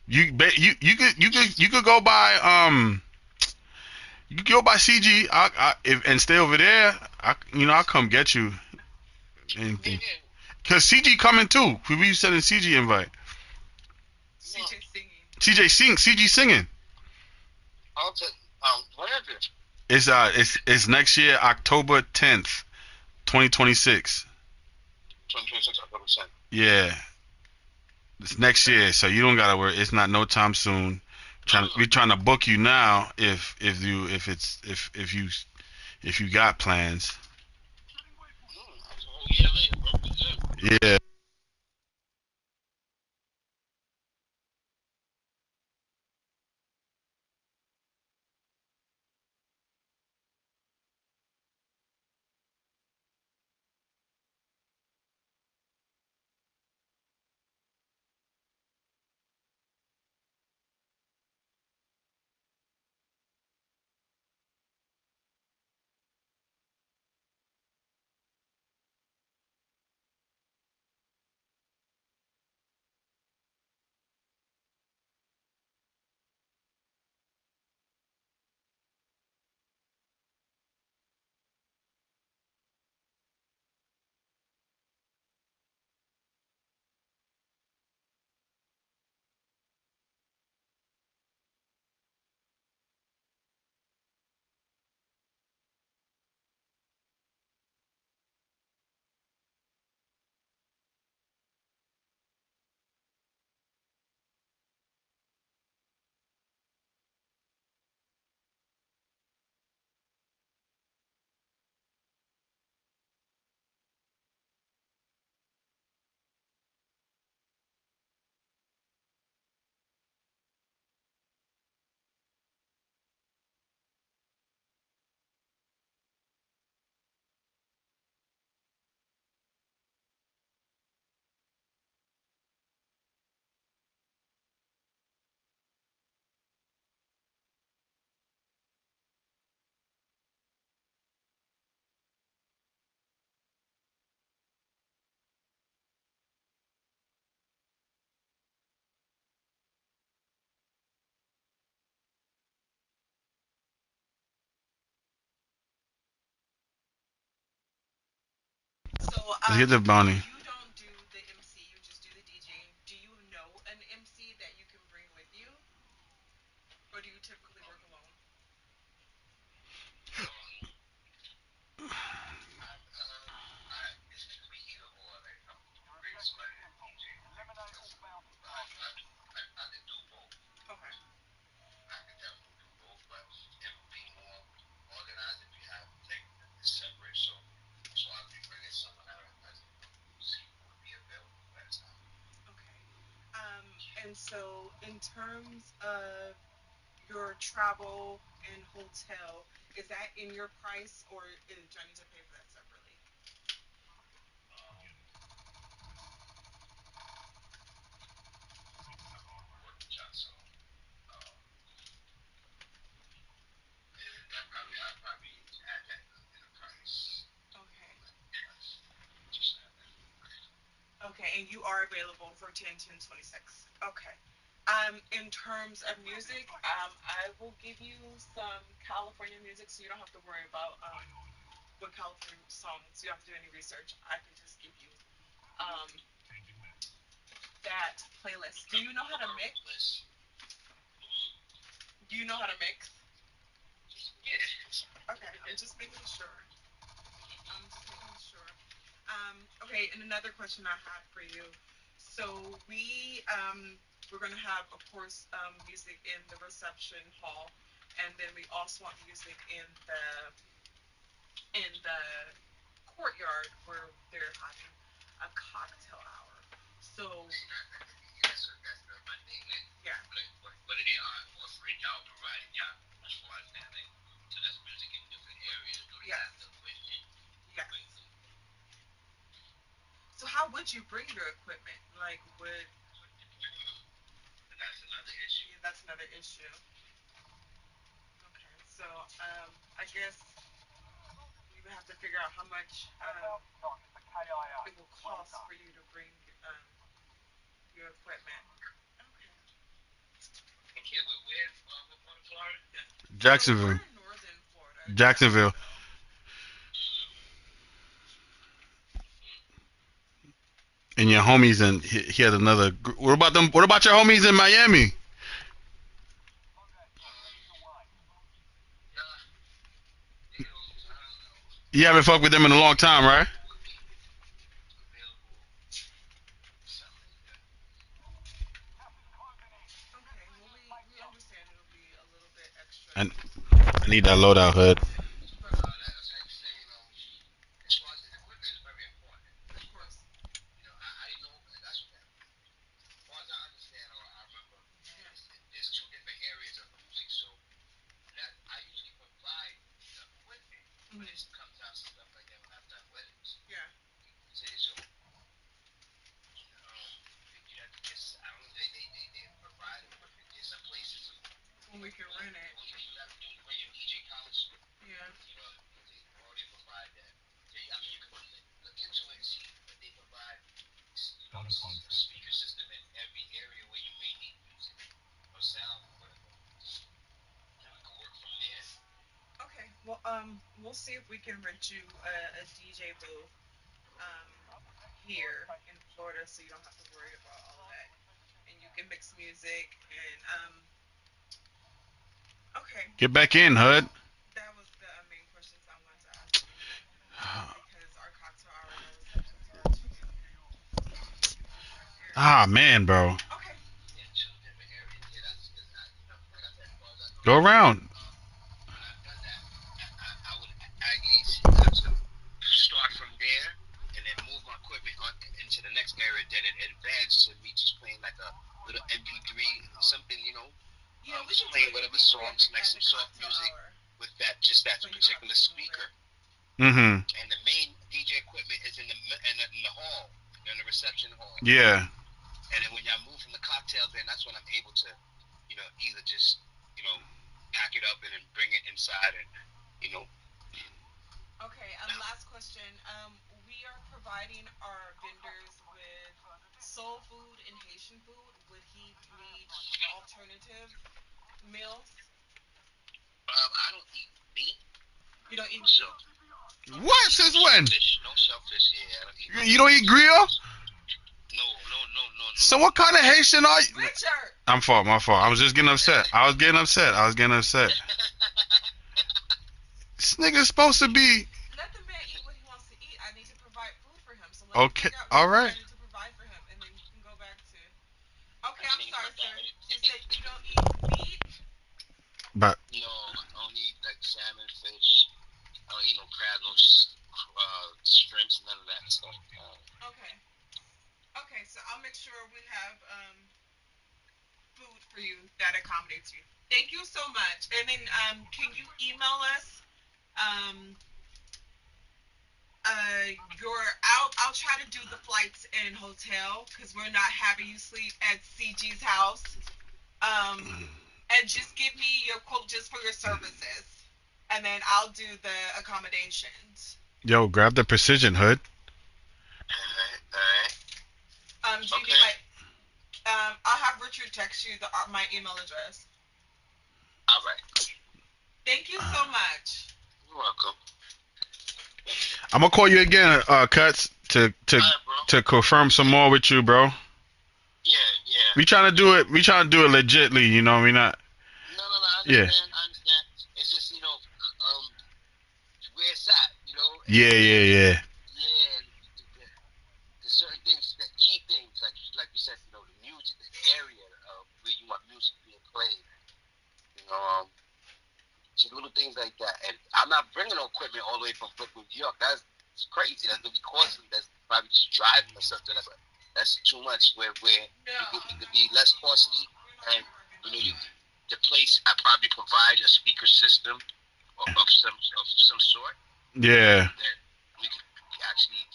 You could go by you could go by CG and stay over there. I'll come get you. Anything. Cause CG coming too. We sending CG invite. CG singing. It's next year, October 10th, 2026. Yeah, it's next year, so you don't gotta worry. It's not no time soon. We trying to book you now if you got plans. Yeah. Let's get the bounty. And so, in terms of your travel and hotel, is that in your price, or do I need to pay for that separately? Okay. Okay, and you are available for 10/10/26. Okay. In terms of music, I will give you some California music, so you don't have to worry about what California songs. You don't have to do any research. I can just give you um, that playlist. Do you know how to mix? Do you know how to mix? Okay, I'm just making sure. I'm just making sure. Okay, and another question I have for you. So we're gonna have, of course, music in the reception hall, and then we also want music in the courtyard where they're having a cocktail hour. So yeah. Yes. Yes. would you bring your equipment? Like, would... That's another issue. Yeah, that's another issue. Okay, so I guess we would have to figure out how much it will cost for you to bring your equipment. Okay. Okay, where part of Florida? Jacksonville. We're in northern Florida. Jacksonville. And your homies, and he had another. What about them? What about your homies in Miami? You haven't fucked with them in a long time, right? Okay, well, we understand it'll be a little bit extra. I need that loadout, hood. As far as the equipment is very important. Of course. You know, I didn't know that's what that. As far as I understand or I remember, there's two different areas of music, so that I usually provide the equipment when it comes out and stuff like that when I've done weddings. Yeah. See, so you have to just I don't know they provide equipment. There's some places when we can rent it. When you have to do bring your DJ college. Yeah. You know, they provide that. I mean, you can look into it and see that they provide a speaker system in every area where you may need music or sound or whatever. And we can work from there. Okay. Well, we'll see if we can rent you a DJ booth here in Florida, so you don't have to worry about all of that, and you can mix music and Okay. Get back in, hood. That was the main questions I wanted to ask you because our cocktail hour that was set to start to Ah, man, bro. Okay. Yeah, two different areas. Yeah, that's because like I said, as far as I know, Go around. when I've done that, I would have to start from there and then move my equipment on into the next area. Then it advanced to me just playing like a little MP3, something, you know. Yeah, we just playing whatever songs, like some soft music with that particular speaker. Mm-hmm. And the main DJ equipment is in the hall, in the reception hall. Yeah. And then when y'all move from the cocktails, then that's when I'm able to, you know, either just, you know, pack it up and then bring it inside and, you know. Okay. Last question. We are providing our vendors with soul food and Haitian food. Would he need alternative meals? I don't eat meat. You don't eat meat? So. What? Since when? No shellfish. Yeah, I don't eat. You don't eat grill? No. So what kind of Haitian are you? Richard. My fault. I was just getting upset. I was getting upset. This nigga's supposed to be. Let the man eat what he wants to eat. I need to provide food for him. So Okay. All right. I need to provide for him, and then you can go back to. Okay, I'm sorry, sir. You said you don't eat meat. But. No, I don't eat like salmon, fish. I don't eat no crab, no shrimps, none of that stuff. Okay. Okay, so I'll make sure we have food for you that accommodates you. Thank you so much. And then can you email us I'll try to do the flights and hotel because we're not having you sleep at CG's house. And just give me your quote just for your services. And then I'll do the accommodations. Yo, grab the precision, hood. Alright. Do you need I'll have Richard text you my email address. Alright. Thank you so much. You're welcome. I'm gonna call you again, Cuts, to confirm some more with you, bro. Yeah. We trying to do it legitly, you know. We not. No. I understand. It's just, you know, where it's at, you know. Yeah. Yeah. The certain things, the key things, like you said, you know, the music, the area where you want music being played. You know, just little things like that. And I'm not bringing no equipment all the way from Brooklyn, New York. That's crazy. That's gonna be costly. That's probably just driving or something. That's too much. Where it could be less costly, and you know, the place I probably provide a speaker system of some sort. Yeah. That we could actually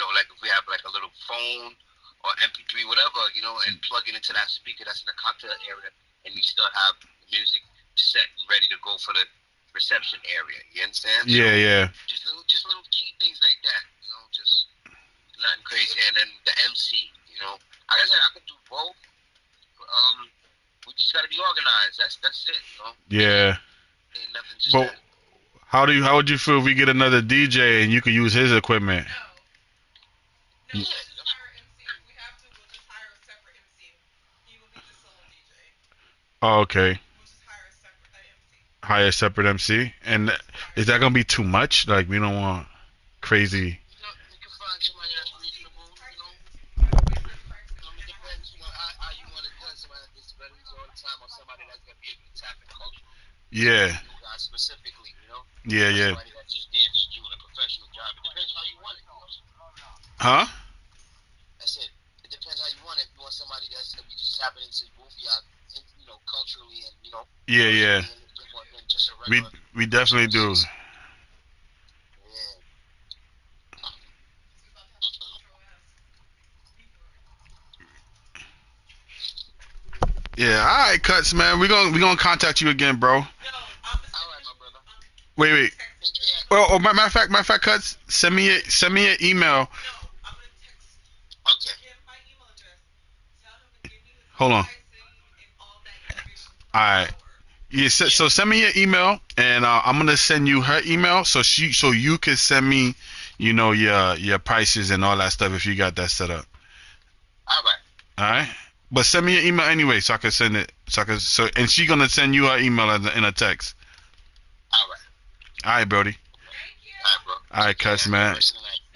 like if we have like a little phone or MP3, whatever, and plug it into that speaker that's in the cocktail area, and you still have the music set and ready to go for the reception area. You understand? Yeah, yeah. Just little key things like that. Just nothing crazy. And then the MC. Like I said, I could do both. We just gotta be organized. That's it. Yeah. Ain't nothing just. But how would you feel if we get another DJ and you could use his equipment? No, let's just hire an MC. If we have to, we'll just hire a separate MC. He will be the solo DJ. Oh, okay. We'll just hire a separate MC. Hire a separate MC, and is that gonna be too much? Like we don't want crazy. We can find somebody that's reasonable. It depends. How you want it done. Somebody that gets better all the time, or somebody that's gonna be able to tap in culturally. Yeah. You guys specifically, Yeah, yeah. Somebody that's just there, just doing a professional job. It depends how you want it. Huh? I said it depends how you want it. If you want somebody that's gonna be just tapping into both of y'all, culturally and Yeah, yeah. Just a regular, we definitely do. Yeah, all right, Cuts, man. We gonna contact you again, bro. All right, my brother. Wait. Well, matter of fact, Cuts. Send me an email. Okay. Hold on. All right. Yeah, so send me your email, and I'm gonna send you her email, so you can send me, your prices and all that stuff if you got that set up. All right. All right. But send me your email anyway, so I can send it. And she gonna send you her email in a text. All right. All right, Brody. All right, bro. All right, Cuts, man.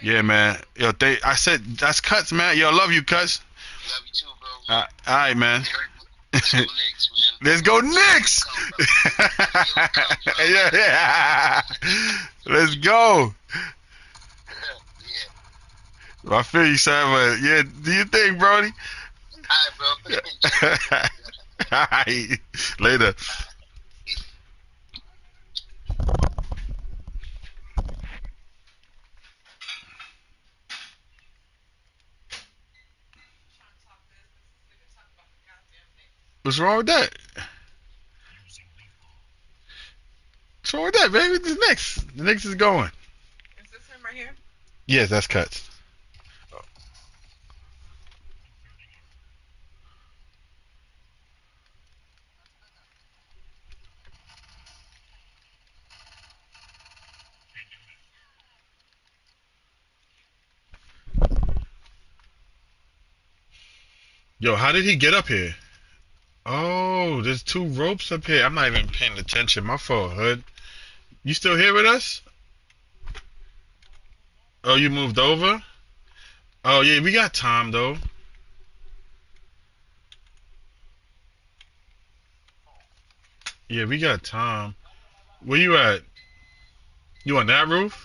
Yeah, man. Yo, I said that's Cuts, man. Yo, love you, Cuts. Love you too, bro. All right, man. Let's go Knicks, man. Let's go Knicks. Yeah. Let's go. I feel you, son, but yeah, do you think, Brody? All right, bro. All right. Later. What's wrong with that? What's wrong with that, baby? The Knicks is going. Is this him right here? Yes, that's Cuts. Yo, how did he get up here? Oh, there's two ropes up here. I'm not even paying attention. My fault, Hood. You still here with us? Oh, you moved over? Oh, yeah, we got time, though. Yeah, we got time. Where you at? You on that roof?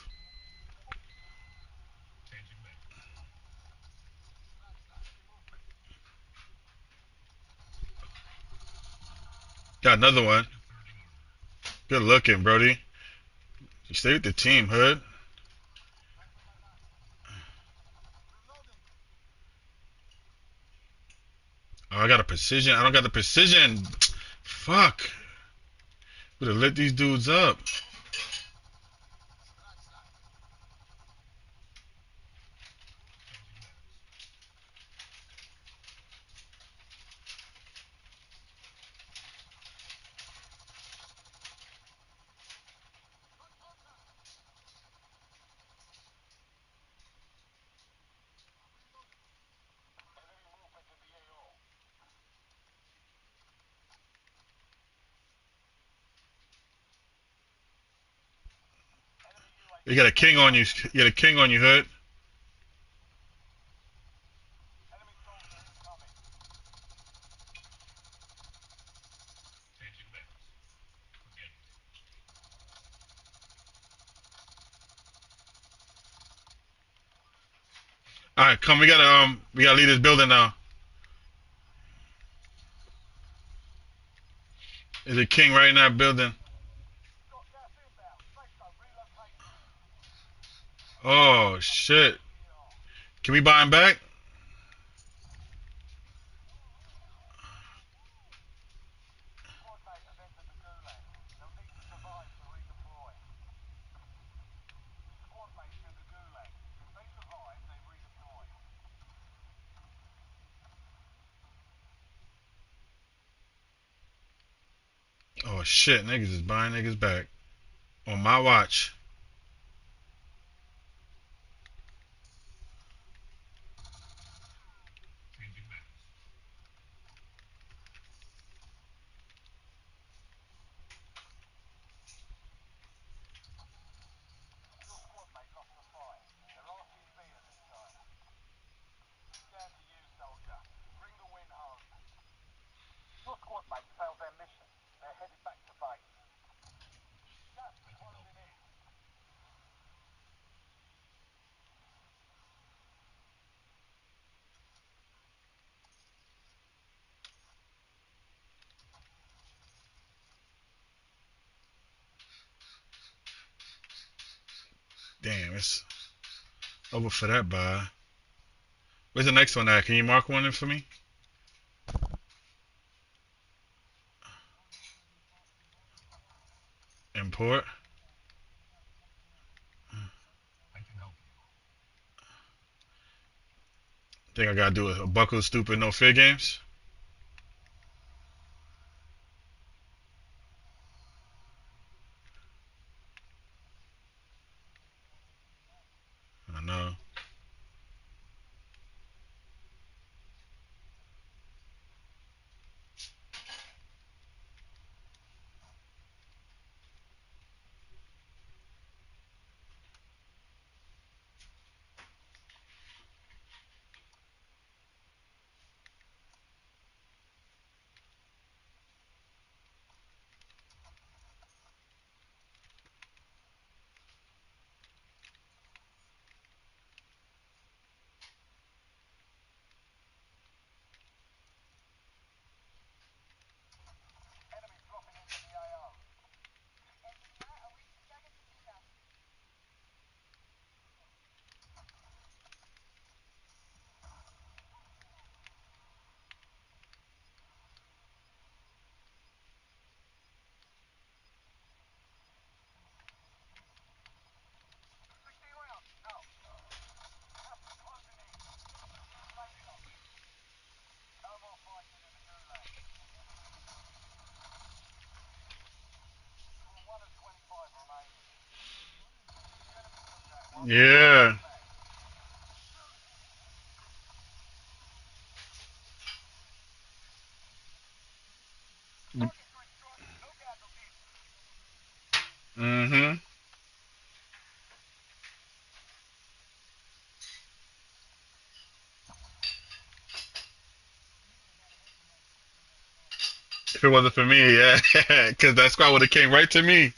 Got another one. Good looking, Brody. You stay with the team, Hood. Oh, I got a precision. I don't got the precision. Fuck. Would have lit these dudes up. You got a king on you. You got a king on you, Hood. All right, come. We gotta leave this building now. There's a king right in that building. Oh shit. Can we buy him back? Oh shit, niggas is buying niggas back on my watch. Damn, it's over for that buy. Where's the next one at? Can you mark one in for me? Import. Think I gotta do a buckle stupid no fear games? I know. Yeah. Mm-hmm. If it wasn't for me, yeah. Because that squad would have came right to me.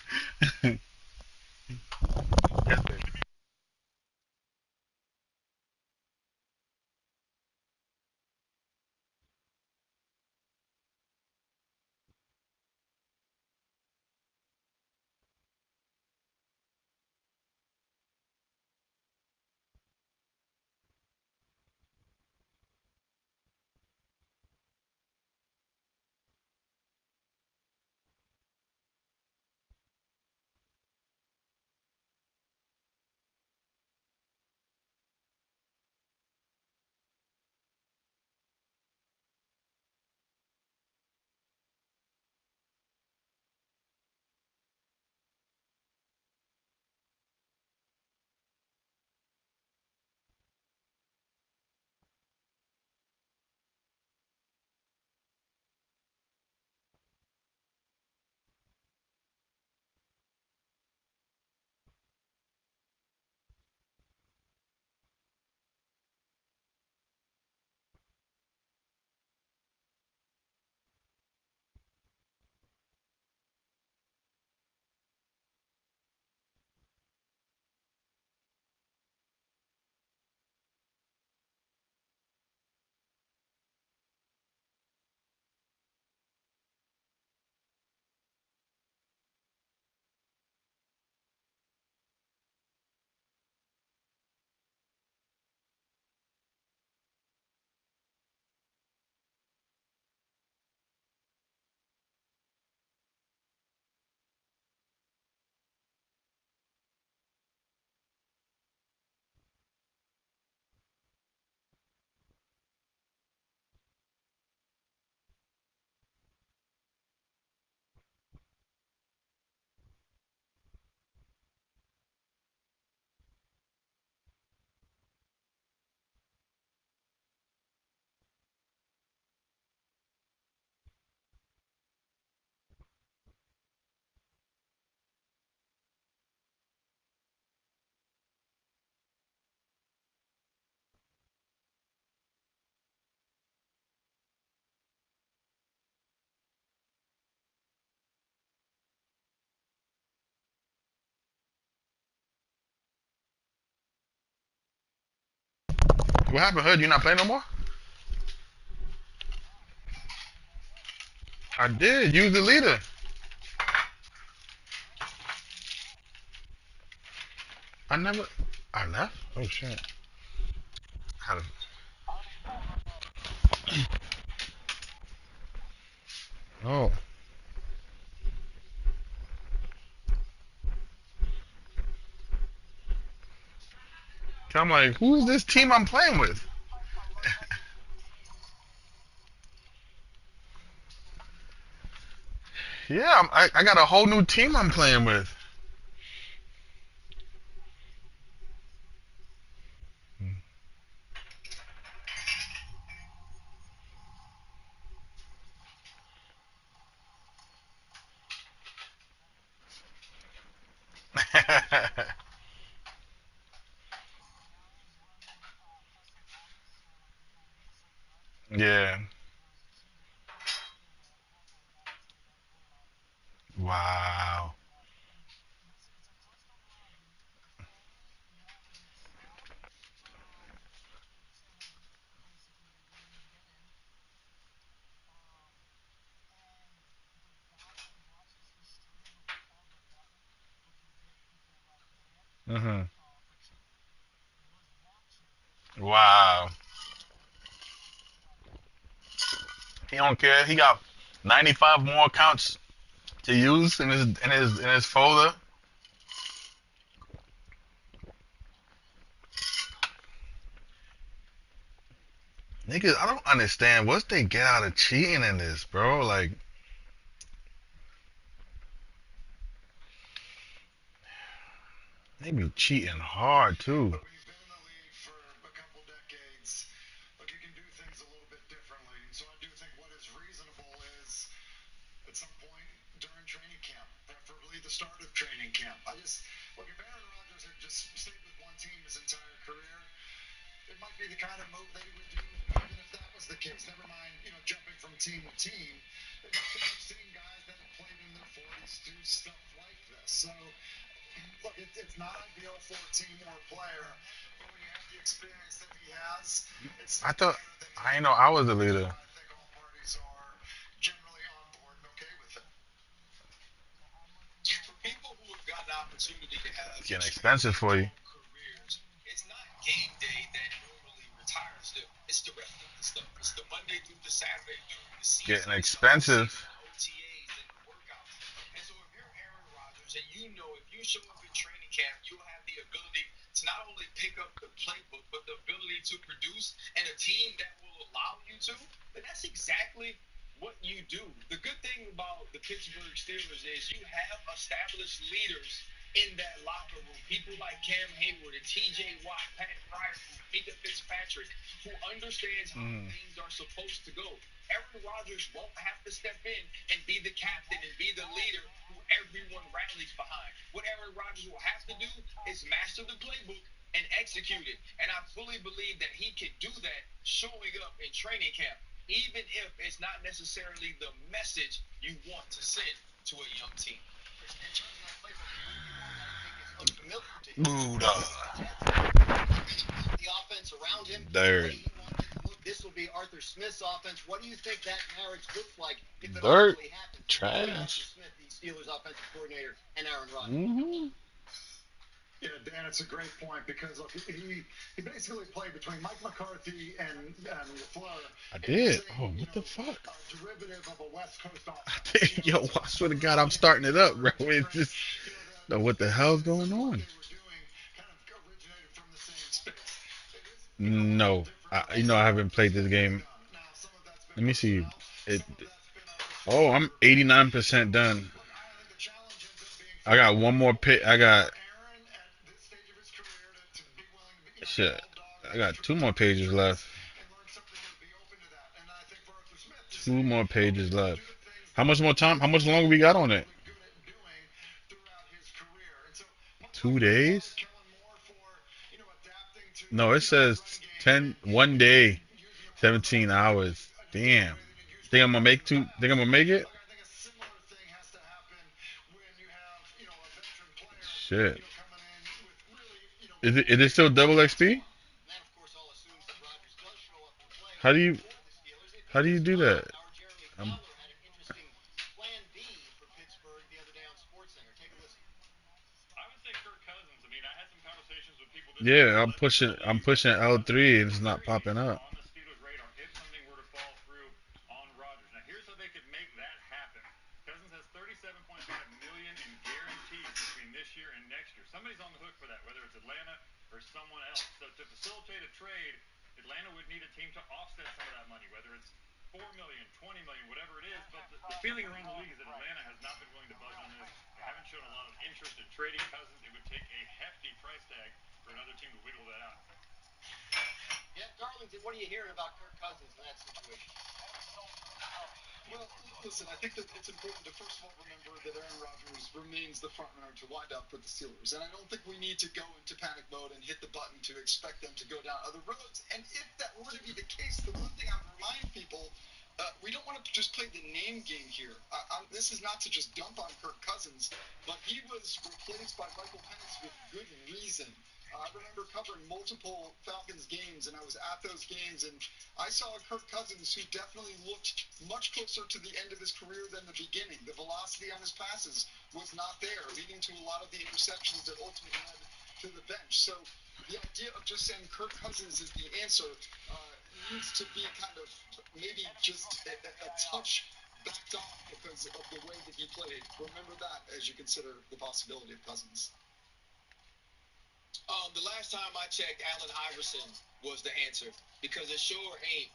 What happened, Hood? You not playing no more? I did. You was the leader. I never. I left. Oh shit. How to, oh. So I'm like, who's this team I'm playing with? Yeah, I got a whole new team I'm playing with. Yeah. Wow. Mhm. Wow. He don't care. He got 95 more accounts to use in his folder. Niggas, I don't understand what's they get out of cheating in this, bro. Like, they be cheating hard too. But when you've been in the league for a couple decades, look, you can do things a little bit differently. And so I do think what is reasonable is at some point during training camp, preferably the start of training camp. Look, if Aaron Rodgers had just stayed with one team his entire career, it might be the kind of move that he would do even if that was the case. Never mind, jumping from team to team. I've seen guys that have played in their 40s do stuff like this. So, look, it's not ideal for a team or a player, but when you have the experience that he has, it's I thought I know I was the leader. I think all parties are generally on board and okay with it. For people who have got an opportunity to have It's getting expensive for you. careers, it's not game day that normally retires them. It's the rest of the stuff. It's the Monday through the Saturday during the season. Getting expensive. OTAs and the workouts. And so if you're Aaron Rodgers and you know if you show up in training camp, you'll have the ability to not only pick up the playbook, but the ability to produce and a team that will allow you to, then that's exactly what you do. The good thing about the Pittsburgh Steelers is you have established leaders in that locker room. People like Cam Hayward and T.J. Watt, Pat Price, Minka Fitzpatrick, who understands how things are supposed to go. Aaron Rodgers won't have to step in and be the captain and be the leader who everyone rallies behind. What Aaron Rodgers will have to do is master the playbook and execute it. And I fully believe that he can do that showing up in training camp, even if it's not necessarily the message you want to send to a young team. In terms of that playbook, the only one that I think is unfamiliar to him Buddha. the offense around him. Dirt. The way he wanted it to look. This will be Arthur Smith's offense. What do you think that marriage looks like if it Dirt. ultimately happens? Trash. Arthur Smith, the Steelers offensive coordinator, and Aaron Rodgers. Mhm. Yeah, Dan, it's a great point because look, he basically played between Mike McCarthy and LaFleur. I did. Oh, what the fuck? A derivative of a West Coast offense. Yo, I swear to God, I'm starting it up, bro. It's just, no, what the hell's going on? No, I haven't played this game. Let me see. Oh, I'm 89% done. I got one more pit. Shit. I got 2 more pages left. 2 more pages left. How much more time? How much longer we got on it? 2 days? No, it says 1 day, 17 hours. Damn. Think I'm gonna make two? Think I'm gonna make it? Shit. Is it still double XP? How do you do that? I'm, Had an interesting plan B for Pittsburgh the other day on SportsCenter. Take a listen. I would say Kirk Cousins. I mean, I had some conversations with people this week. yeah, I'm pushing L3 and it's not popping up. On the Steelers' radar if something were to fall through on Rodgers. Now, here's how they could make that happen. Cousins has $37.5 million in guarantees between this year and next year. Somebody's on the hook for that, whether it's Atlanta or someone else. So to facilitate a trade, Atlanta would need a team to offset some of that money, whether it's $4 million, $20 million, whatever it is. But the feeling around the league is that Atlanta has not been willing to budge on this. They haven't shown a lot of interest in trading Cousins. It would take a hefty price tag for another team to wiggle that out. Yeah, Darlington, what are you hearing about Kirk Cousins in that situation? Well, listen, I think that it's important to first of all remember that Aaron Rodgers remains the front runner to wind up with the Steelers. And I don't think we need to go into panic mode and hit the button to expect them to go down other roads. And if that were to be the case, the one thing I would remind people, we don't want to just play the name game here. This is not to just dump on Kirk Cousins, but he was replaced by Michael Penix with good reason. I remember covering multiple Falcons games, and I was at those games, and I saw a Kirk Cousins who definitely looked much closer to the end of his career than the beginning. The velocity on his passes was not there, leading to a lot of the interceptions that ultimately led to the bench. So the idea of just saying Kirk Cousins is the answer needs to be kind of maybe just a touch backed off because of the way that he played. Remember that as you consider the possibility of Cousins. The last time I checked, Allen Iverson was the answer because it sure ain't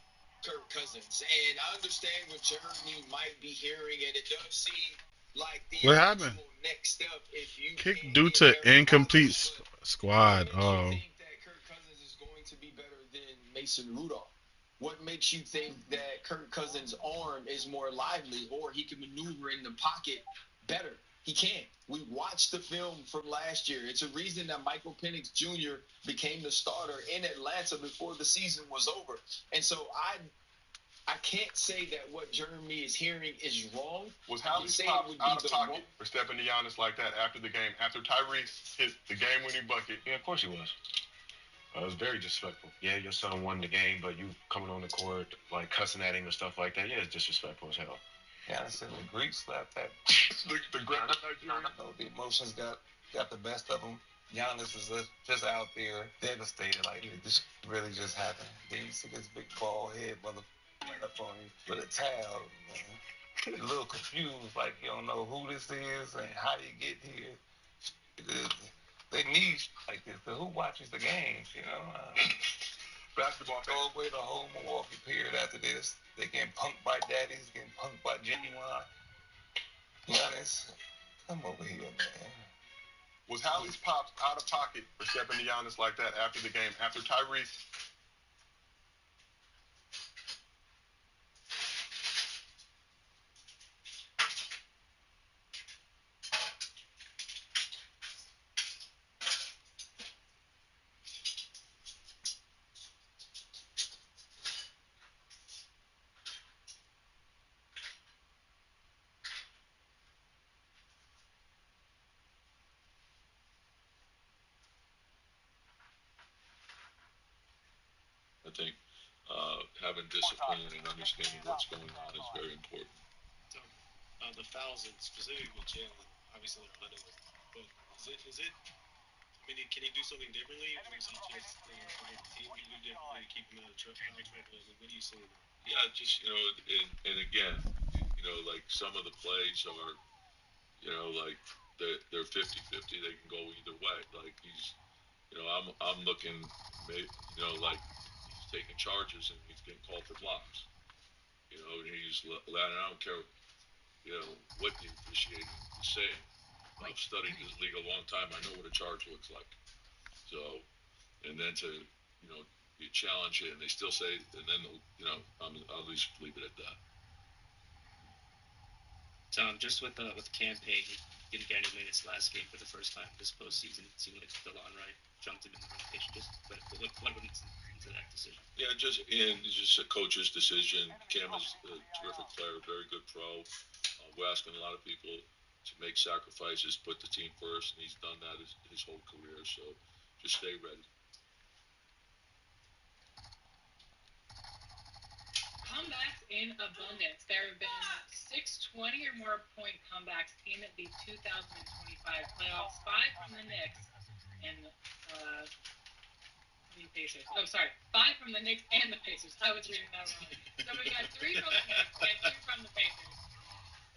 Kirk Cousins. And I understand what Jeremy might be hearing, and it does seem like the What happened? next step if you Kick can due get to Aaron incomplete Rodgers. squad. What makes Oh, you think that Kirk Cousins is going to be better than Mason Rudolph? What makes you think that Kirk Cousins' arm is more lively or he can maneuver in the pocket better? He can't. We watched the film from last year. It's a reason that Michael Penix Jr. became the starter in Atlanta before the season was over. And so I can't say that what Jeremy is hearing is wrong. Was Howie's pops out of pocket for stepping to Giannis like that after the game, after Tyrese hit the game-winning bucket? Yeah, of course he was. It was very disrespectful. Yeah, your son won the game, but you coming on the court, like cussing at him and stuff like that, yeah, it's disrespectful as hell. Giannis and the Greek slapped that. the Greek. The emotions got the best of him. Giannis is just out there devastated, like this really just happened. Then you see this big bald head motherfucker up on you with a towel, man. You're a little confused, like you don't know who this is and how you get here. They need like this. So who watches the games, you know? Basketball. Throw away the whole Milwaukee period after this. They getting punked by daddies, getting punked by Genuine. Giannis, come over here, man. Was Howie's pops out of pocket for stepping to Giannis like that after the game, after Tyrese? I think having discipline and understanding what's going on is very important. So, the fouls, and specifically with Jalen, obviously they're hunting him. But is it? I mean, can he do something differently, or is it just the team can do differently to keep him out of trouble? What do you see? Yeah, just and again, like some of the plays are, like they're 50-50. They can go either way. Like I'm looking, like he's taking charges and he's getting called for blocks. And he's letting. I don't care, what the officiating is saying. I've studied this league a long time. I know what a charge looks like. So, and then to, you challenge it and they still say, and then, I'll at least leave it at that. Tom, just with the campaign, he didn't get any minutes last game for the first time this postseason. It seemed like DeLon Wright jumped in the rotation. Just what went into that decision? Yeah, just a coach's decision. Cam is a terrific player, very good pro. We're asking a lot of people to make sacrifices, put the team first, and he's done that his whole career. So just stay ready. comebacks in abundance. There have been 620 or more point comebacks in the 2025 playoffs. 5 from the Knicks and Pacers. Oh, sorry. 5 from the Knicks and the Pacers. I was reading that wrong. So we got 3 from the Knicks and 2 from the Pacers.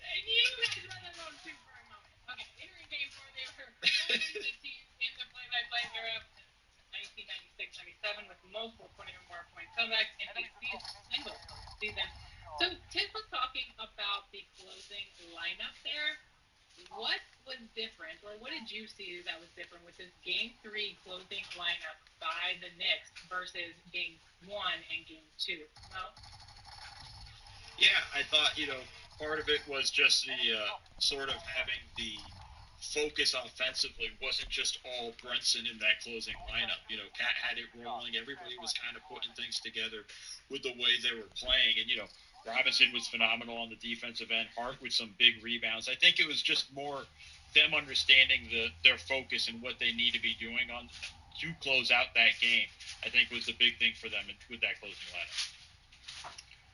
And you guys run that on 2 for a moment. Okay, entering game 4, they were the team in the play-by-play era 1996-97 with multiple 20 or more point comebacks in a single season. So Tiff was talking about the closing lineup there. What was different, or what did you see that was different with this Game 3 closing lineup by the Knicks versus Game 1 and Game 2? Well, yeah, I thought, part of it was just the sort of having the focus offensively wasn't just all Brunson in that closing lineup. Cat had it rolling. Everybody was kind of putting things together with the way they were playing. And, Robinson was phenomenal on the defensive end. Hart with some big rebounds. I think it was just more them understanding their focus and what they need to be doing to close out that game, I think was the big thing for them with that closing lineup.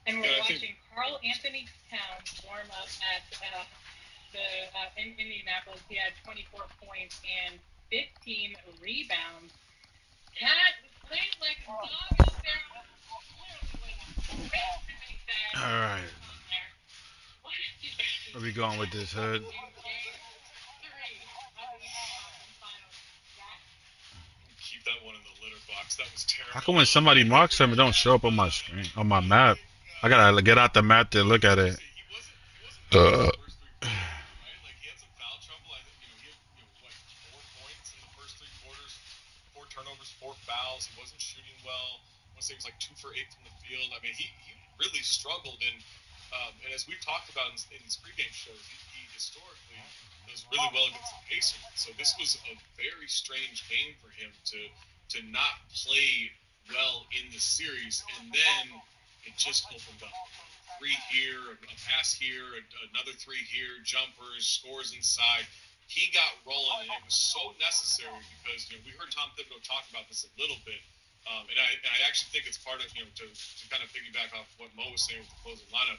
And we're watching Karl Anthony Towns warm up at in Indianapolis. He had 24 points and 15 rebounds. Cat was playing like a dog out there. All right. Where we going with this, Hood? Keep that one in the litter box. That was terrible. How come when somebody marks him, it don't show up on my screen, on my map? I gotta get out the map to look at it. He had some foul trouble. I think he had 4 points in the first 3 quarters, 4 turnovers, 4 fouls. He wasn't shooting well. I want to say he was like 2 for 8 from the field. I mean, he really struggled. And as we've talked about in these pregame shows, he historically does really well against the Pacers. So this was a very strange game for him to not play well in the series, and then it just opened up. 3 here, a pass here, another 3 here, jumpers, scores inside. He got rolling, and it was so necessary because we heard Tom Thibodeau talk about this a little bit, and I actually think it's part of to kind of piggyback off what Mo was saying with the closing lineup.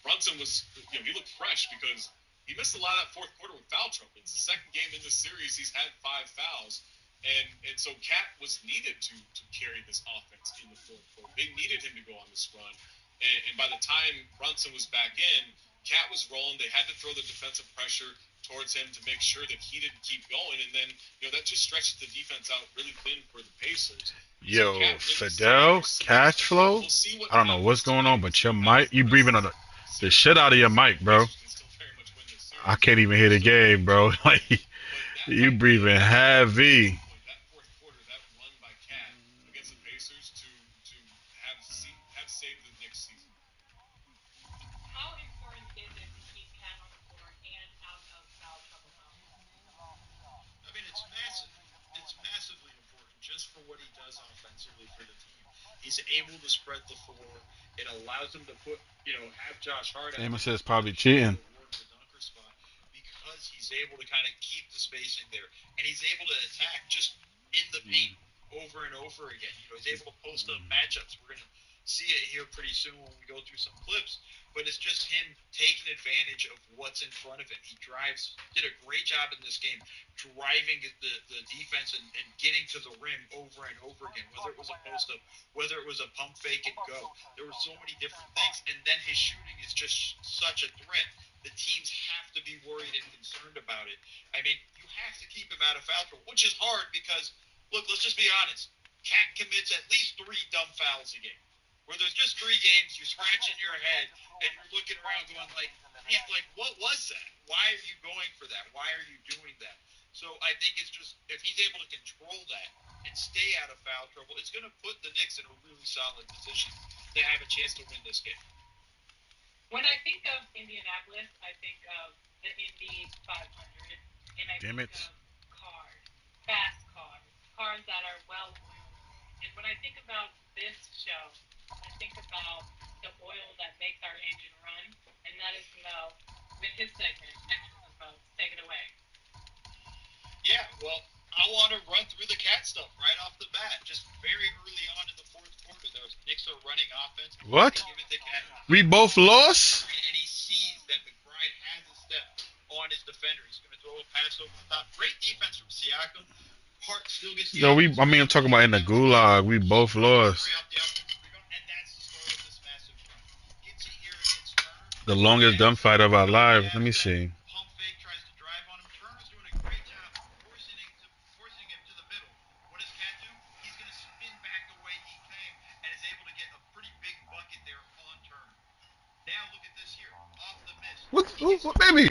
Brunson was he looked fresh because he missed a lot of that fourth quarter with foul trouble. It's the second game in this series he's had 5 fouls. And so Cat was needed to carry this offense in the fourth quarter. They needed him to go on this run. And by the time Brunson was back in, Cat was rolling. They had to throw the defensive pressure towards him to make sure that he didn't keep going. And then, that just stretches the defense out really thin for the Pacers. Yo, Fidel, cash flow. I don't know what's going on, but your mic, you breathing on the shit out of your mic, bro. I can't even hear the game, bro. Like, you breathing heavy. For what he does offensively for the team. He's able to spread the floor. It allows him to have Josh Hart. Amos says probably cheating. Work the dunker spot because he's able to kind of keep the spacing there, and he's able to attack just in the paint over and over again. He's able to post up matchups. We're gonna see it here pretty soon when we go through some clips. But it's just him taking advantage of what's in front of him. He did a great job in this game, driving the defense and getting to the rim over and over again, whether it was a post-up, whether it was a pump fake and go. There were so many different things, and then his shooting is just such a threat. The teams have to be worried and concerned about it. I mean, you have to keep him out of foul trouble, which is hard because, look, let's just be honest. Cat commits at least 3 dumb fouls a game. Where there's just 3 games, you're scratching your head, and you're looking around going what was that? Why are you going for that? Why are you doing that? So I think it's just, if he's able to control that and stay out of foul trouble, it's going to put the Knicks in a really solid position to have a chance to win this game. When I think of Indianapolis, I think of the Indy 500, and I think of cars, fast cars that are well-oiled. And when I think about this show, I think about the oil that makes our engine run, and that is Mo with his segment, Extras and Boats. Take it away. Yeah, well, I want to run through the Cat stuff right off the bat. Just very early on in the fourth quarter, the Knicks are running offense. What? Give it to Cat. We both lost. And he sees that McBride has a step on his defender. He's going to throw a pass over the top. Great defense from Siakam. Hart still gets the Yo, I'm talking about in the gulag. We both lost. and that's the start of this massive run. Gets it here against Turner. The longest dumb fight of our lives. Let me see. Pump fake, tries to drive on him. Turner's doing a great job forcing him to the middle. What does Cat do? He's going to spin back the way he came and is able to get a pretty big bucket there on Turner. Now look at this here. Off the miss. What baby?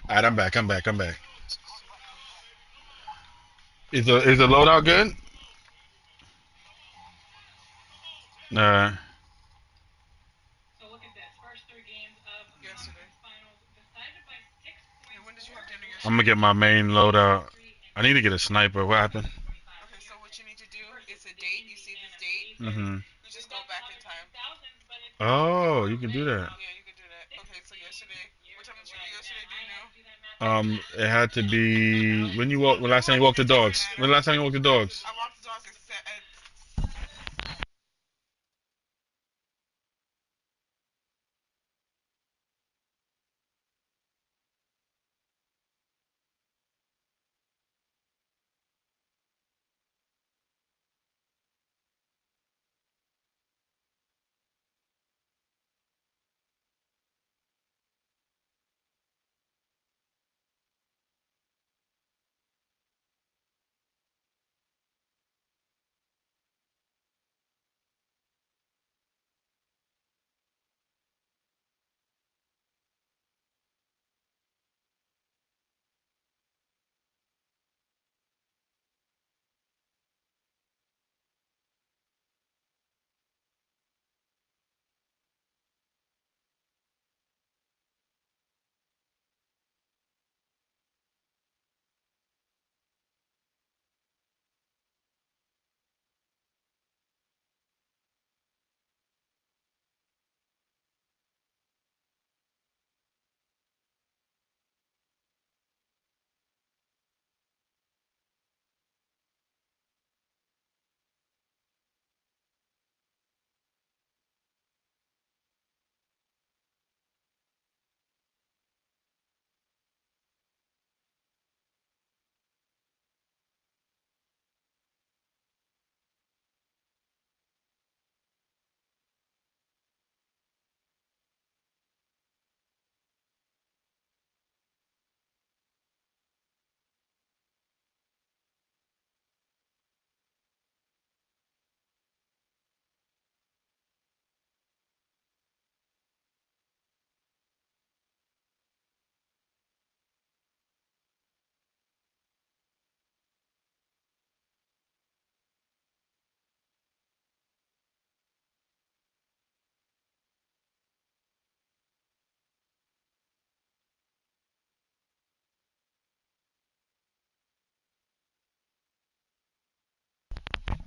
All right, I'm back. I'm back. I'm back. Is the loadout good? Uh, So look at this. First three games of the Yesterday. conference finals decided by 6 points. And when did you have dinner I'm gonna yesterday? get my main loadout. I need to get a sniper. What happened? Okay, so what you need to do is a date. You see this date, Mm-hmm. you just go back in time. Oh, you can do that. Yeah, you can do that. Okay, so yesterday, what time did you eat yesterday? Do you know? It had to be when you walk. When last time you walked the dogs? When last time you walked the dogs? I walked the dogs at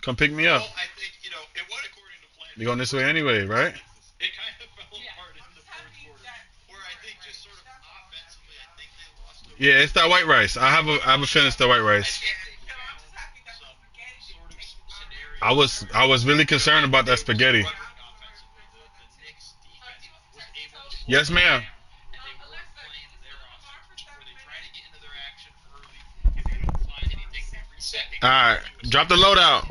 Come pick me up. Well, I think it went according to plan. You going this way anyway, right? It kind of fell apart in the fourth quarter, where I think just sort of offensively, I think they lost the. Yeah, it's that white rice. I have a finished the white rice. I was really concerned about that spaghetti. Yes, ma'am. All right, drop the loadout.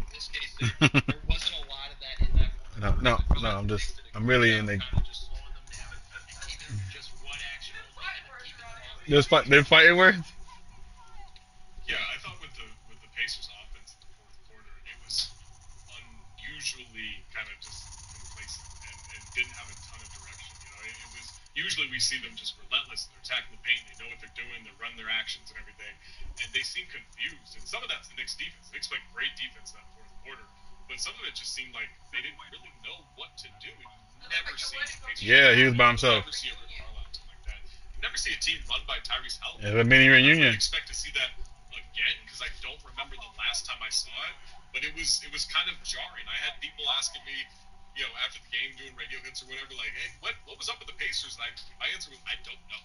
No, no, no. I'm really in the. They're fighting where? Yeah, I thought with the Pacers offense in the fourth quarter, it was unusually kind of just complacent and didn't have a ton of direction. It was usually we see them just relentless. They're attacking the paint. They know what they're doing. They run their actions and everything, and they seem confused. And some of that's the Knicks defense. The Knicks played great defense in that fourth quarter, but some of it just seemed like they didn't really know what to do. You never see Pacers. Yeah, he was by himself. You never see a Rick Carlisle team like that. You never see a team run by Tyrese Halliburton. Yeah, a mini I don't reunion. really expect to see that again because I don't remember the last time I saw it. But it was kind of jarring. I had people asking me, after the game doing radio hits or whatever, like, hey, what was up with the Pacers? And my answer was, I don't know.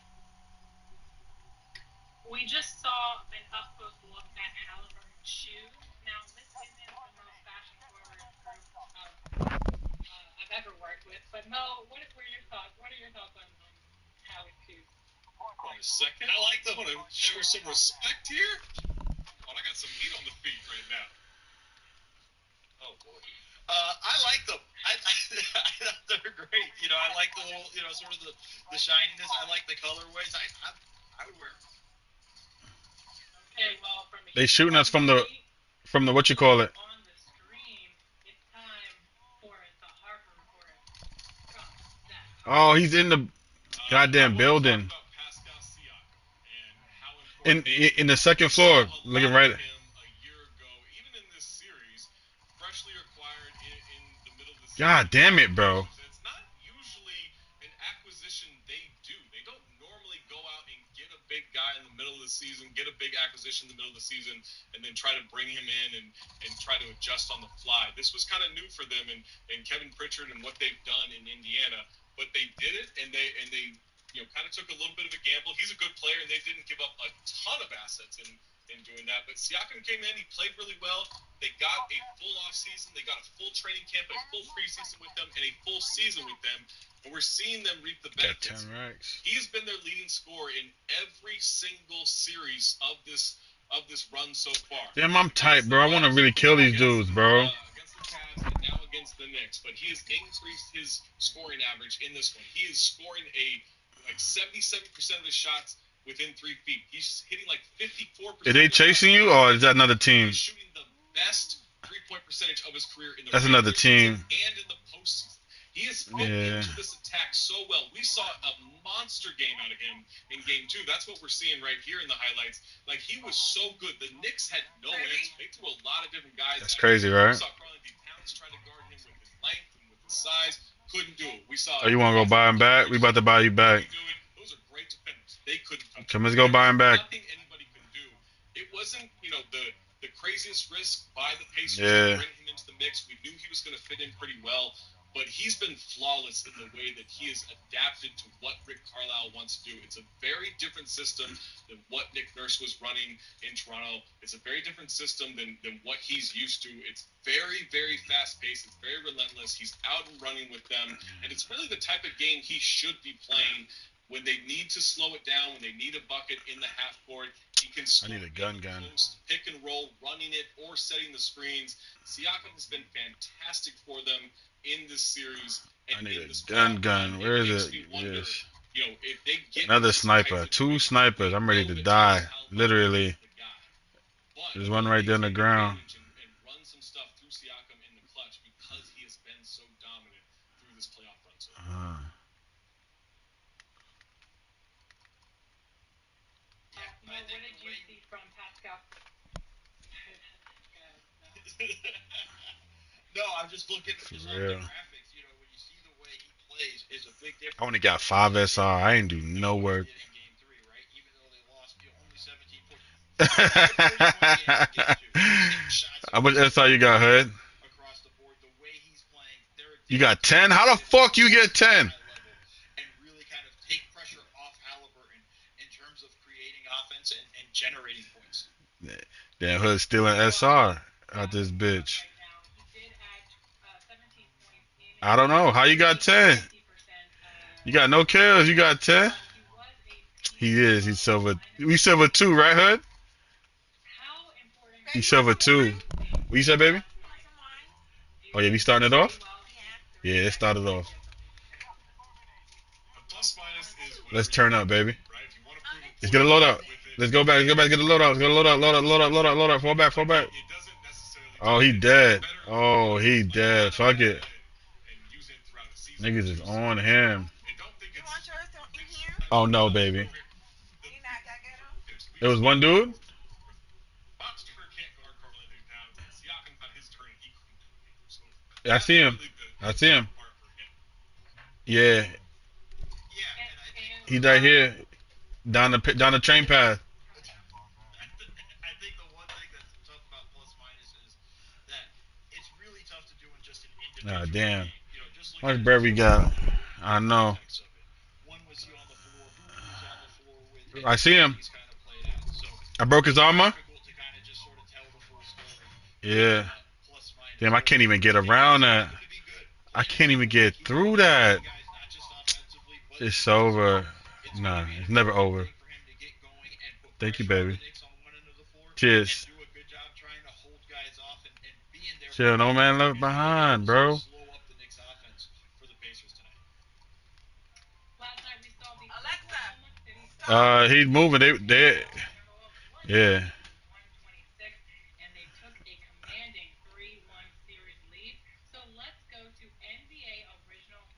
We just saw an up close look at Halliburton's shoes. Now, this isn't the most fashion forward group I've ever worked with, but Mo, what were your thoughts? What are your thoughts on Howie's shoes? On a second, I like them. Want to show some respect here? Oh, I got some meat on the feet right now. Oh boy. I like them. I thought they're great. I like the whole, sort of the shininess. I like the colorways. I would wear them. Okay, well, from They shooting us from the what you call it. on the screen, it's time for the Harper report from Zach. Oh, he's in the goddamn building. in the second floor, looking right. A year ago, even in this series, freshly acquired in the middle of the season. God damn it, bro. It's not usually an acquisition they do. They don't normally go out and get a big guy in the middle of the season, get a big acquisition in the middle of the season, and then try to bring him in and try to adjust on the fly. This was kind of new for them and Kevin Pritchard and what they've done in Indiana, but they did it and they kind of took a little bit of a gamble. He's a good player, and they didn't give up a ton of assets in doing that. But Siakam came in, he played really well. They got a full off season, they got a full training camp, a full preseason with them, and a full season with them. And we're seeing them reap the benefits. He's been their leading scorer in every single series of this run so far. Damn, I'm tight, bro. I want to really kill these dudes, bro. Against the Cavs and now against the Knicks, but he has increased his scoring average in this one. He is scoring like 77% of his shots within 3 feet. He's hitting like 54%. Are they chasing you, or is that another team? He's shooting the best 3-point percentage of his career in the That's another team. And in the postseason. He has fit into this attack so well. We saw a monster game out of him in game 2. That's what we're seeing right here in the highlights. Like, he was so good. The Knicks had no answer. They threw a lot of different guys. That's crazy, right? We saw Karl-Anthony Towns try to guard him with his length and with his size. Couldn't do it. We saw. Oh, you want to go buy him back? We about to buy you back. Those are great defenders. They couldn't. Come, let's go buy him back. Nothing anybody could do. It wasn't, the craziest risk by the Pacers to bring him into the mix. We knew he was going to fit in pretty well. But he's been flawless in the way that he has adapted to what Rick Carlisle wants to do. It's a very different system than what Nick Nurse was running in Toronto. It's a very different system than what he's used to. It's very, very fast-paced. It's very relentless. He's out and running with them. And it's really the type of game he should be playing when they need to slow it down, when they need a bucket in the half court. He can I need a gun. Pick and roll, running it, or setting the screens. Siakam has been fantastic for them in this series. And I need a gun. Where is it? Yes. If they get Another sniper. 2 snipers. I'm ready to die. Literally. There's one right there on the ground. And run some stuff through Siakam in the clutch because he has been so dominant through this playoff run so far. What did you see from Pascal? No, I'm just looking at the graphics. When you see the way he plays, it's a big difference. I only got 5 SR. I ain't do no work. In game 3, right? Even though they lost, only 17 points. How much SR you got, Hood? Across the board, the way he's playing, you got 10? How the fuck you get 10? And really kind of take pressure off Halliburton in terms of creating offense and generating points. Damn, Hood stealing SR out this bitch. I don't know. How you got 10? You got no kills. You got 10? He is. He's silver. We silver 2, right, Hood? He's silver 2. What you said, baby? Oh, yeah, we starting it off? Yeah, it started off. Let's turn up, baby. Let's get a load up. Let's go back. Get a load up. Let's go load up. Fall back. Oh, he dead. Fuck it. Niggas is on him. Oh no, baby. It was one dude? Yeah, I see him. Yeah. He's right here. Down the train path. I think the one thing that's tough about plus minus is that it's really tough to do in just an individual Damn. game. How much bread we got? I know. When was he on the floor? Who was on the floor with? I see him. He's kind of played out. So I broke his armor. difficult to kind of just sort of tell the full story. Yeah. Plus minus. Damn, I can't even get around that. I can't even get through that. It's over. Nah, it's never over. Thank you, baby. Cheers. Chill, no man left behind, bro. He's moving. They yeah.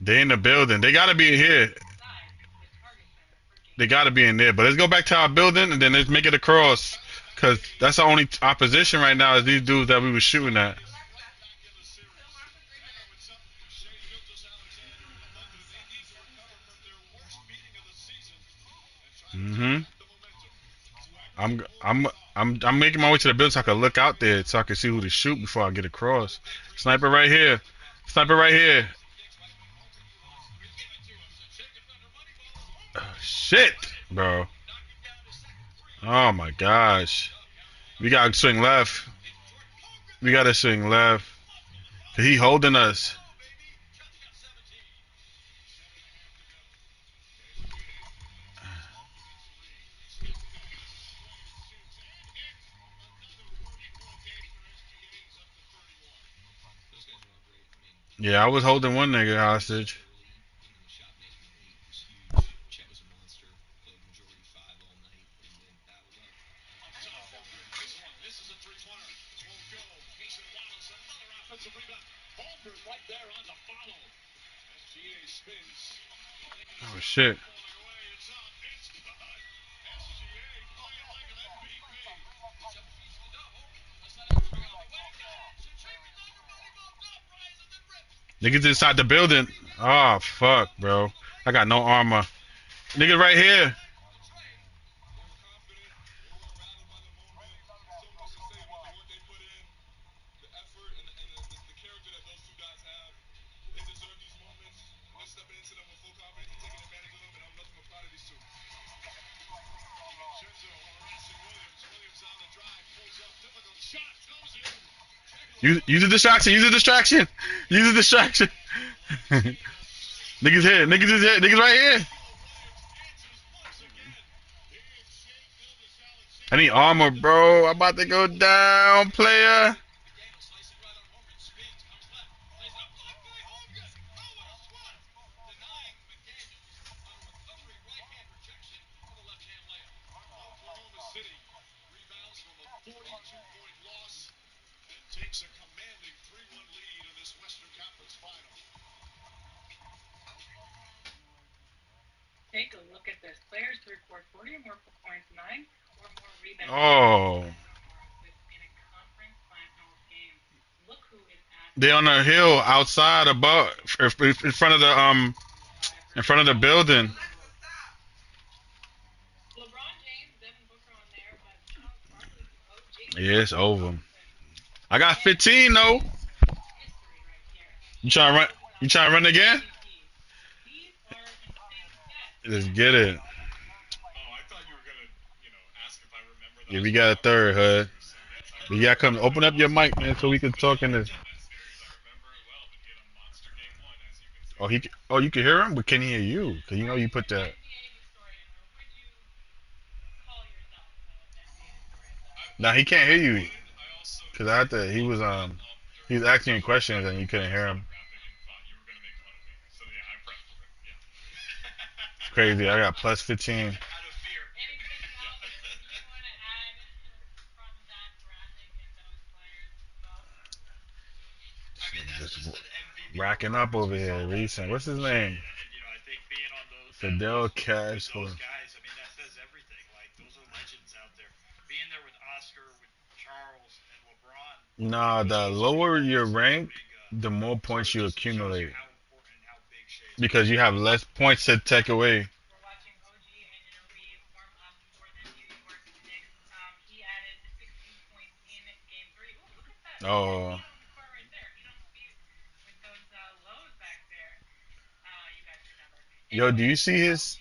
They in the building. They gotta be here. They got to be in there. But let's go back to our building and then let's make it across. Because that's the only opposition right now is these dudes that we were shooting at. Mm-hmm. I'm making my way to the building so I can look out there so I can see who to shoot before I get across. Sniper right here. Sniper right here. Shit, bro. Oh my gosh. We gotta swing left. We gotta swing left. He holding us. Yeah, I was holding one nigga hostage. Oh shit. Niggas inside the building. Oh fuck, bro. I got no armor. Nigga right here. Use a distraction. Use a distraction. Use a distraction. Niggas here. Niggas is here. Niggas right here. I need armor, bro. I'm about to go down, player. Take a look at this. Players to record 40 or more points, 9 or more rebounds. Oh. In a conference finals game. Look who is at. They on the hill outside above, in front of the building. Yeah, it's over. I got 15 though. You trying to run? You trying to run again? Let's get it. Yeah, we got a third, HUD. You gotta come open up your mic, man, so we can talk in this. Oh, you can hear him, but can he hear you? Cause you know you put that. Nah, he can't hear you. Cause I had to. He was asking you questions and you couldn't hear him. It's crazy. I got plus 15. Just racking up over here, recent. What's his name? Fidel Castro. Nah, the lower your rank, the more points you accumulate. Because you have less points to take away. Oh. Yo, do you see his?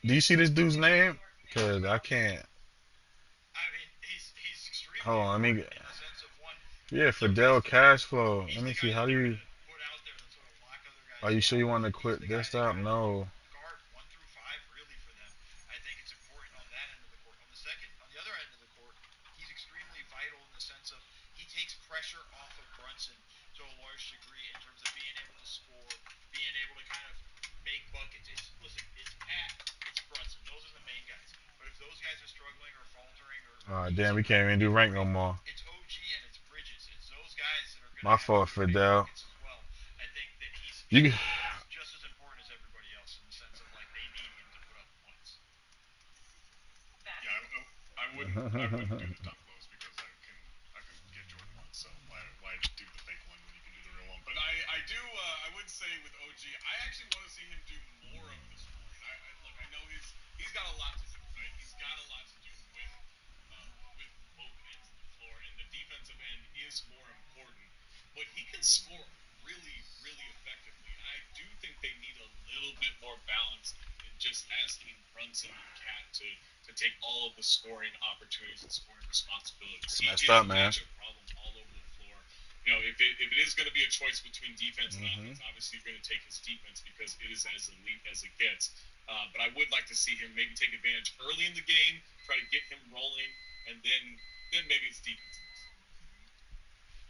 Do you see this dude's name? Cause I can't. Hold on, let me. Yeah, Fidel Cashflow. Let me see. How do you? Are you sure you want to quit desktop? No. Damn, we can't even do rank no more. My fault, Fidel. You. I wouldn't do the top close because I can get Jordan ones. So why do the fake one when you can do the real one? But I would say with OG, I actually want to see him do more of the scoring. Look, I know he's got a lot to do, right? He's got a lot to do with both ends of the floor, and the defensive end is more important. But he can score really, really effectively. And I do think they need a little bit more balance than just asking Brunson and Cat to take all of the scoring opportunities and scoring responsibilities. It's He messed is up, a man. matchup problem all over the floor. If it is going to be a choice between defense and offense, obviously you're going to take his defense because it is as elite as it gets. But I would like to see him maybe take advantage early in the game, try to get him rolling, and then maybe it's defense.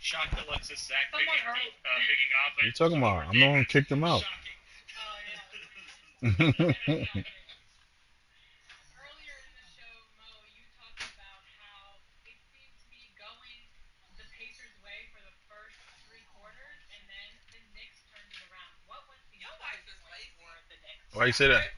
Shocked Alexis Zach picking offense. You talking about? I'm the one who kicked him out. Earlier in the show, Mo, you talked about how it seemed to be going the Pacers' way for the first three quarters, and then the Knicks turned it around. What was the Your wife is lazy. for the Knicks? Why you say that?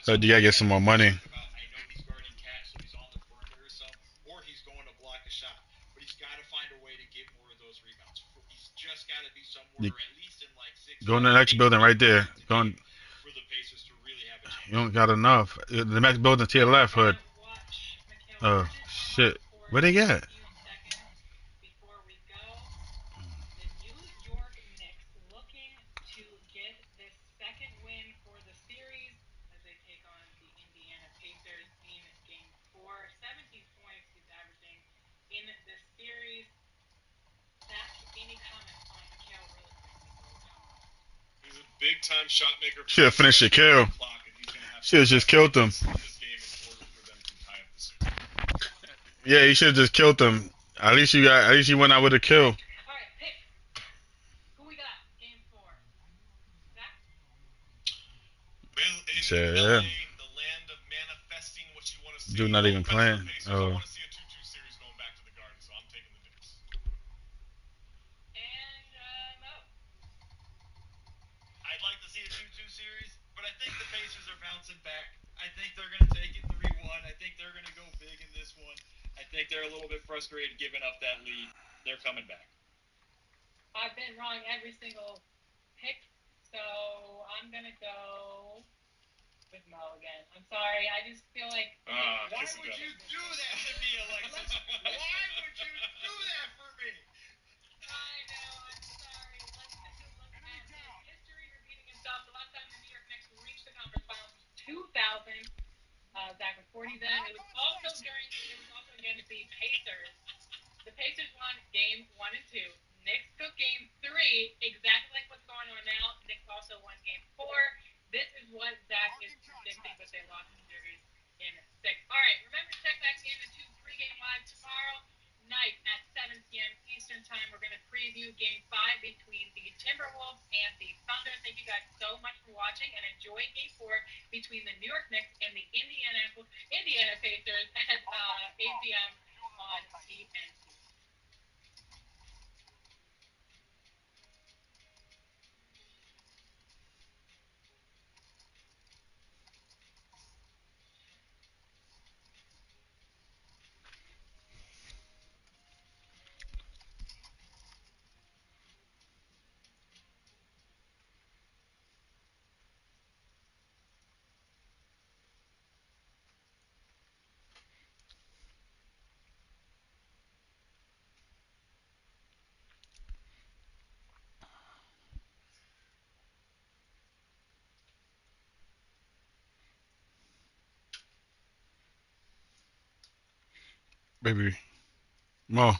So you gotta get some more money. I know he's guarding Cat, so he's on the perimeter some, or he's going to block a shot. But he's got to find a way to get more of those rebounds. He's just got to be somewhere, or at least in like six. Go in the next building right there. Going. For the Pacers to really have a chance. You don't got enough. The next building to your left, Hood. Oh shit. Where they at? Before we go, the New York Knicks looking to get this second win for the series as they take on the Indiana Pacers in Game 4. 17 points he's averaging in this series. Zach, any comments on Mikal really quick before we jump off? He's a big time shot maker. Should have finished the kill. Should have just killed him. Yeah, you should have just killed him. At least you went out with a kill. Alright, pick. Who we got? Game 4. Zach? Yeah. The land of manifesting what you want to see. Dude not even playing. I want to see a 2-2 series going back to the Garden, so I'm taking the Knicks. And Mo. I'd like to see a 2-2 series, but I think the Pacers are bouncing back. I think they're going to take it 3-1. I think they're going to go big in this one. I think they're a little bit frustrated giving up that lead. They're coming back. I've been wrong every single pick, so I'm going to go with Mo again. I'm sorry. I just feel like... why would you do that to me, Alexis? Why would you do that for me? I know. I'm sorry. Let's take a look at his history repeating himself. The last time the New York Knicks reached the conference finals was 2000. Zach was 40 then. It was also against the Pacers. The Pacers won Game 1 and 2. Knicks took Game 3, exactly like what's going on now. Knicks also won Game 4. This is what Zach is predicting, but they lost the series in 6. All right, remember to check back in and do pregame live tomorrow night at 7 p.m. Eastern Time. We're going to preview Game 5 between the Timberwolves and the Thunder. Thank you guys so much for watching, and enjoy Game 4 between the New York Knicks and the Indiana Pacers at 8 p.m. on TNT. Baby. Mo.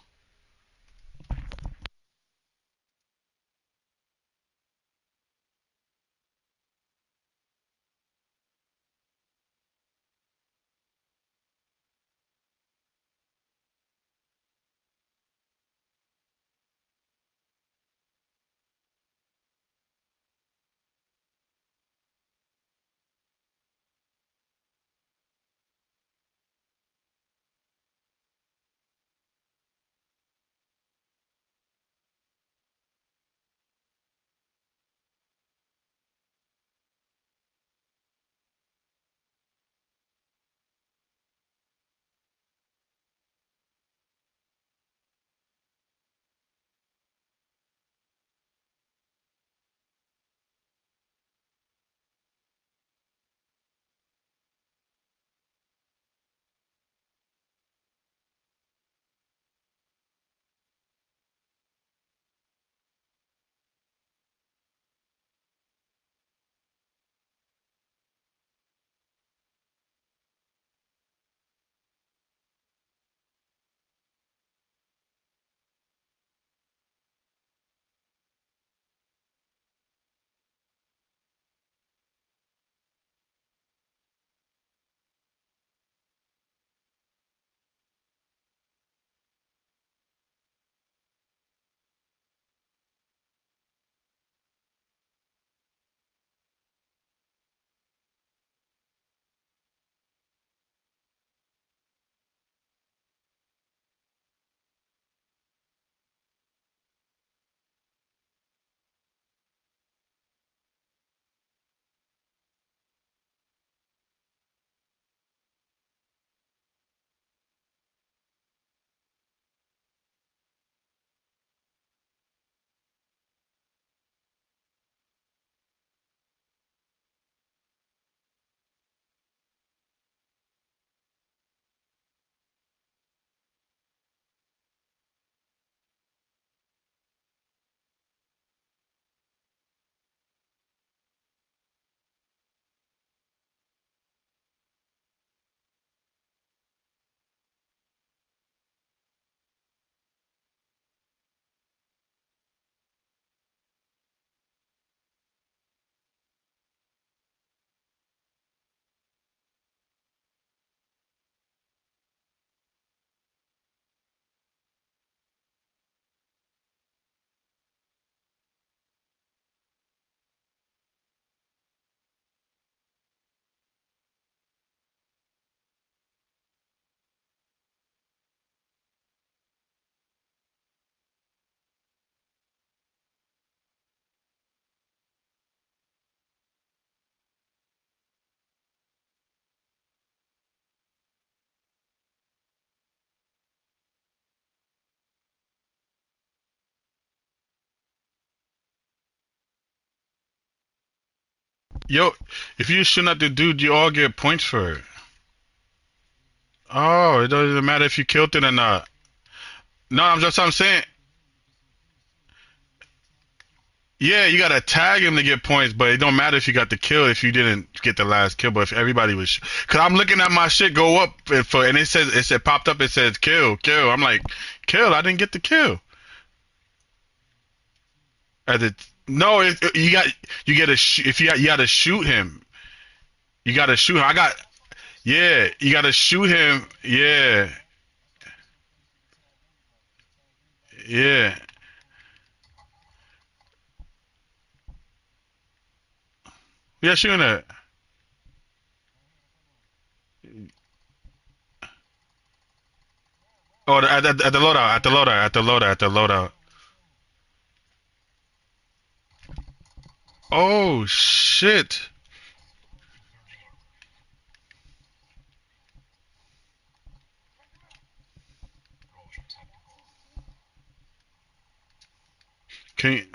Yo, if you shoot at the dude, you all get points for it. Oh, it doesn't matter if you killed it or not. No, I'm saying. Yeah, you gotta tag him to get points, but it don't matter if you got the kill if you didn't get the last kill. But if everybody was, cause I'm looking at my shit go up and it said popped up. It says kill, kill. I'm like, kill. I didn't get the kill. At the no, you get if you gotta shoot him. You gotta shoot him. I got yeah. You gotta shoot him. Yeah, yeah. Yeah, shooting it. Oh, at the loadout, at the loadout, at the loadout, at the loadout. Oh shit! Can you,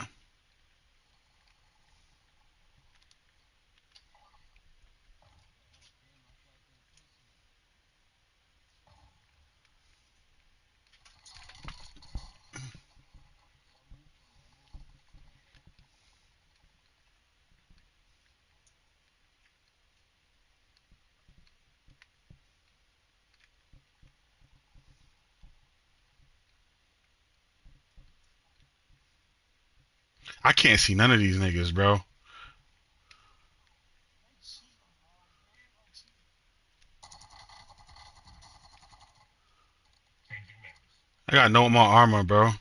I can't see none of these niggas, bro. I got no more armor, bro.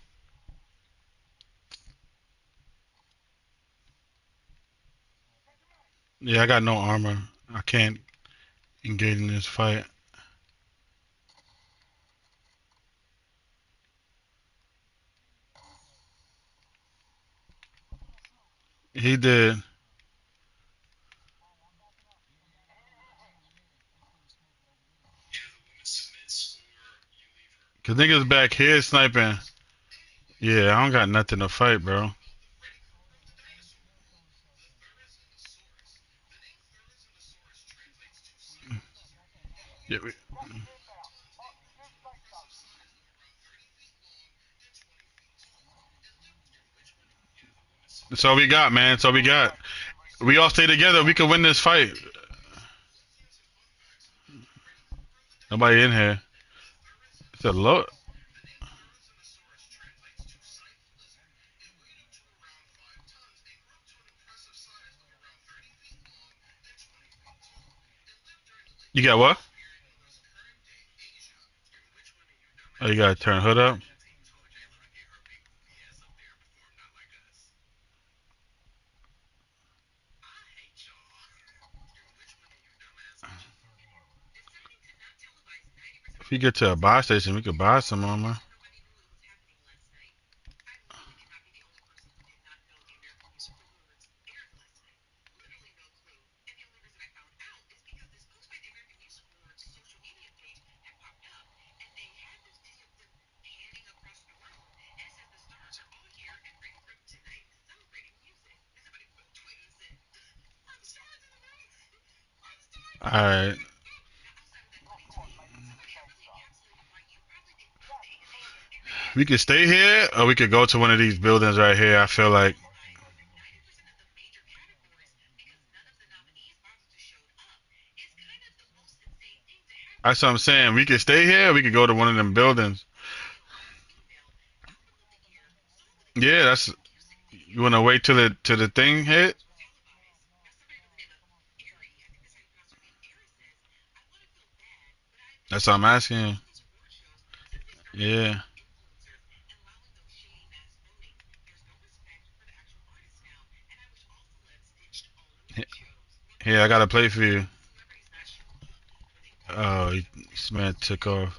Yeah, I got no armor. I can't engage in this fight. He did. Cause niggas back here sniping. Yeah, I don't got nothing to fight, bro. Yeah, that's all we got, man. That's all we got. We all stay together. We can win this fight. Nobody in here. It's a low. You got what? Oh, you gotta turn hood up. If you get to a buy station, we could buy some armor. Alright. We could stay here or we could go to one of these buildings right here. I feel like that's what I'm saying. We could stay here or we could go to one of them buildings. Yeah, that's you wanna wait till the thing hit? That's what I'm asking. Yeah. Here, I got to play for you. Oh, this man took off.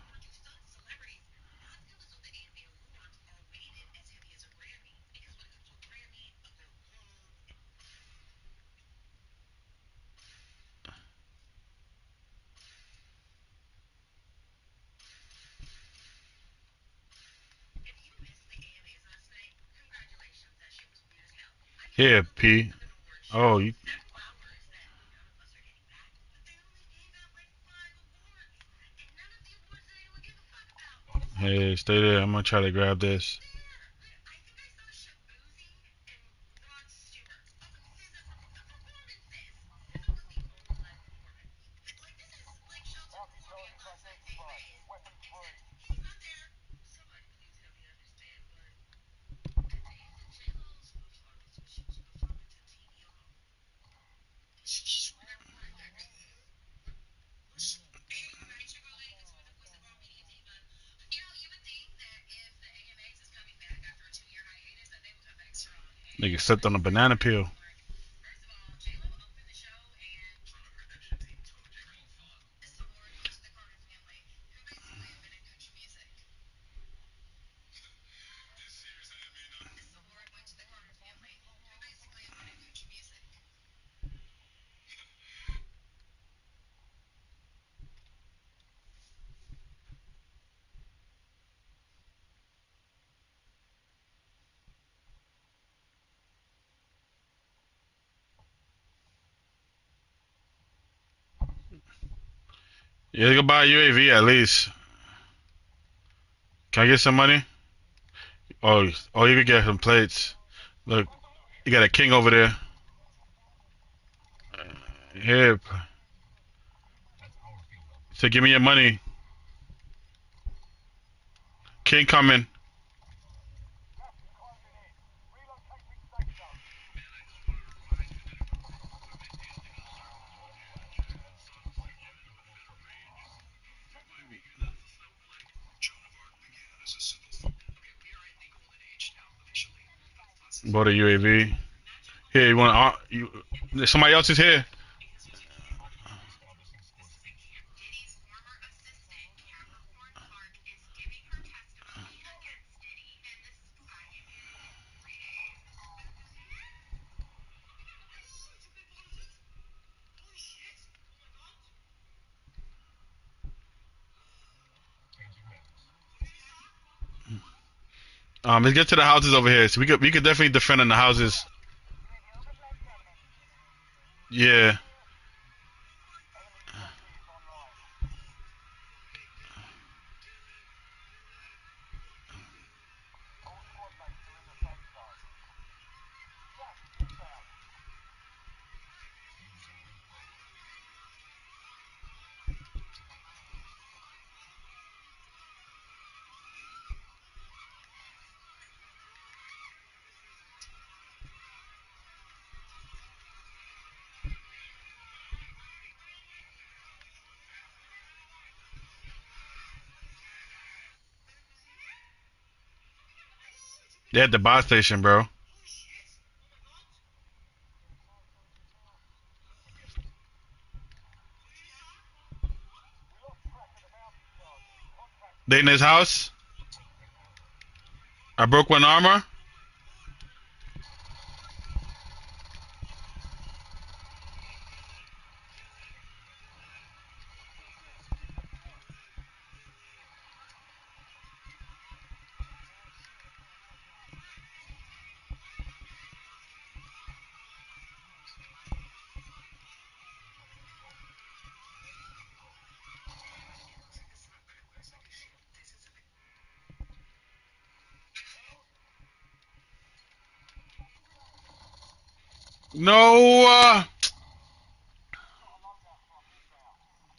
Here, P. Oh, you, Hey, stay there. I'm gonna try to grab this. Nigga slipped on a banana peel. Yeah, you can buy a UAV at least. Can I get some money? Oh, you could get some plates. Look, you got a king over there. Here. So give me your money. King coming. Bought a UAV. Here, you want? Somebody else is here. Let's get to the houses over here. So we could definitely defend in the houses. Yeah. They at the buy station, bro. They in his house. I broke one armor. No.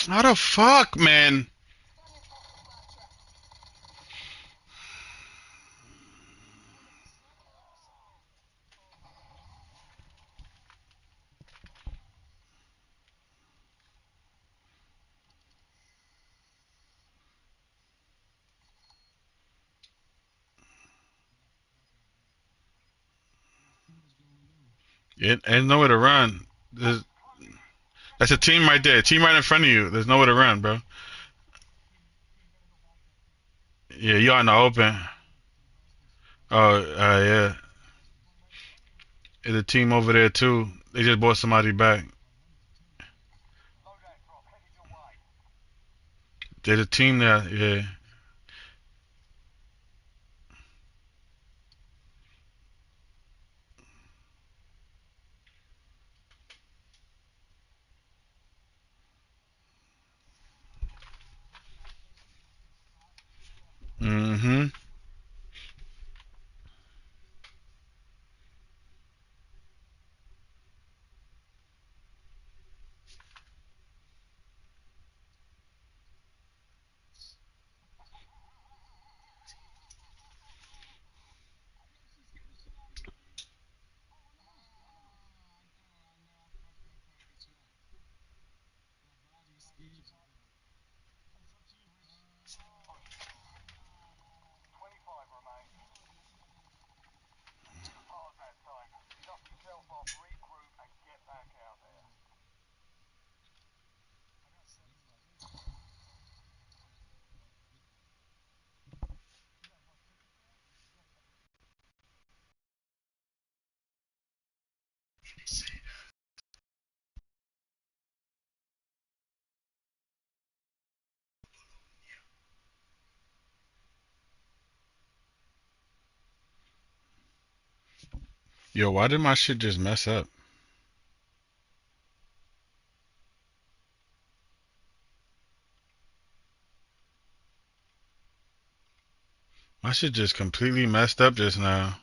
How the fuck, man? Ain't nowhere to run. That's a team right there. Team right in front of you. There's nowhere to run, bro. Yeah, you are in the open. Oh, yeah. There's a team over there too. They just brought somebody back. There's a team there. Yeah. Yo, why did my shit just mess up? My shit just completely messed up just now.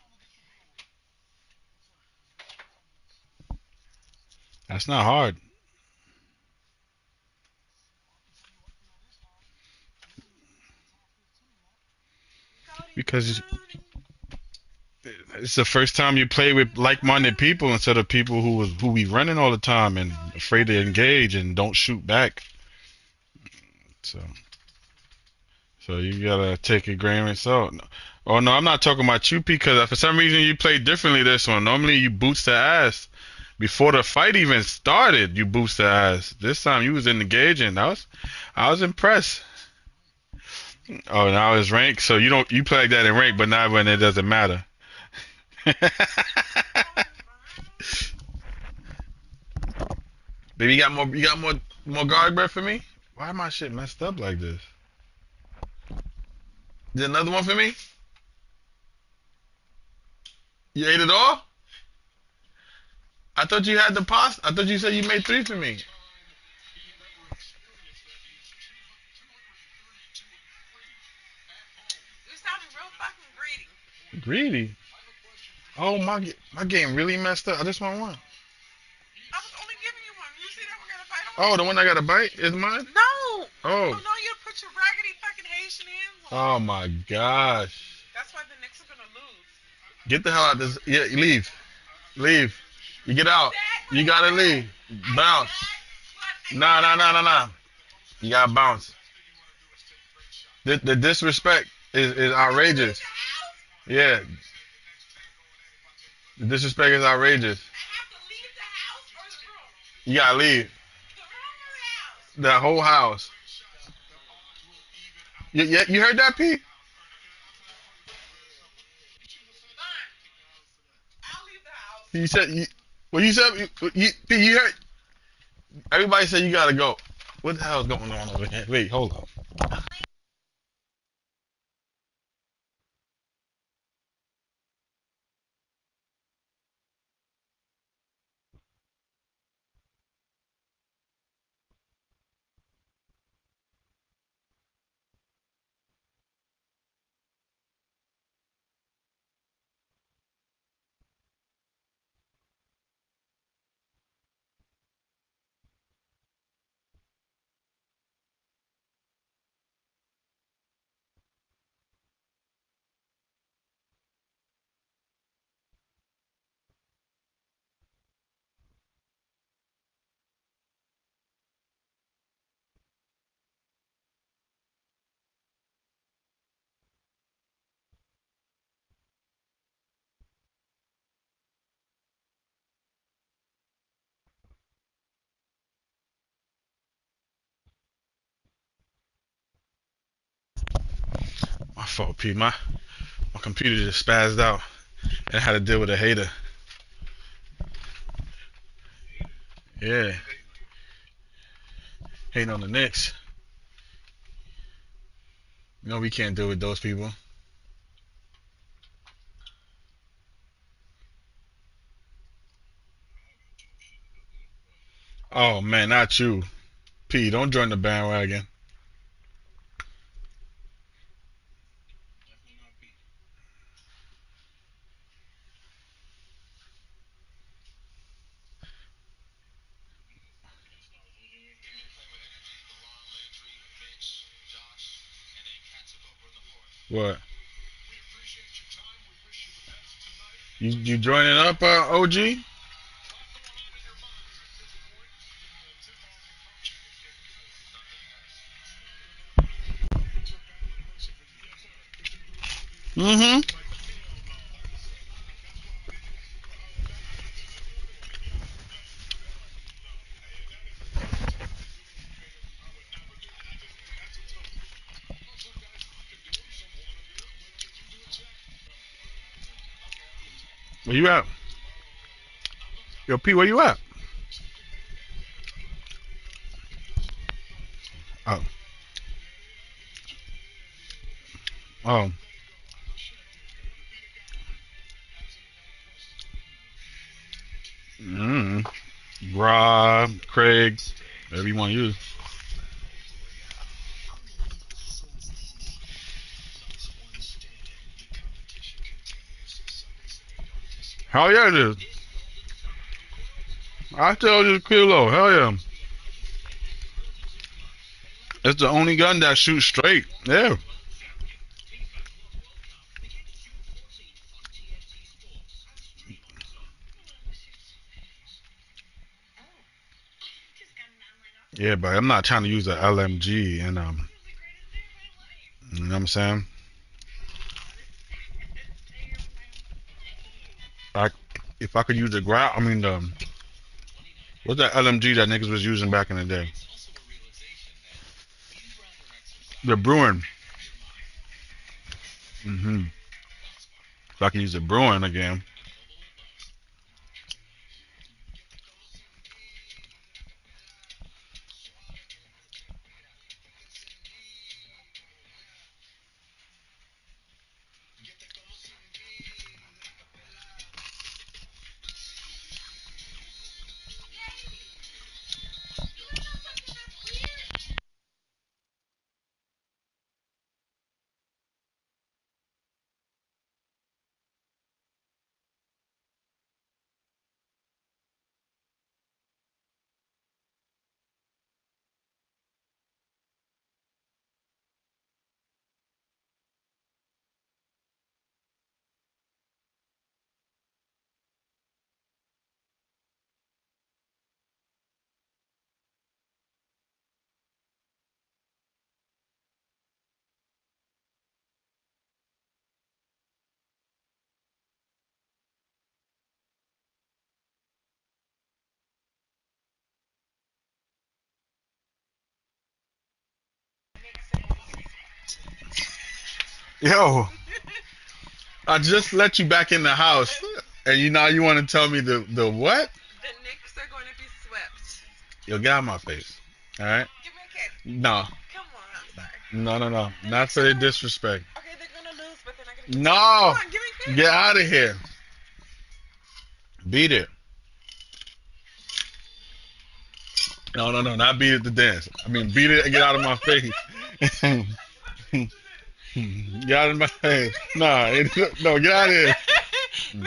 That's not hard. Because it's the first time you play with like-minded people instead of people who we running all the time and afraid to engage and don't shoot back. So you gotta take a grain of salt. Oh no, I'm not talking about you, because for some reason you played differently this one. Normally you boots the ass before the fight even started. You boots the ass. This time you was engaging. I was impressed. Oh, now it's rank. So you play like that in rank, but not when it doesn't matter. Baby, you got more garlic bread for me? Why my shit messed up like this? Is there another one for me? You ate it all? I thought you had the pasta. I thought you said you made 3 for me. You sounded real fucking greedy. Greedy? Oh, my game really messed up. I just want one. I was only giving you one. You see that we're gonna fight on? Oh, the one I got a bite is mine? No. Oh. No, you put your raggedy fucking Haitian hands on. Oh my gosh. That's why the Knicks are gonna lose. Get the hell out of this. Yeah, leave. Leave. You get out. You gotta leave. Bounce. Nah. You gotta bounce. The disrespect is outrageous. Yeah. The disrespect is outrageous. You gotta leave. The whole house. You heard that, P? You said you said you heard. Everybody said you gotta go. What the hell is going on over here? Wait, hold on. My fault, P. My computer just spazzed out and I had to deal with a hater. Yeah. Hating on the Knicks. You know we can't deal with those people. Oh man, not you. P, don't join the bandwagon. What? You joining up, OG? Mm-hmm. Where you at? Yo, P, where you at? Oh. Oh. Mm. Rob, Craig, whatever you want to use. Hell yeah, it is. I tell you, Kilo. Hell yeah. It's the only gun that shoots straight. Yeah. Yeah, but I'm not trying to use an LMG and you know what I'm saying? Like, if I could use the ground, I mean, what's that LMG that niggas was using back in the day? The Bruin. Mm-hmm. If I could use the Bruin again. Yo, I just let you back in the house, and you want to tell me the what? The Knicks are going to be swept. Yo, get out of my face. All right? Give me a kiss. No. Come on, I'm sorry. No. Not for the disrespect. Okay, they're going to lose, but they're not going to get No. Come on, give me a kiss. Get out of here. Beat it. No, not beat it to dance. I mean, beat it and get out of my face. Get out of my face. No, get out of here. Maybe,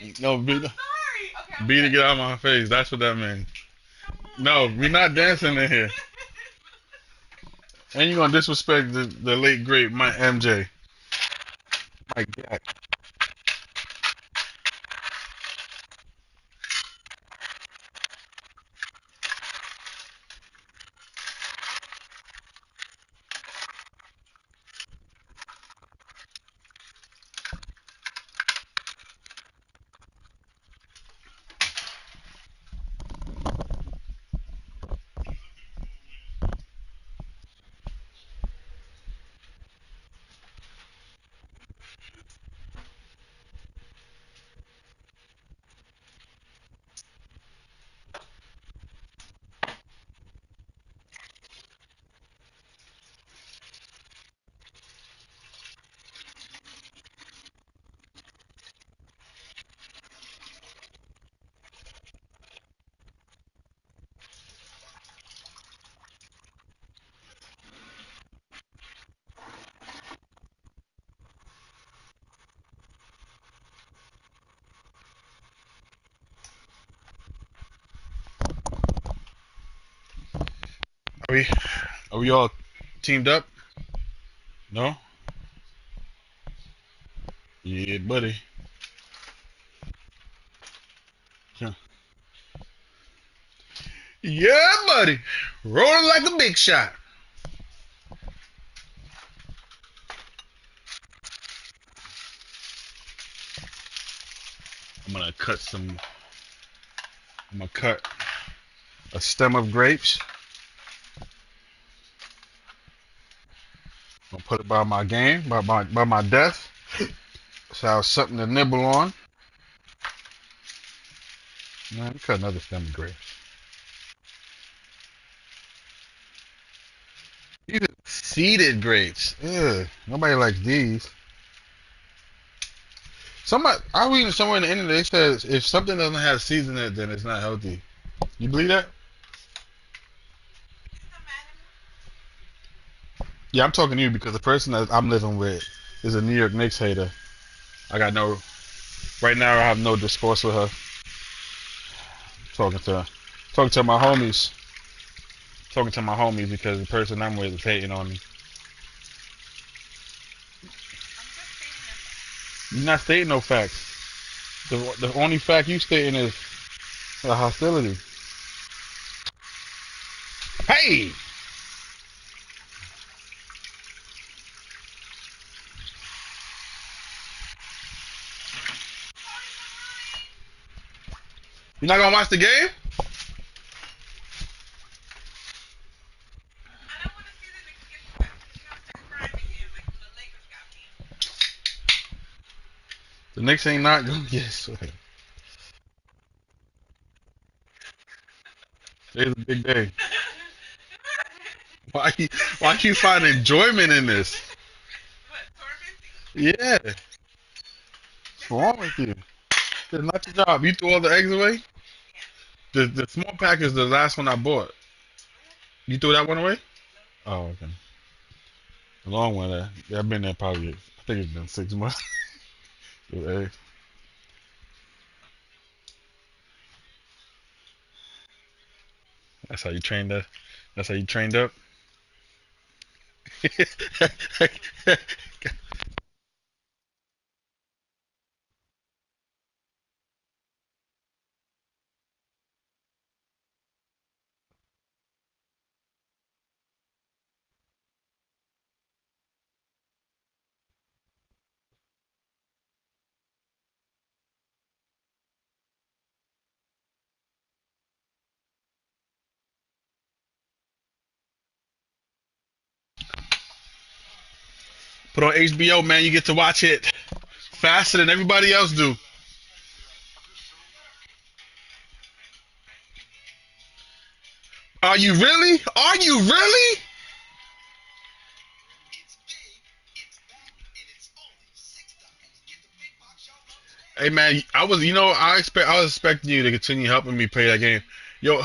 okay. No, sorry. Okay, beat it, get out of my face. That's what that means. No, we're not dancing in here. And you're gonna disrespect the late great Mike MJ. Mike Jack. Are we all teamed up? No? Yeah, buddy. Yeah, buddy. Rolling like a big shot. cut some. I'm gonna cut a stem of grapes. I'm gonna put it by my game, by my desk, so I have something to nibble on. Man, cut another stem of grapes. These are seeded grapes. Ugh, nobody likes these. Somebody, I was reading somewhere in the internet. They said if something doesn't have seeds in it, then it's not healthy. You believe that? Yeah, I'm talking to you because the person that I'm living with is a New York Knicks hater. I got no. Right now, I have no discourse with her. Talking to, talking to my homies. Talking to my homies because the person I'm with is hating on me. You're not stating no facts. The only fact you stating is the hostility. Hey! You're not gonna watch the game? The Knicks ain't not gonna get swept. Today's a big day. Why you find enjoyment in this? Yeah. What's wrong with you? It's not your job. You threw all the eggs away? The small pack is the last one I bought. You threw that one away? Oh, okay. The long one, yeah, I've been there probably, I think it's been 6 months. Yeah. That's how you trained up? That's how you trained up? Put on HBO, man. You get to watch it faster than everybody else do. Are you really? Are you really? Hey man, I was expecting you to continue helping me play that game. Yo,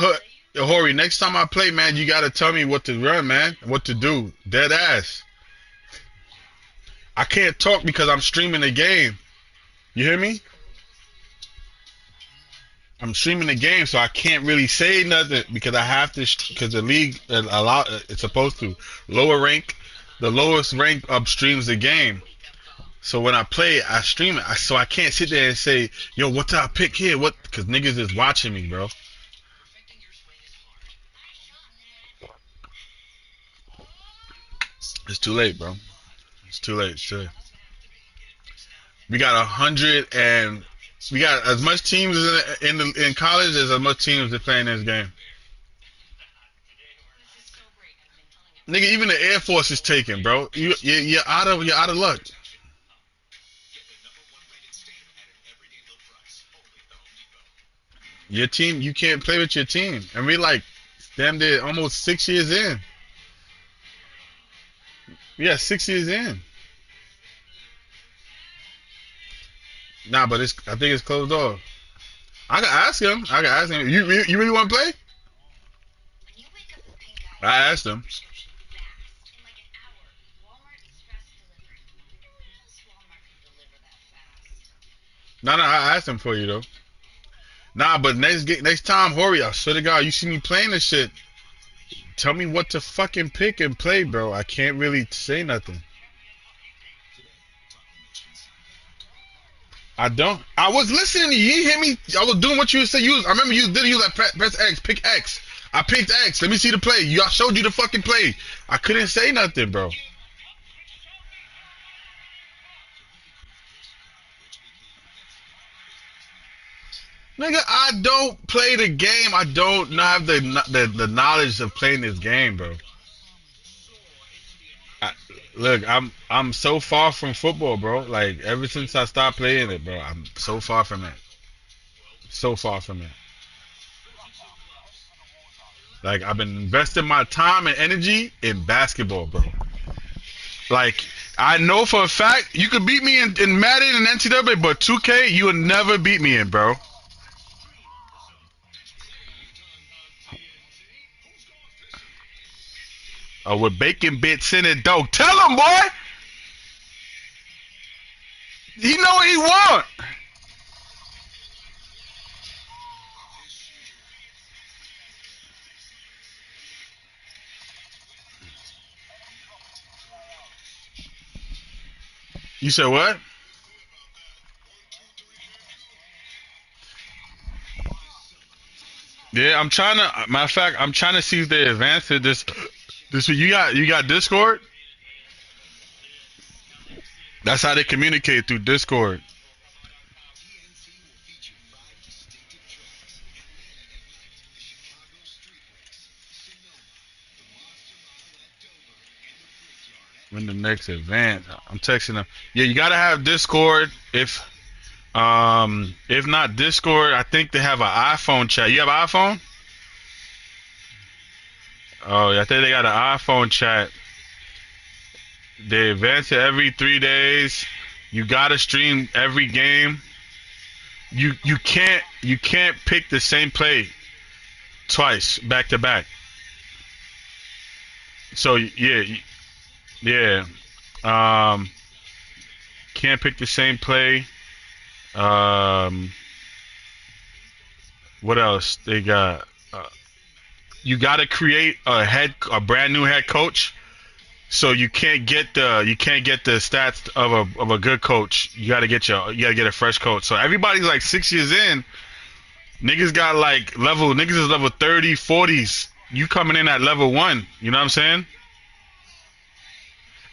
Hori, next time I play, man, you gotta tell me what to run, man, what to do. Dead ass. I can't talk because I'm streaming the game. You hear me? I'm streaming the game, so I can't really say nothing because I have to. Because the league it's supposed to lower rank. The lowest rank upstreams the game. So when I play it, I stream it. So I can't sit there and say, "Yo, what's our pick here?" What? Because niggas is watching me, bro. It's too late, bro. It's too late. It's too late. We got 100 and we got as much teams in college as much teams that playing this game. Nigga, even the Air Force is taken, bro. You're out of luck. Your team, you can't play with your team, and we like, damn, they're almost 6 years in. Yeah, 6 years in. Nah, but I think it's closed off. I can ask him. I can ask him. You really want to play? I asked him. Nah, I asked him for you though. Nah, but next time, Hori, I swear to God, you see me playing this shit. Tell me what to fucking pick and play, bro. I can't really say nothing. I don't. I was listening to you. You hear me? I was doing what you said. I remember you did. You like press X, pick X. I picked X. Let me see the play. I showed you the fucking play. I couldn't say nothing, bro. Nigga, I don't play the game. I don't have the knowledge of playing this game, bro. I, look, I'm so far from football, bro. Like ever since I stopped playing it, bro, I'm so far from it. So far from it. Like I've been investing my time and energy in basketball, bro. Like I know for a fact you could beat me in Madden and NCAA, but 2K you will never beat me in, bro. With bacon bits in it, though. Tell him, boy. He know what he want. You said what? Yeah, I'm trying to. Matter of fact, I'm trying to see if they advance it this week. You got Discord. That's how they communicate through Discord. When the next event, I'm texting them. Yeah, you gotta have Discord. If not Discord, I think they have an iPhone chat. You have an iPhone? Oh, yeah, I think they got an iPhone chat. They advance it every 3 days. You gotta stream every game. You can't pick the same play twice back to back. So yeah. Um, can't pick the same play. Um, what else they got? You got to create a brand new head coach. So you can't get the stats of a good coach. You gotta get a fresh coach. So everybody's like 6 years in. Niggas is level 30, 40s. You coming in at level 1. You know what I'm saying?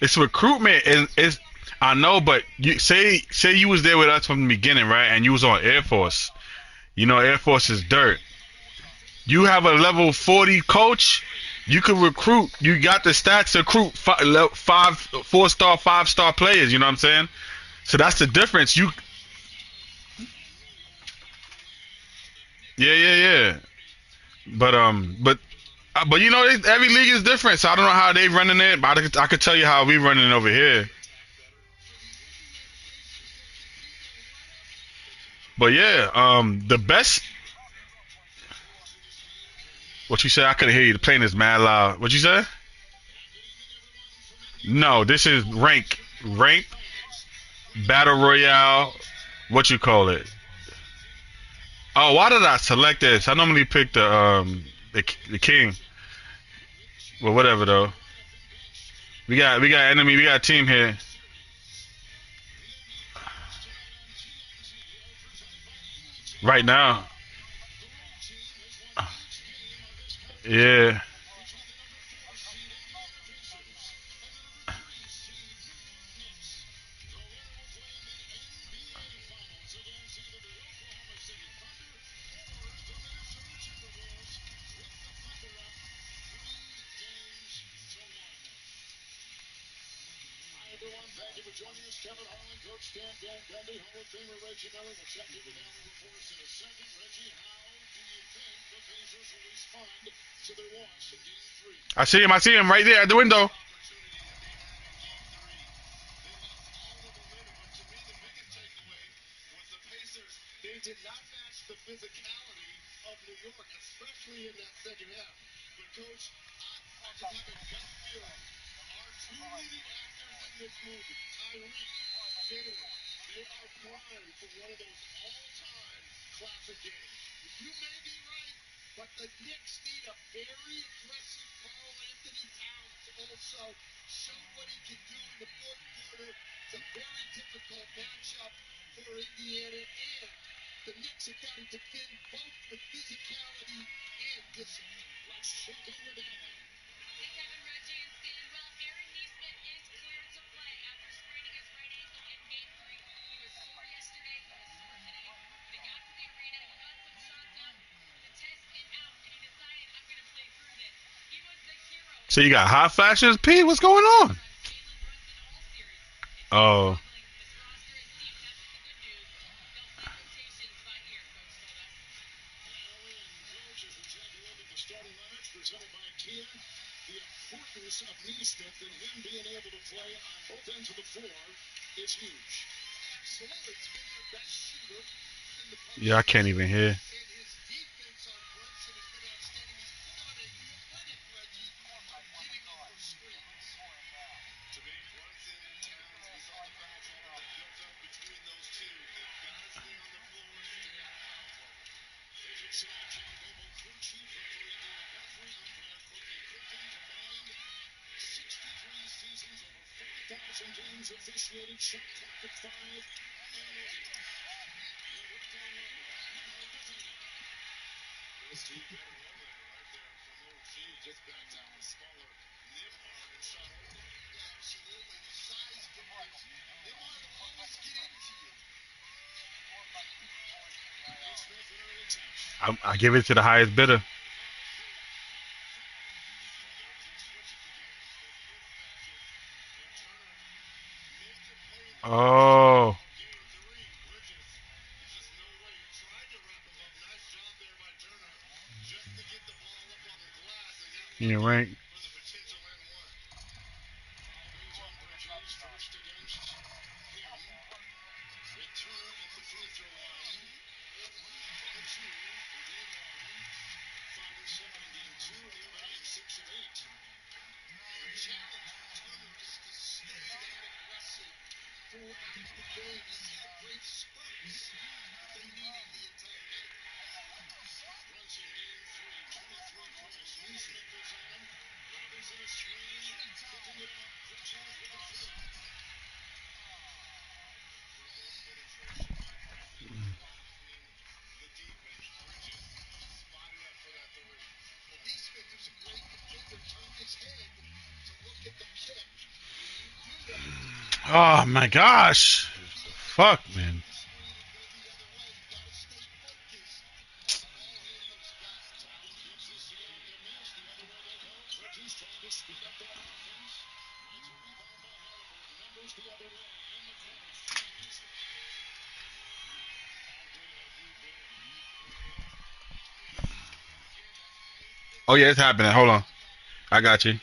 It's recruitment and it's I know, but you say you was there with us from the beginning, right? And you was on Air Force. You know Air Force is dirt. You have a level 40 coach. You can recruit. You got the stats to recruit 4-star, 5-star players. You know what I'm saying? So that's the difference. Yeah. But you know, every league is different. So I don't know how they running it, but I could tell you how we running it over here. But yeah, the best. What you said? I couldn't hear you. The plane is mad loud. What you said? No, this is rank battle royale. What you call it? Oh, why did I select this? I normally pick the king. Well, whatever though. We got enemy. We got a team here. Right now. Yeah. I see him. I see him right there at the window. They did not match the physicality of New York, especially in that second half. But, Coach, I just have a gut feeling are truly the actors in this movie, Tyree, Finley, they are primed for one of those all-time classic games. You may be right, but the Knicks need a very aggressive Karl Anthony Towns to also show what he can do in the fourth quarter. It's a very difficult matchup for Indiana, and the Knicks have got to defend both with physicality and discipline. Let's check in with Allen. So you got hot flashes, P? What's going on? Oh. Yeah, I can't even hear. I give it to the highest bidder. Oh. Yeah, right. Oh my gosh. Fuck, man. Oh yeah, it's happening. Hold on. I got you.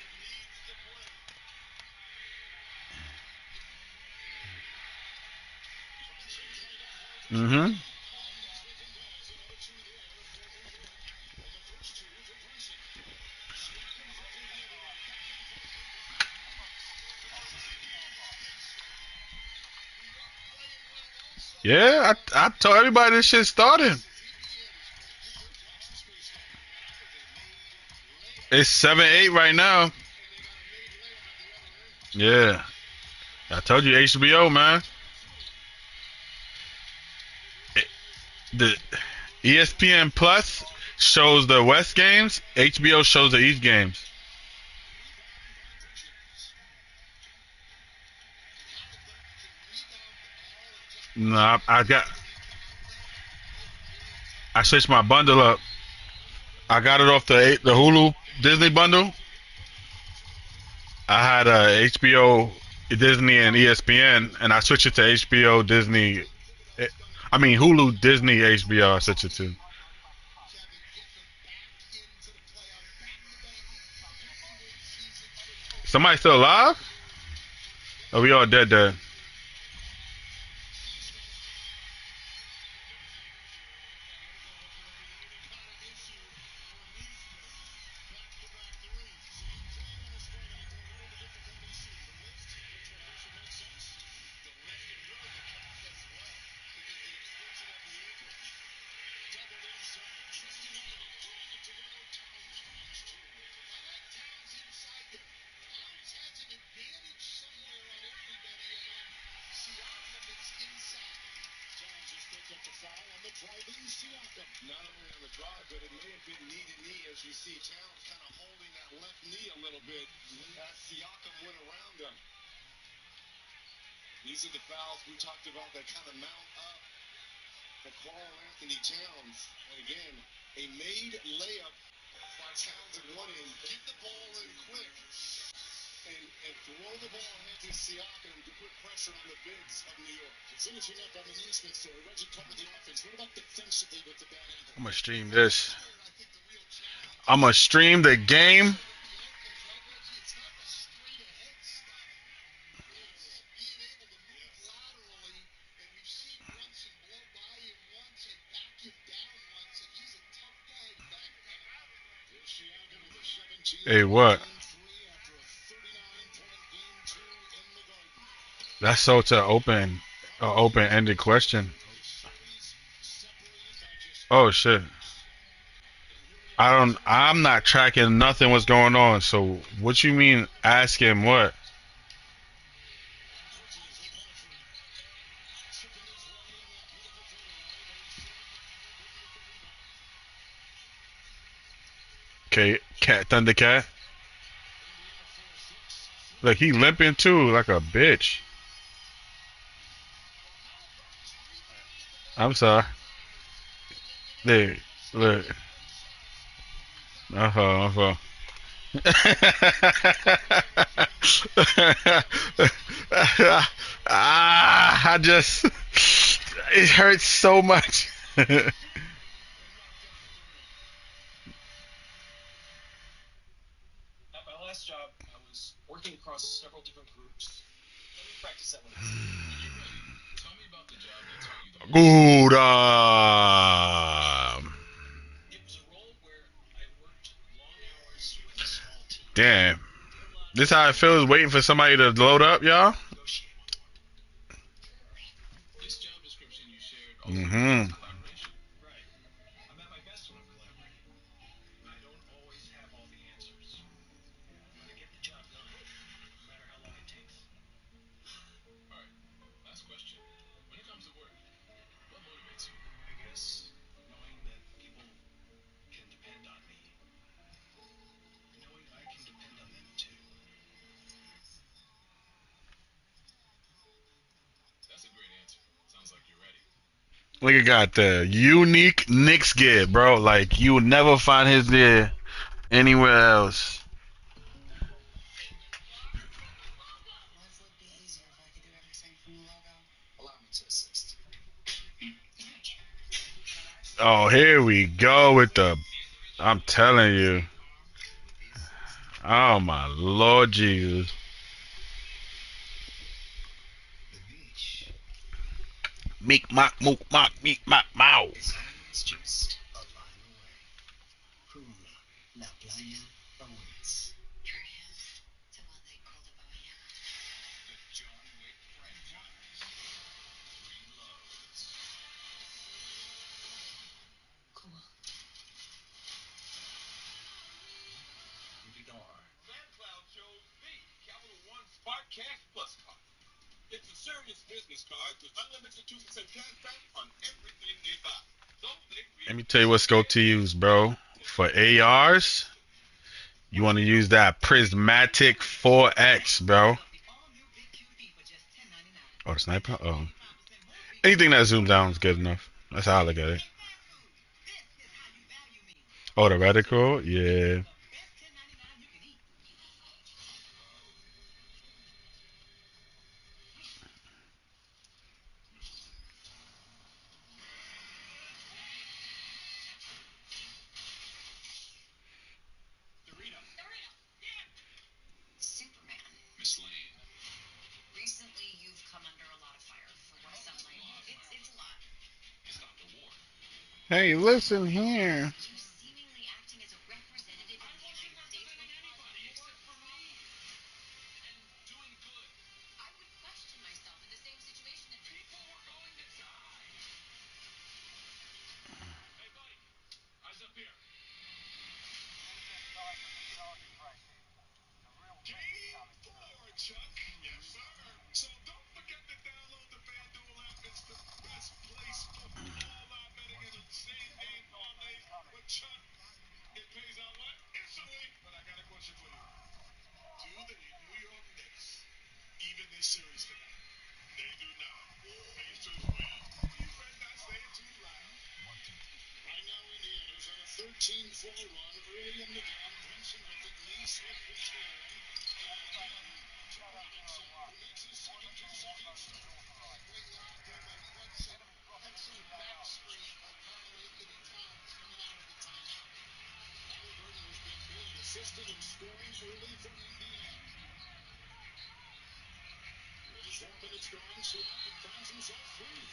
Mm-hmm. Yeah, I told everybody this shit started. It's 7-8 right now. Yeah. I told you HBO, man. The ESPN Plus shows the West games. HBO shows the East games. No, I switched my bundle up. I got it off the Hulu Disney bundle. I had HBO, Disney, and ESPN, and I switched it to HBO, Disney. I mean Hulu, Disney, HBO. I switched it to. Somebody still alive? Are we all dead? Dead. one in, get the ball in quick, and throw the ball ahead to Siakam to put pressure on the bigs of New York. Finishing up on the Neesmith story, Reggie covered the offense. What about defensively with the bad angle? I'm gonna stream this. I'm gonna stream the game. Hey, what? That's so to open-ended question. Oh shit. I'm not tracking nothing what's going on. So what you mean asking what? Okay, Thundercat. Look, he limping too, like a bitch. I'm sorry. There, look. Uh-huh. I just, it hurts so much. At my last job, I was working across several different groups. Let me practice that one. Tell me about the job that taught you the most. Good. It was a role where I worked long hours with a small team. Damn. This how it feels waiting for somebody to load up, y'all? This job description you shared Mm-hmm. collaboration. Right. I'm at my best when I'm collaborating. I don't always have all the answers, but I get the job done, no matter how long it takes. All right. Last question. When it comes to work, what motivates you? I guess knowing that people can depend on me, and knowing I can depend on them too. That's a great answer. Sounds like you're ready. Look, at got the unique Knicks gear, bro. Like, you would never find his gear anywhere else. Life would be easier if I could do everything from the logo. Allow me to assist. Oh, here we go with the. I'm telling you. Oh, my Lord Jesus. The beach. Meek, mock, mook, mock, meek, mock, mow. Is always just a line away. From La Playa awaits. Here's to what they call the Bahia. The John Wick franchise. 3 loads. Cool. SoundCloud chose the Capital One Spark Cash Plus card. It's a serious business card with unlimited 2% cash back on everything they buy. So Let me tell you what's go to use, bro. For ARs, you want to use that Prismatic 4X, bro. Oh, the sniper? Oh. Anything that zooms down is good enough. That's how I look at it. Oh, the reticle? Yeah. Superman. Miss Lane. Recently, you've come under a lot of fire for what some like. It's a lot. Stop the war. Hey, listen here. You seemingly acting as a representative of the United States when war for me. And doing good. I would question myself in the same situation if People were going to die. Hey, buddy. Eyes up here. Game 4, Chuck. Yes, sir. So don't forget to download the FanDuel app. It's the best place for all our betting and same game parlays with Chuck. It pays out what? Instantly. But I got a question for you. Do the New York Knicks even this series tonight? They do not. Pacers win. You better not say it too loud. Right now, Indiana's on a 13-4 run early in the game. Assisted in scoring early for Indiana. 4 minutes gone, Siakam finds himself free.